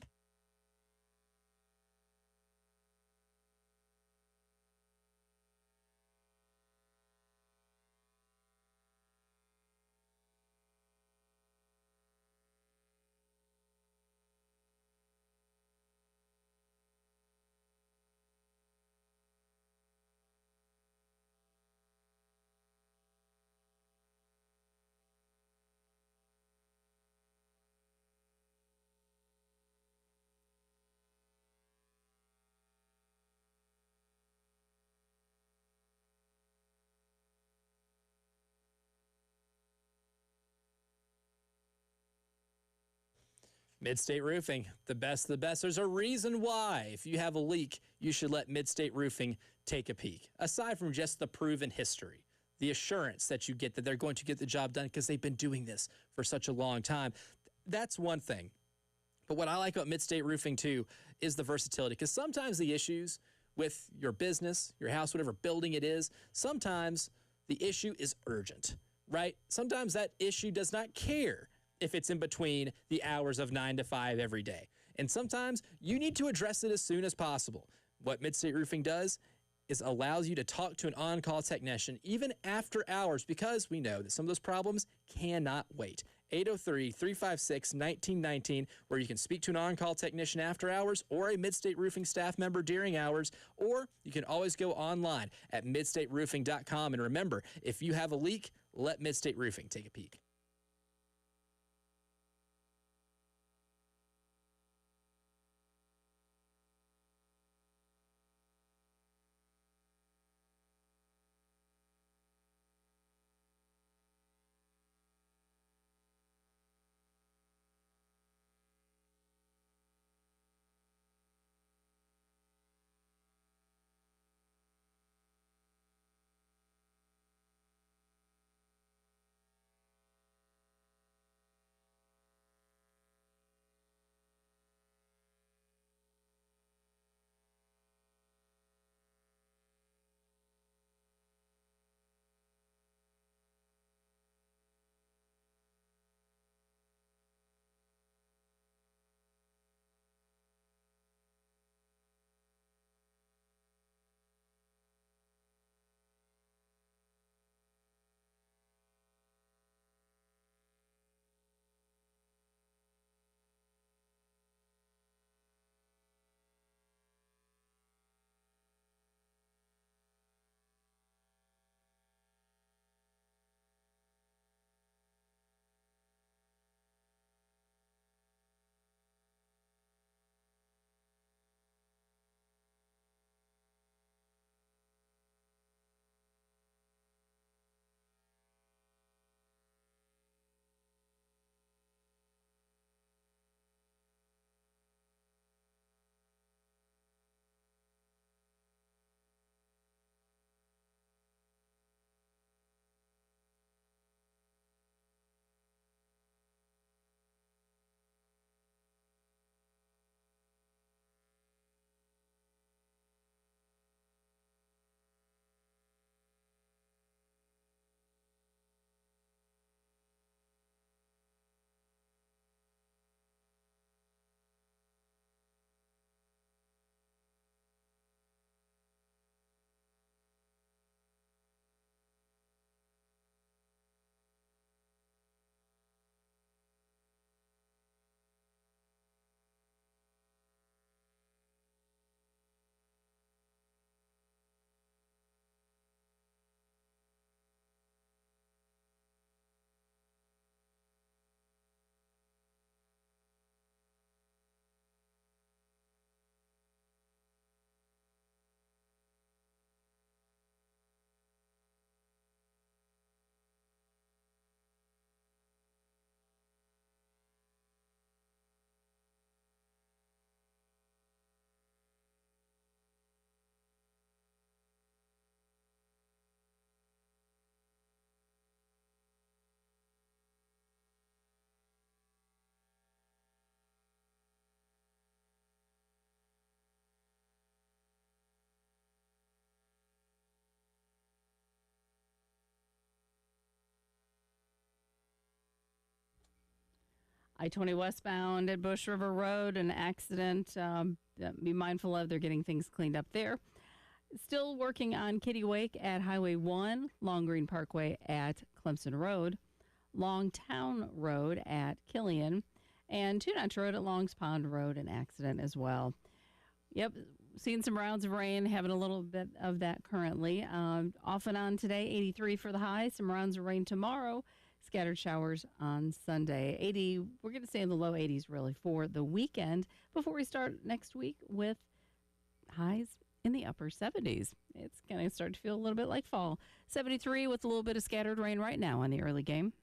Midstate Roofing, the best of the best. There's a reason why, if you have a leak, you should let Midstate Roofing take a peek. Aside from just the proven history, the assurance that you get that they're going to get the job done because they've been doing this for such a long time. That's one thing. But what I like about Midstate Roofing, too, is the versatility. Because sometimes the issues with your business, your house, whatever building it is, sometimes the issue is urgent, right? Sometimes that issue does not care if it's in between the hours of 9 to 5 every day. And sometimes you need to address it as soon as possible. What Midstate Roofing does is allows you to talk to an on-call technician even after hours, because we know that some of those problems cannot wait. 803-356-1919, where you can speak to an on-call technician after hours or a Midstate Roofing staff member during hours, or you can always go online at midstateroofing.com. And remember, if you have a leak, let Midstate Roofing take a peek. I-20 westbound at Bush River Road, an accident. Be mindful of. They're getting things cleaned up there. Still working on Kitty Wake at Highway 1, Long Green Parkway at Clemson Road, Longtown Road at Killian, and Two Notch Road at Longs Pond Road, an accident as well. Yep, seeing some rounds of rain, having a little bit of that currently. Off and on today, 83 for the high, some rounds of rain tomorrow. Scattered showers on Sunday. 80, we're going to stay in the low 80s really for the weekend before we start next week with highs in the upper 70s. It's going to start to feel a little bit like fall. 73 with a little bit of scattered rain right now on the early game.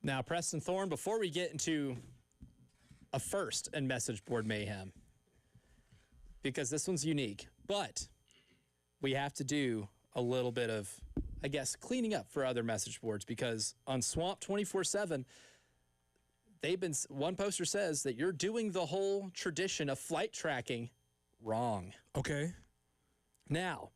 Now, Preston Thorne, before we get into a first in message board mayhem, because this one's unique, but we have to do a little bit of, I guess, cleaning up for other message boards, because on Swamp 24/7, one poster says that you're doing the whole tradition of flight tracking wrong. Okay. Now,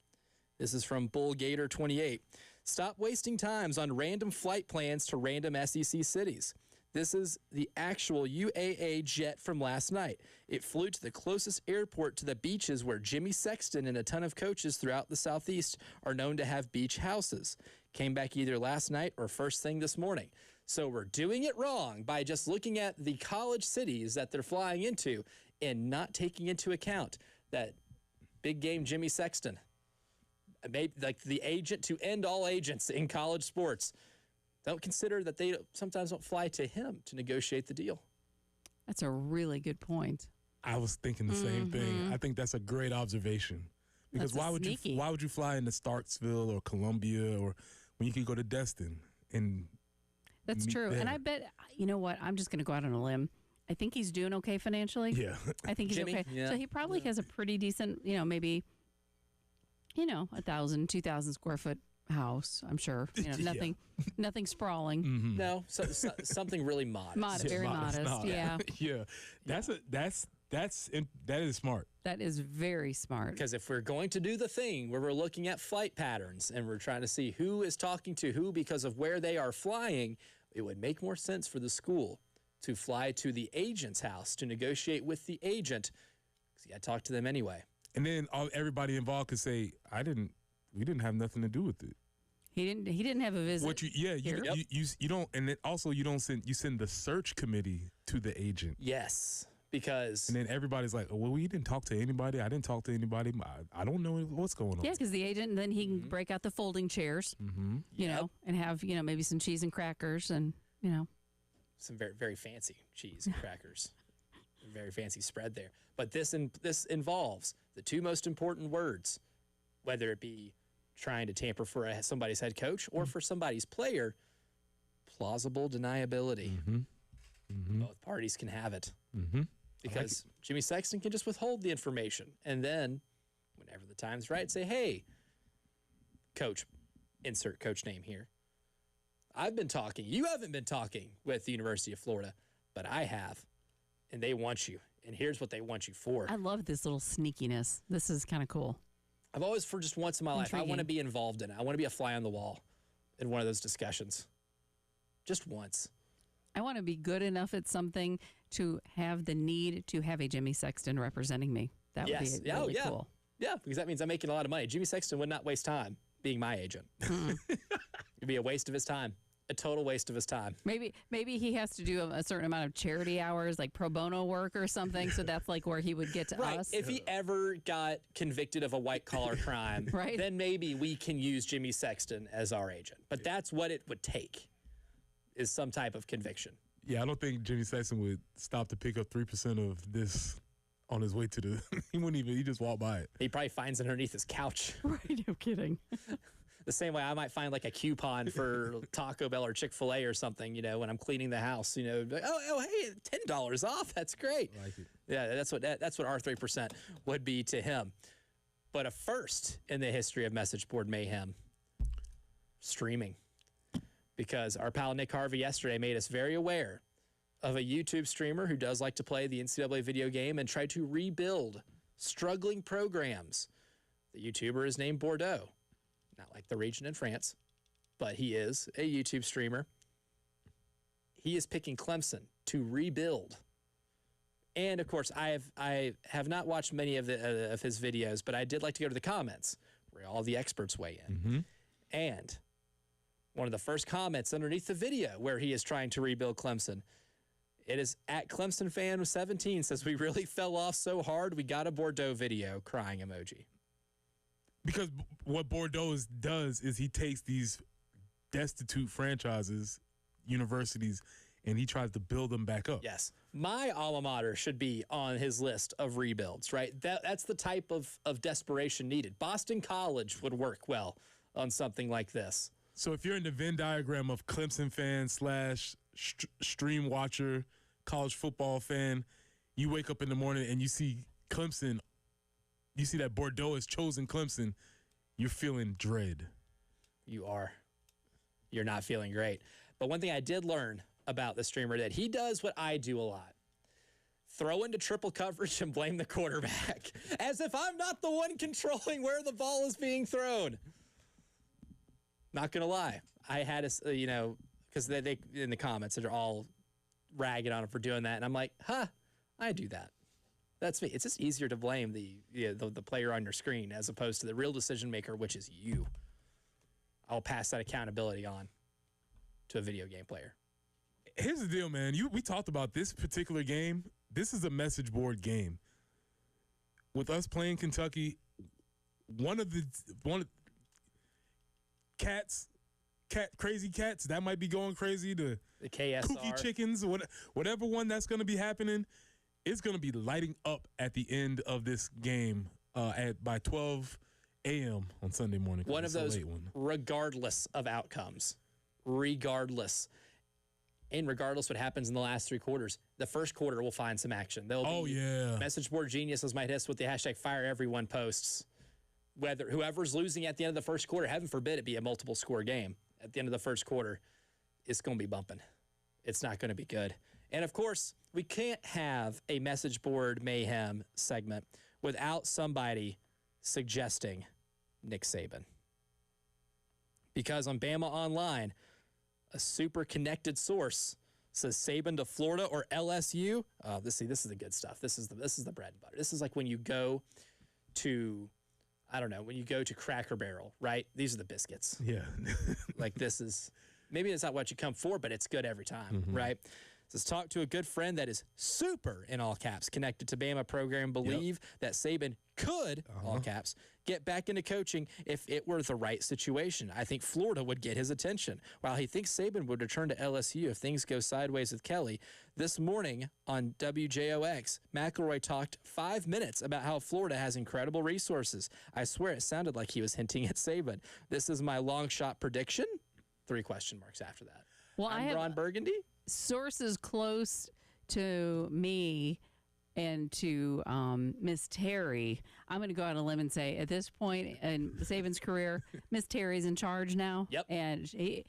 this is from Bull Gator 28. Stop wasting times on random flight plans to random SEC cities. This is the actual UAA jet from last night. It flew to the closest airport to the beaches where Jimmy Sexton and a ton of coaches throughout the Southeast are known to have beach houses. Came back either last night or first thing this morning. So we're doing it wrong by just looking at the college cities that they're flying into and not taking into account that big game Jimmy Sexton, maybe like the agent to end all agents in college sports. Don't consider that they sometimes don't fly to him to negotiate the deal. That's a really good point. I was thinking the same thing. I think that's a great observation. Because That's why would you fly into Starksville or Columbia, or when you could go to Destin and That's meet true. there? And I bet, you know what? I'm just going to go out on a limb. I think he's doing okay financially. Yeah. I think he's Jimmy? okay. Yeah. So he probably has a pretty decent, maybe, 1,000, 2,000 square foot house. I'm sure. Yeah. Nothing sprawling. Mm-hmm. No, so something really modest. Very modest. No. Yeah. Yeah. That is smart. That is very smart. Because if we're going to do the thing where we're looking at flight patterns and we're trying to see who is talking to who because of where they are flying, it would make more sense for the school to fly to the agent's house to negotiate with the agent, because you got to talk to them anyway. And then everybody involved could say, we didn't have nothing to do with it. He didn't have a visit. You don't, and then also you send the search committee to the agent. Yes, because And then everybody's like, oh, well, we didn't talk to anybody. I didn't talk to anybody. I don't know what's going on. Yeah, because the agent, then he can break out the folding chairs, and have, maybe some cheese and crackers and, some very, very fancy cheese and crackers. Very fancy spread there. But this involves the two most important words, whether it be trying to tamper for somebody's head coach or for somebody's player: plausible deniability. Both parties can have it. Because Jimmy Sexton can just withhold the information. And then, whenever the time's right, say, hey, coach, insert coach name here. I've been talking. You haven't been talking with the University of Florida, but I have. And they want you. And here's what they want you for. I love this little sneakiness. This is kind of cool. I've always, for just once in my life, I Intriguing. want to be involved in it. I want to be a fly on the wall in one of those discussions. Just once. I want to be good enough at something to have the need to have a Jimmy Sexton representing me. That would be really cool. Yeah, because that means I'm making a lot of money. Jimmy Sexton would not waste time being my agent. It'd be a waste of his time. A total waste of his time. Maybe he has to do a certain amount of charity hours, like pro bono work or something. So that's like where he would get to Right. us. If he ever got convicted of a white collar crime, Right. then maybe we can use Jimmy Sexton as our agent. But that's what it would take, is some type of conviction. Yeah, I don't think Jimmy Sexton would stop to pick up 3% of this on his way to the. He wouldn't even. He just walked by it. He probably finds it underneath his couch. Right, no kidding. The same way I might find like a coupon for Taco Bell or Chick-fil-A or something, when I'm cleaning the house, like, oh, hey, $10 off. That's great. I like it. Yeah, that's what our 3% would be to him. But a first in the history of message board mayhem, streaming. Because our pal Nick Harvey yesterday made us very aware of a YouTube streamer who does like to play the NCAA video game and try to rebuild struggling programs. The YouTuber is named Bordeaux. Not like the region in France, but he is a YouTube streamer. He is picking Clemson to rebuild. And of course, I have not watched many of his videos, but I did like to go to the comments where all the experts weigh in. And one of the first comments underneath the video where he is trying to rebuild Clemson, it is at Clemson fan 17 says, we really fell off so hard we got a Bordeaux video, crying emoji. Because what Bordeaux does is he takes these destitute franchises, universities, and he tries to build them back up. Yes. My alma mater should be on his list of rebuilds, right? That's the type of desperation needed. Boston College would work well on something like this. So if you're in the Venn diagram of Clemson fan / stream watcher, college football fan, you wake up in the morning and you see Clemson, you see that Bordeaux has chosen Clemson, you're feeling dread. You are. You're not feeling great. But one thing I did learn about the streamer that he does what I do a lot. Throw into triple coverage and blame the quarterback. As if I'm not the one controlling where the ball is being thrown. Not going to lie. I had a, because they in the comments, they're all ragging on him for doing that. And I'm like, I do that. That's me. It's just easier to blame the player on your screen as opposed to the real decision maker, which is you. I'll pass that accountability on to a video game player. Here's the deal, man. We talked about this particular game. This is a message board game. With us playing Kentucky, one of crazy cats that might be going crazy. The KSR, kooky chickens, whatever one that's going to be happening, it's going to be lighting up at the end of this game by 12 a.m. on Sunday morning. One of those, regardless of outcomes, regardless what happens in the last 3 quarters, the first quarter will find some action. Message board geniuses might hit us with the hashtag fire everyone posts. Whether whoever's losing at the end of the first quarter, heaven forbid it be a multiple score game, at the end of the first quarter, it's going to be bumping. It's not going to be good. And of course, we can't have a message board mayhem segment without somebody suggesting Nick Saban. Because on Bama Online, a super connected source says Saban to Florida or LSU. This is the good stuff. This is the bread and butter. This is like when you go to, when you go to Cracker Barrel, right? These are the biscuits. Yeah. Like maybe it's not what you come for, but it's good every time, right? Says, talk to a good friend that is super, in all caps, connected to Bama program, believe that Saban could, all caps, get back into coaching if it were the right situation. I think Florida would get his attention. While he thinks Saban would return to LSU if things go sideways with Kelly, this morning on WJOX, McElroy talked 5 minutes about how Florida has incredible resources. I swear it sounded like he was hinting at Saban. This is my long shot prediction. 3 question marks after that. Well, I'm Ron Burgundy. Sources close to me and to Miss Terry, I'm going to go out on a limb and say at this point in Saban's career, Miss Terry's in charge now. Yep. And he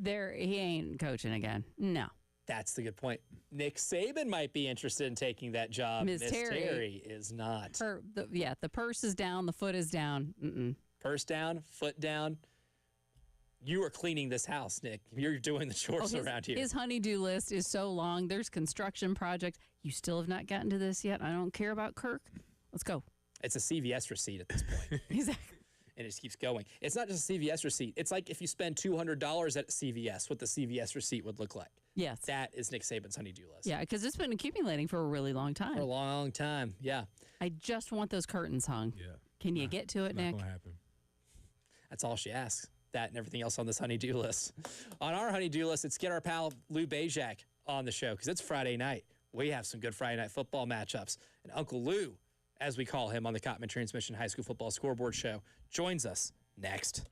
ain't coaching again. No. That's the good point. Nick Saban might be interested in taking that job. Miss Terry is not. The purse is down, the foot is down. Purse down, foot down. You are cleaning this house, Nick. You're doing the chores around here. His honey-do list is so long. There's construction projects. You still have not gotten to this yet. I don't care about Kirk. Let's go. It's a CVS receipt at this point. Exactly. And it just keeps going. It's not just a CVS receipt. It's like if you spend $200 at CVS, what the CVS receipt would look like. Yes. That is Nick Saban's honey-do list. Yeah, because it's been accumulating for a really long time. For a long time, yeah. I just want those curtains hung. Yeah. Can you get to it, Nick? Not gonna happen. That's all she asks. That and everything else on this honey-do list. On our honey-do list, let's get our pal Lou Bezjak on the show because it's Friday night. We have some good Friday night football matchups. And Uncle Lou, as we call him on the Cotman Transmission High School Football Scoreboard Show, joins us next.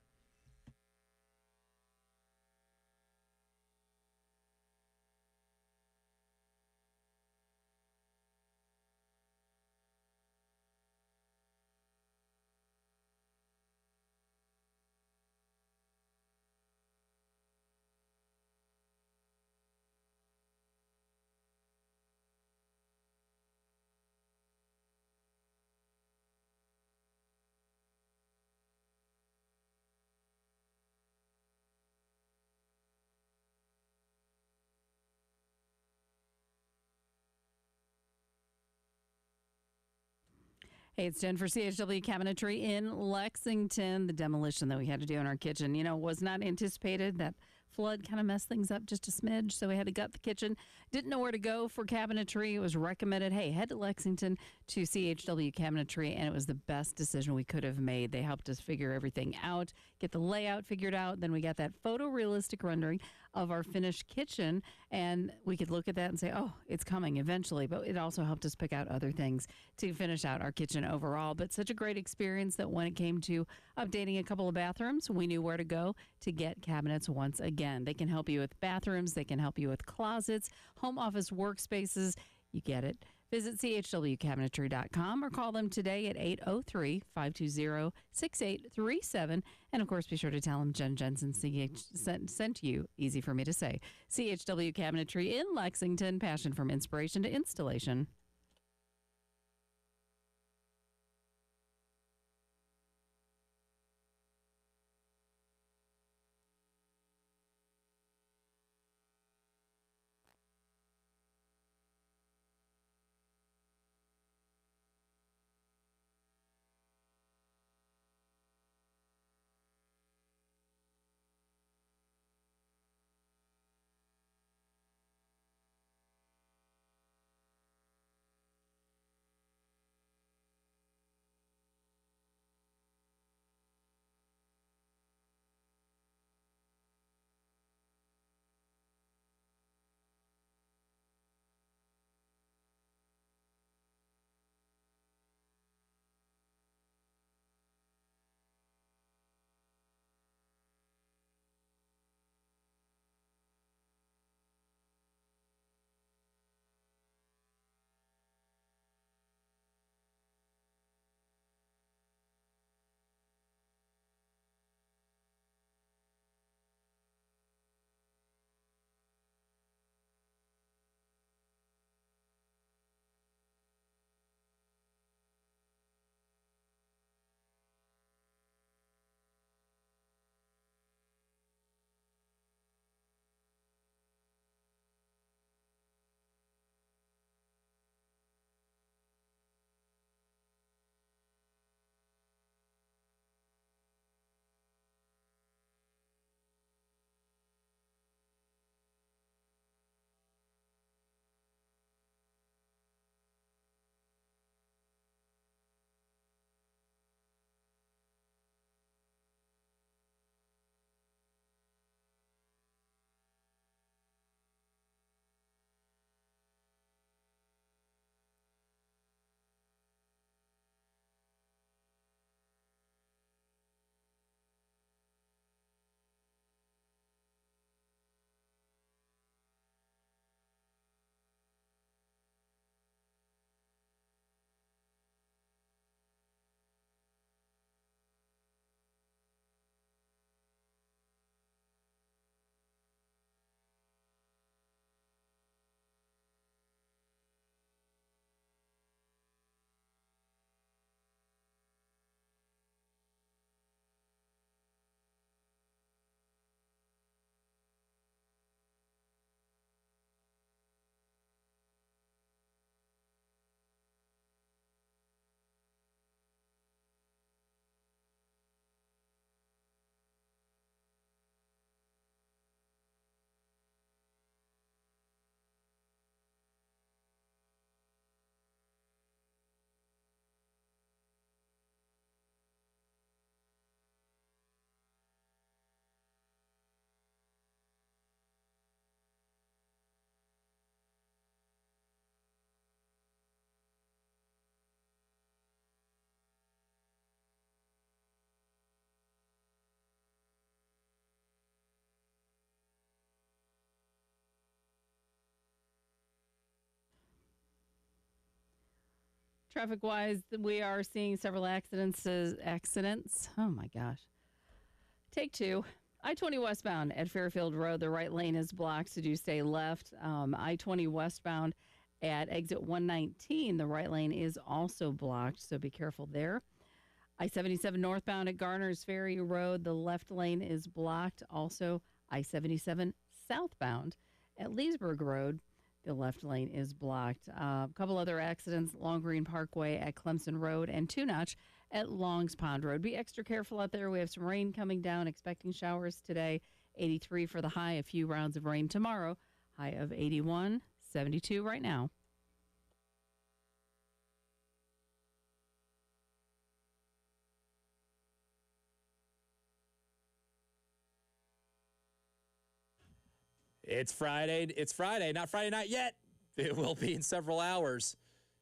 Hey, it's Jen for CHW Cabinetry in Lexington. The demolition that we had to do in our kitchen, was not anticipated. That flood kind of messed things up just a smidge, so we had to gut the kitchen. Didn't know where to go for cabinetry. It was recommended, hey, head to Lexington to CHW Cabinetry, and it was the best decision we could have made. They helped us figure everything out, get the layout figured out. Then we got that photorealistic rendering of our finished kitchen, and we could look at that and say, oh, it's coming eventually. But it also helped us pick out other things to finish out our kitchen overall. But such a great experience that when it came to updating a couple of bathrooms, we knew where to go to get cabinets once again. They can help you with bathrooms. They can help you with closets, home office workspaces. You get it. Visit chwcabinetry.com or call them today at 803-520-6837. And, of course, be sure to tell them Jen Jensen sent you. Easy for me to say. CHW Cabinetry in Lexington. Passion from inspiration to installation. Traffic wise, we are seeing several accidents. Oh my gosh. Take two. I-20 westbound at Fairfield Road, the right lane is blocked, so do stay left. I-20 westbound at exit 119, the right lane is also blocked, so be careful there. I-77 northbound at Garner's Ferry Road, the left lane is blocked. Also, I-77 southbound at Leesburg Road, the left lane is blocked. A couple other accidents, Long Green Parkway at Clemson Road and Two Notch at Longs Pond Road. Be extra careful out there. We have some rain coming down, expecting showers today 83 for the high. A few rounds of rain tomorrow. High of 81, 72 right now. It's Friday. It's Friday, not Friday night yet. It will be in several hours.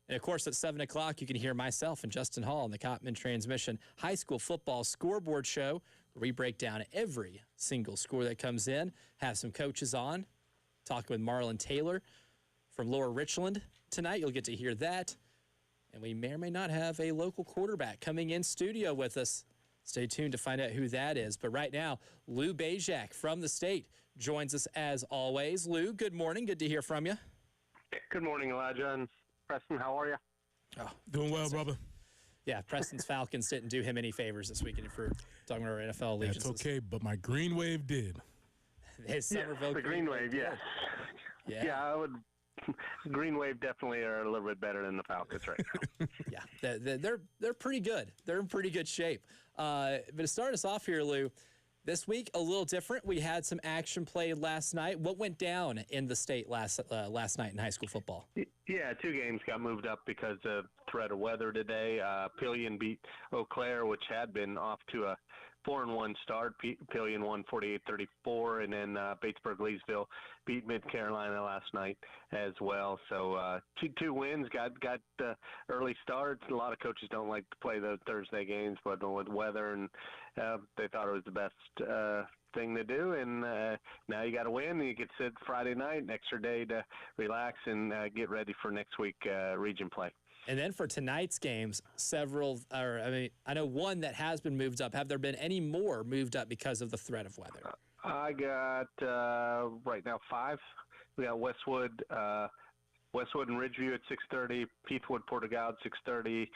And of course, at 7 o'clock, you can hear myself and Justin Hall on the Cotman Transmission High School Football Scoreboard Show, where we break down every single score that comes in, have some coaches on, talking with Marlon Taylor from Lower Richland tonight. You'll get to hear that. And we may or may not have a local quarterback coming in studio with us. Stay tuned to find out who that is. But right now, Lou Bajak from the state joins us as always. Lou, good morning. Good to hear from you. Good morning, Elijah and Preston. How are you? Oh, doing well, brother. Yeah, Preston's Falcons didn't do him any favors this weekend if we're talking about our NFL allegiances. That's okay, but my Green Wave did. His Somerville the Green Wave, yes. Yeah, I would. Green Wave definitely are a little bit better than the Falcons right now. Yeah, they're pretty good. They're in pretty good shape. But to start us off here, Lou, this week a little different. We had some action played last night. What went down in the state last night in high school football? Yeah, 2 games got moved up because of threat of weather today. Pillion beat Eau Claire, which had been off to a 4-1 start. Pillion won 48-34, and then Batesburg-Leesville beat Mid-Carolina last night as well. So two wins, got early starts. A lot of coaches don't like to play the Thursday games, but with weather, and they thought it was the best thing to do. And now you got to win. You get to sit Friday night, an extra day to relax and get ready for next week region play. And then for tonight's games, I know one that has been moved up. Have there been any more moved up because of the threat of weather? I got right now 5. We got Westwood and Ridgeview at 6:30, Peathwood, Portugal at 6:30,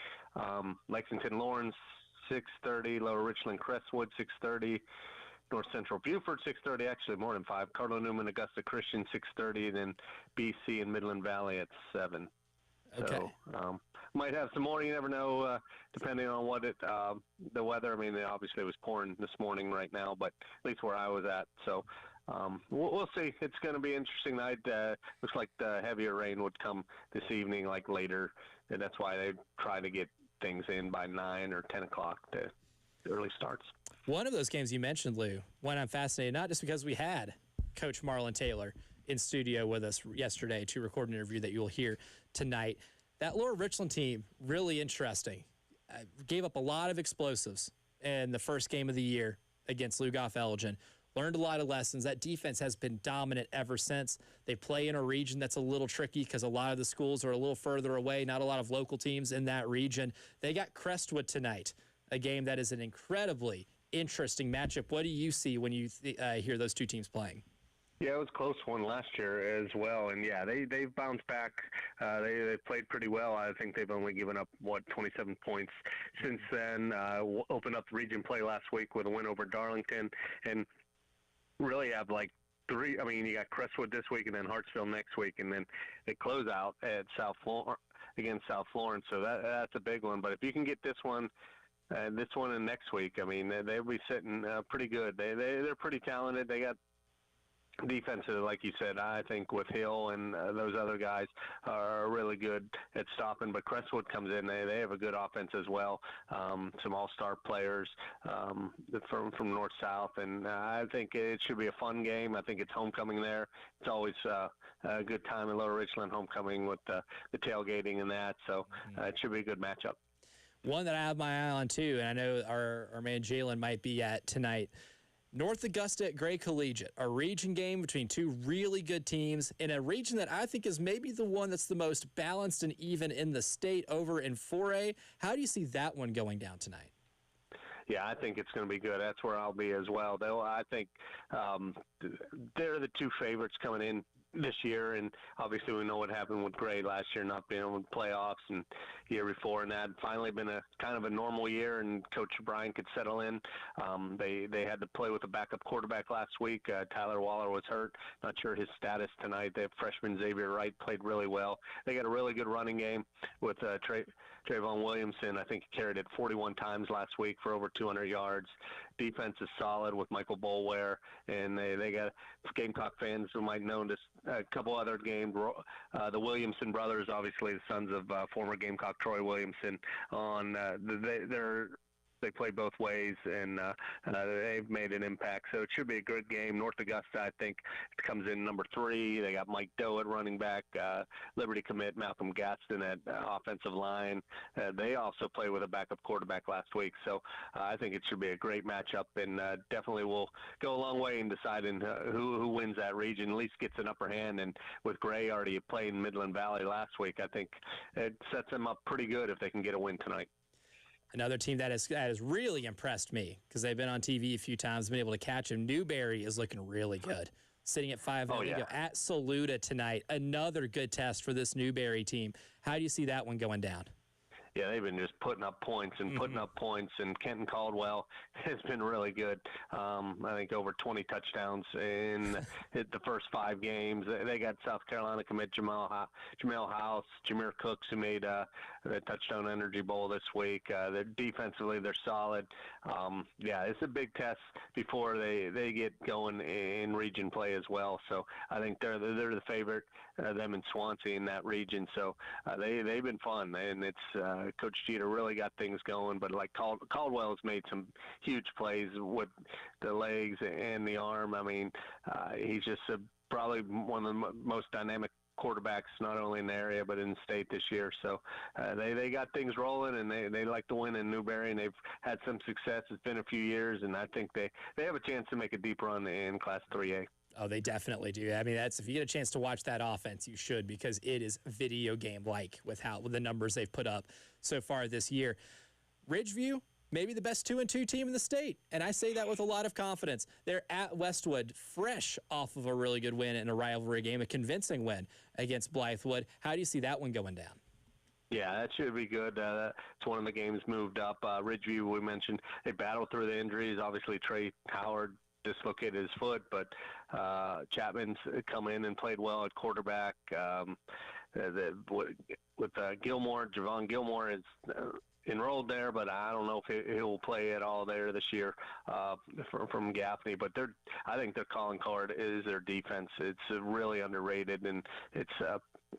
Lexington Lawrence 6:30, Lower Richland Crestwood 6:30. North Central Beaufort 6:30, actually more than 5. Cardinal Newman Augusta Christian 6:30, then BC and Midland Valley at 7. Okay. So might have some more. You never know, depending on what the weather. I mean, obviously it was pouring this morning right now, but at least where I was at. So we'll see. It's going to be an interesting night. Looks like the heavier rain would come this evening, like later, and that's why they try to get things in by 9 or 10 o'clock to early starts. One of those games you mentioned, Lou, one I'm fascinated, not just because we had Coach Marlon Taylor in studio with us yesterday to record an interview that you'll hear tonight. That Lower Richland team, really interesting. Gave up a lot of explosives in the first game of the year against Lugoff Elgin. Learned a lot of lessons. That defense has been dominant ever since. They play in a region that's a little tricky because a lot of the schools are a little further away, not a lot of local teams in that region. They got Crestwood tonight, a game that is an incredibly interesting matchup. What do you see when you hear those two teams playing? Yeah, it was a close one last year as well, and yeah, they've bounced back. They played pretty well. I think they've only given up 27 points since then. Opened up the region play last week with a win over Darlington, and really have like 3. I mean, you got Crestwood this week, and then Hartsville next week, and then they close out at against South Florence. So that's a big one. But if you can get this one and next week, I mean, they'll be sitting pretty good. They're pretty talented. They got defensive, like you said. I think with Hill and those other guys are really good at stopping, but Crestwood comes in. They have a good offense as well. Some all-star players from north-south, and I think it should be a fun game. I think it's homecoming there. It's always a good time in Lower Richland, homecoming with the tailgating and that, so it should be a good matchup. One that I have my eye on too, and I know our man Jalen might be at tonight, North Augusta at Gray Collegiate, a region game between two really good teams in a region that I think is maybe the one that's the most balanced and even in the state over in 4A. How do you see that one going down tonight? Yeah, I think it's going to be good. That's where I'll be as well. Though I think they're the two favorites coming in this year, and obviously we know what happened with Gray last year, not being able to playoffs, and year before, and that had finally been a kind of a normal year, and Coach Bryan could settle in. They had to play with a backup quarterback last week. Tyler Waller was hurt. Not sure his status tonight. They have freshman Xavier Wright, played really well. They got a really good running game with Trayvon Williamson, I think he carried it 41 times last week for over 200 yards. Defense is solid with Michael Boulware, and they got Gamecock fans who might know this a couple other games. The Williamson brothers, obviously the sons of former Gamecock Troy Williamson, they play both ways, and they've made an impact. So it should be a good game. North Augusta, I think, comes in number 3. They got Mike Doe at running back, Liberty commit Malcolm Gaston at offensive line. They also played with a backup quarterback last week. So I think it should be a great matchup, and definitely will go a long way in deciding who wins that region, at least gets an upper hand. And with Gray already playing Midland Valley last week, I think it sets them up pretty good if they can get a win tonight. Another team that has really impressed me because they've been on TV a few times, been able to catch them. Newberry is looking really good, sitting at 5-0. They go at Saluda tonight. Another good test for this Newberry team. How do you see that one going down? Yeah, they've been just putting up points and putting up points, and Kenton Caldwell has been really good. I think over 20 touchdowns in the first 5 games. They got South Carolina commit Jamel House, Jameer Cooks, who made the Touchdown Energy Bowl this week. They're defensively, they're solid. It's a big test before they get going in region play as well. So I think they're the favorite, them and Swansea in that region. So they've been fun, and it's Coach Jeter really got things going. But like Caldwell has made some huge plays with the legs and the arm. I mean, he's just probably one of the most dynamic quarterbacks, not only in the area but in the state this year. So they got things rolling, and they like to win in Newberry, and they've had some success. It's been a few years, and I think they have a chance to make a deep run in Class 3A. Oh, they definitely do. I mean, if you get a chance to watch that offense, you should, because it is video game-like with the numbers they've put up so far this year. Ridgeview, maybe the best 2-2 team in the state, and I say that with a lot of confidence. They're at Westwood, fresh off of a really good win in a rivalry game, a convincing win against Blythewood. How do you see that one going down? Yeah, that should be good. It's one of the games moved up. Ridgeview, we mentioned, they battled through the injuries. Obviously, Trey Howard dislocated his foot, but Chapman's come in and played well at quarterback. With Gilmore, Javon Gilmore is enrolled there, but I don't know if he'll play at all there this year from Gaffney. But I think their calling card is their defense. It's really underrated, and it's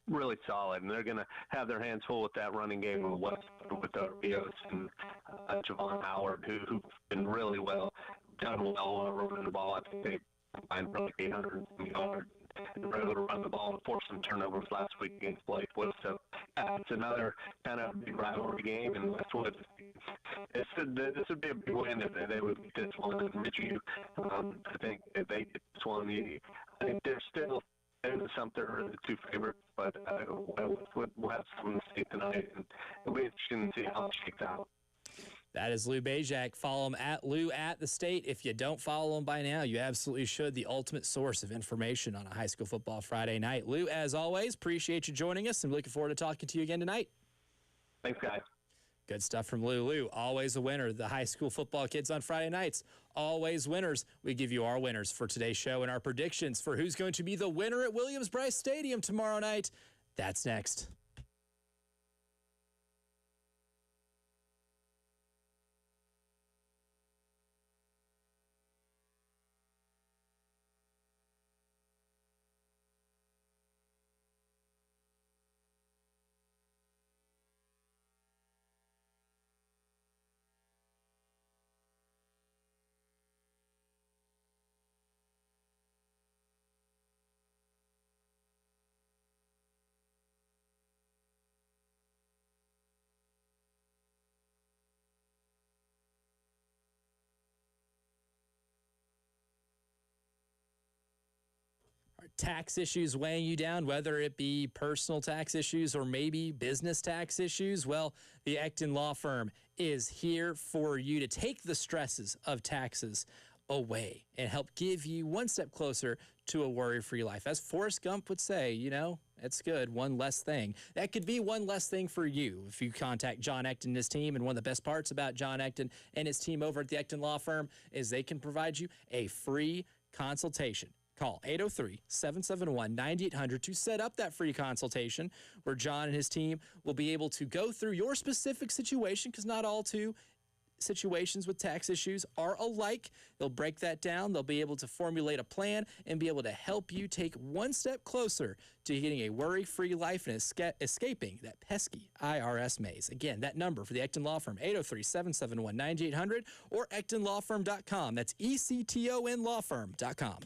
really solid. And they're going to have their hands full with that running game with Rios and Javon Howard, who've been really done well running the ball. I think they combined for like 800 yards. And were able to run the ball and force some turnovers last week against Blythewood. So it's another kind of big rivalry game, and Westwood. This would be a big win if they would beat this one. And Ridgeview, I think if they get this one, I think they're still something the 2 favorites, but we'll have some to see tonight, and it'll be interesting to see how it shakes out. That is Lou Bajak. Follow him at Lou at the State. If you don't follow him by now, you absolutely should. The ultimate source of information on a high school football Friday night. Lou, as always, appreciate you joining us, and looking forward to talking to you again tonight. Thanks, guys. Good stuff from Lou. Lou, always a winner. The high school football kids on Friday nights, always winners. We give you our winners for today's show and our predictions for who's going to be the winner at Williams-Brice Stadium tomorrow night. That's next. Tax issues weighing you down, whether it be personal tax issues or maybe business tax issues? Well, the Ecton Law Firm is here for you to take the stresses of taxes away and help give you one step closer to a worry-free life. As Forrest Gump would say, it's good, one less thing. That could be one less thing for you if you contact John Ecton and his team. And one of the best parts about John Ecton and his team over at the Ecton Law Firm is they can provide you a free consultation Call 803-771-9800 to set up that free consultation where John and his team will be able to go through your specific situation, because not all situations with tax issues are alike. They'll break that down. They'll be able to formulate a plan and be able to help you take one step closer to getting a worry-free life and escaping that pesky IRS maze. Again, that number for the Ecton Law Firm, 803-771-9800 or EctonLawFirm.com. That's ECTONLawFirm.com.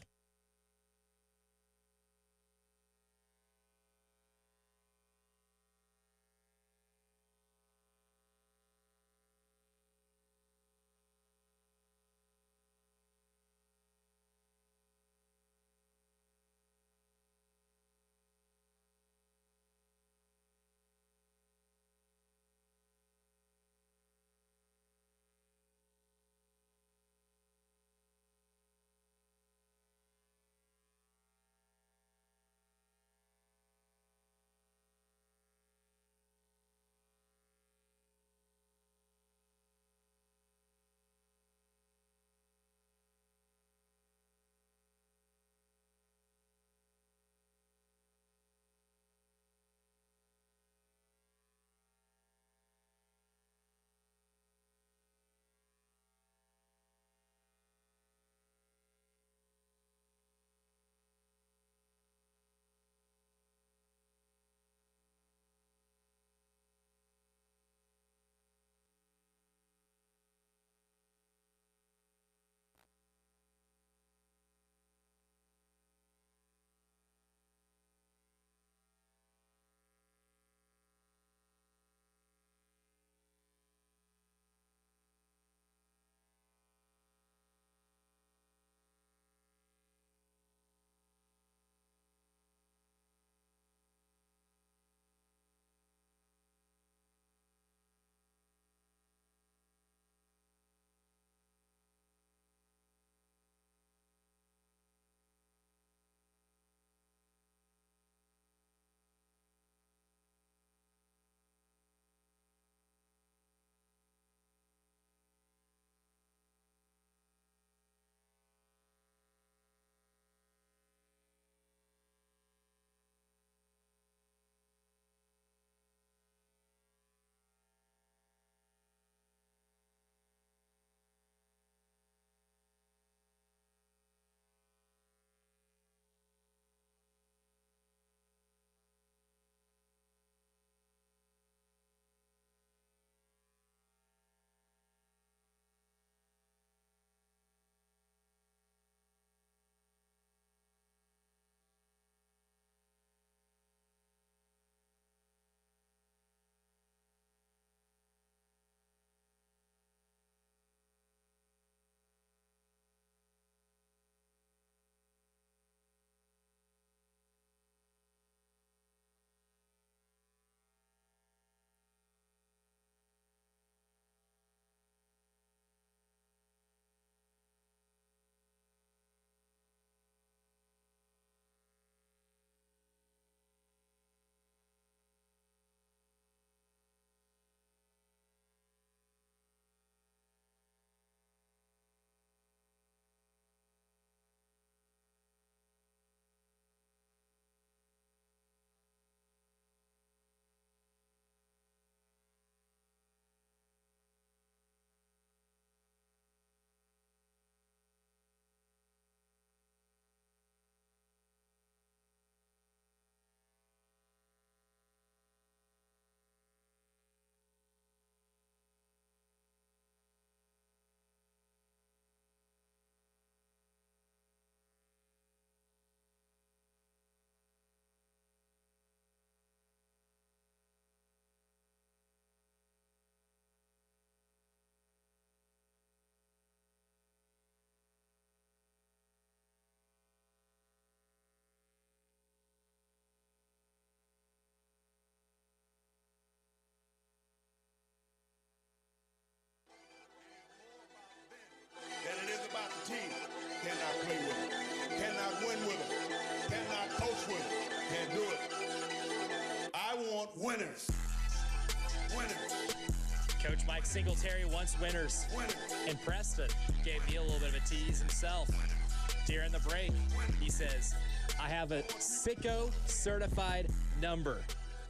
Winners. Coach Mike Singletary wants winners. And Preston gave me a little bit of a tease himself. during the break. He says, I have a sicko certified number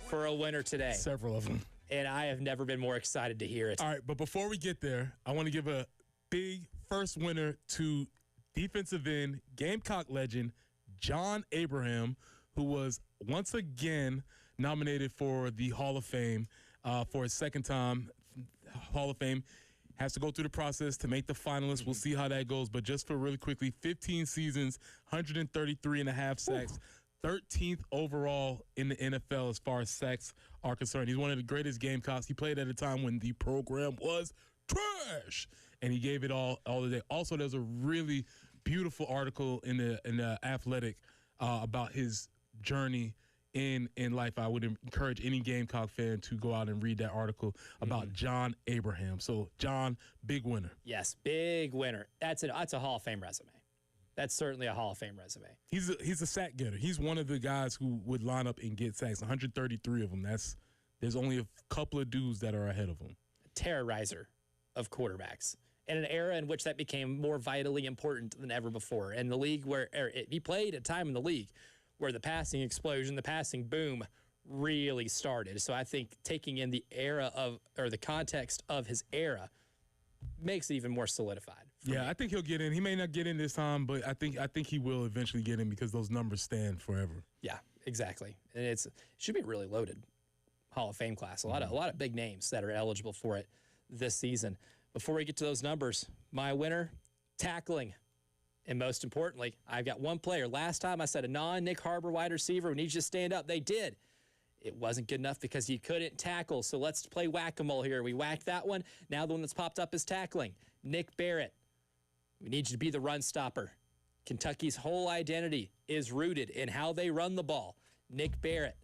for a winner today. Several of them. And I have never been more excited to hear it. All right, but before we get there, I want to give a big first winner to defensive end, Gamecock legend, John Abraham, who was once again nominated for the Hall of Fame for his second time. Hall of Fame has to go through the process to make the finalists. We'll see how that goes. But just for really quickly, 15 seasons, 133 and a half sacks, 13th overall in the NFL as far as sacks are concerned. He's one of the greatest Gamecocks. He played at a time when the program was trash, and he gave it all the day. Also, there's a really beautiful article in the Athletic about his journey in life. I would encourage any Gamecock fan to go out and read that article about John Abraham. So, John, big winner. Yes, big winner. That's a Hall of Fame resume. That's certainly a Hall of Fame resume. He's a sack getter. He's one of the guys who would line up and get sacks. 133 of them. There's only a couple of dudes that are ahead of him. A terrorizer of quarterbacks in an era in which that became more vitally important than ever before. And the league he played a time in the league where the passing explosion, the passing boom really started. So I think taking in the the context of his era makes it even more solidified. Yeah, I think he'll get in. He may not get in this time, but I think he will eventually get in because those numbers stand forever. Yeah, exactly. And it should be a really loaded Hall of Fame class. A lot of big names that are eligible for it this season. Before we get to those numbers, my winner, tackling. And most importantly, I've got one player. Last time I said a non-Nick Harbor wide receiver who needs to stand up. They did. It wasn't good enough because he couldn't tackle. So let's play whack-a-mole here. We whacked that one. Now the one that's popped up is tackling. Nick Barrett. We need you to be the run stopper. Kentucky's whole identity is rooted in how they run the ball. Nick Barrett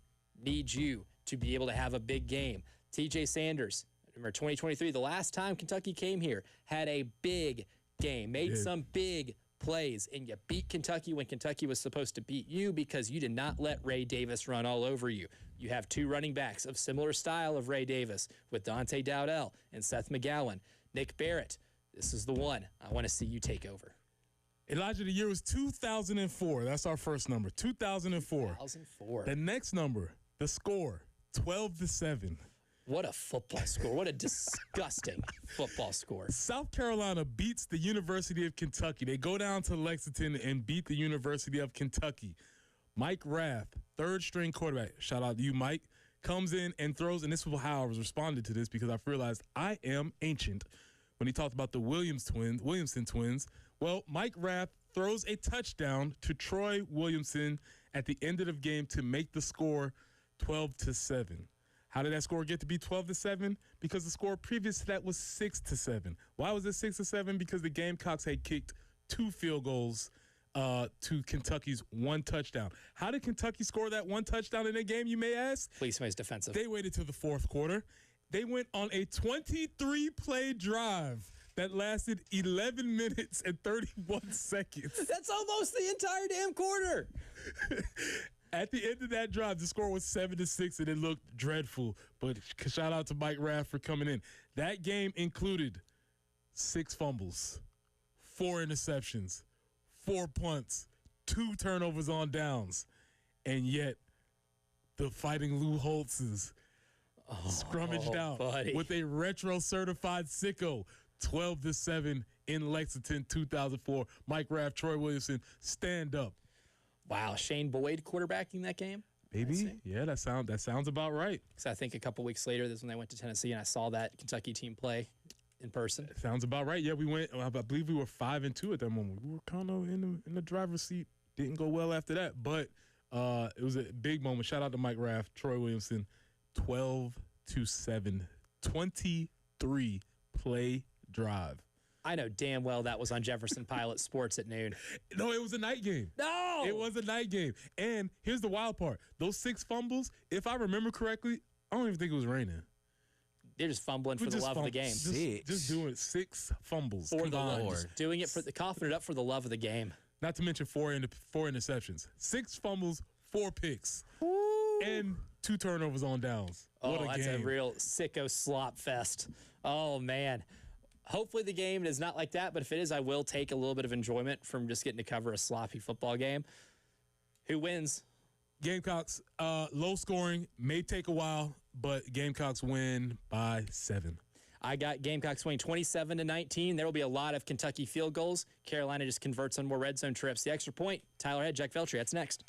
needs you to be able to have a big game. TJ Sanders, remember 2023, the last time Kentucky came here, had a big game, made some big plays, and you beat Kentucky when Kentucky was supposed to beat you because you did not let Ray Davis run all over you. You have two running backs of similar style of Ray Davis with Dante Dowdell and Seth McGowan. Nick Barrett, this is the one. I want to see you take over. Elijah, the year was 2004. That's our first number, 2004. 2004. The next number, the score, 12-7. What a football score. What a disgusting football score. South Carolina beats the University of Kentucky. They go down to Lexington and beat the University of Kentucky. Mike Rath, third-string quarterback, shout out to you, Mike, comes in and throws, and this is how I was responding to this because I've realized I am ancient when he talked about the Williamson twins. Well, Mike Rath throws a touchdown to Troy Williamson at the end of the game to make the score 12-7. How did that score get to be 12-7? Because the score previous to that was 6-7. Why was it 6-7? Because the Gamecocks had kicked 2 field goals to Kentucky's 1 touchdown. How did Kentucky score that 1 touchdown in that game, you may ask? Please, somebody's defensive. They waited till the fourth quarter. They went on a 23-play drive that lasted 11 minutes and 31 seconds. That's almost the entire damn quarter. At the end of that drive, the score was 7-6, and it looked dreadful. But shout out to Mike Rath for coming in. That game included 6 fumbles, 4 interceptions, 4 punts, 2 turnovers on downs, and yet the Fighting Lou Holtzes scrummaged out with a retro-certified sicko, 12-7 in Lexington, 2004. Mike Rath, Troy Williamson, stand up. Wow, Shane Boyd quarterbacking that game? Maybe. Yeah, that sounds about right. Because I think a couple weeks later, this is when I went to Tennessee and I saw that Kentucky team play in person. Sounds about right. Yeah, we went. I believe we were 5-2 at that moment. We were kind of in the driver's seat. Didn't go well after that, but it was a big moment. Shout out to Mike Rath, Troy Williamson, 12-7, 23 play drive. I know damn well that was on Jefferson Pilot Sports at noon. No, it was a night game. No! It was a night game. And here's the wild part. Those 6 fumbles, if I remember correctly, I don't even think it was raining. They're just fumbling for the love of the game. Just doing 6 fumbles. For the Lord. Doing it coughing it up for the love of the game. Not to mention 4 interceptions. 6 fumbles, 4 picks. Ooh. And 2 turnovers on downs. Oh, that's a real sicko slop fest. Oh, man. Hopefully the game is not like that, but if it is, I will take a little bit of enjoyment from just getting to cover a sloppy football game. Who wins? Gamecocks, low scoring, may take a while, but Gamecocks win by 7. I got Gamecocks winning 27-19. There will be a lot of Kentucky field goals. Carolina just converts on more red zone trips. The extra point, Tyler Head, Jack Veltri. That's next.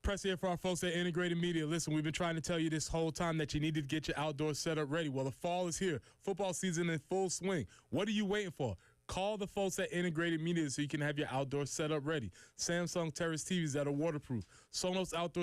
Press here for our folks at Integrated Media. Listen, we've been trying to tell you this whole time that you needed to get your outdoor setup ready. Well, the fall is here. Football season in full swing. What are you waiting for? Call the folks at Integrated Media so you can have your outdoor setup ready. Samsung Terrace TVs that are waterproof. Sonos outdoor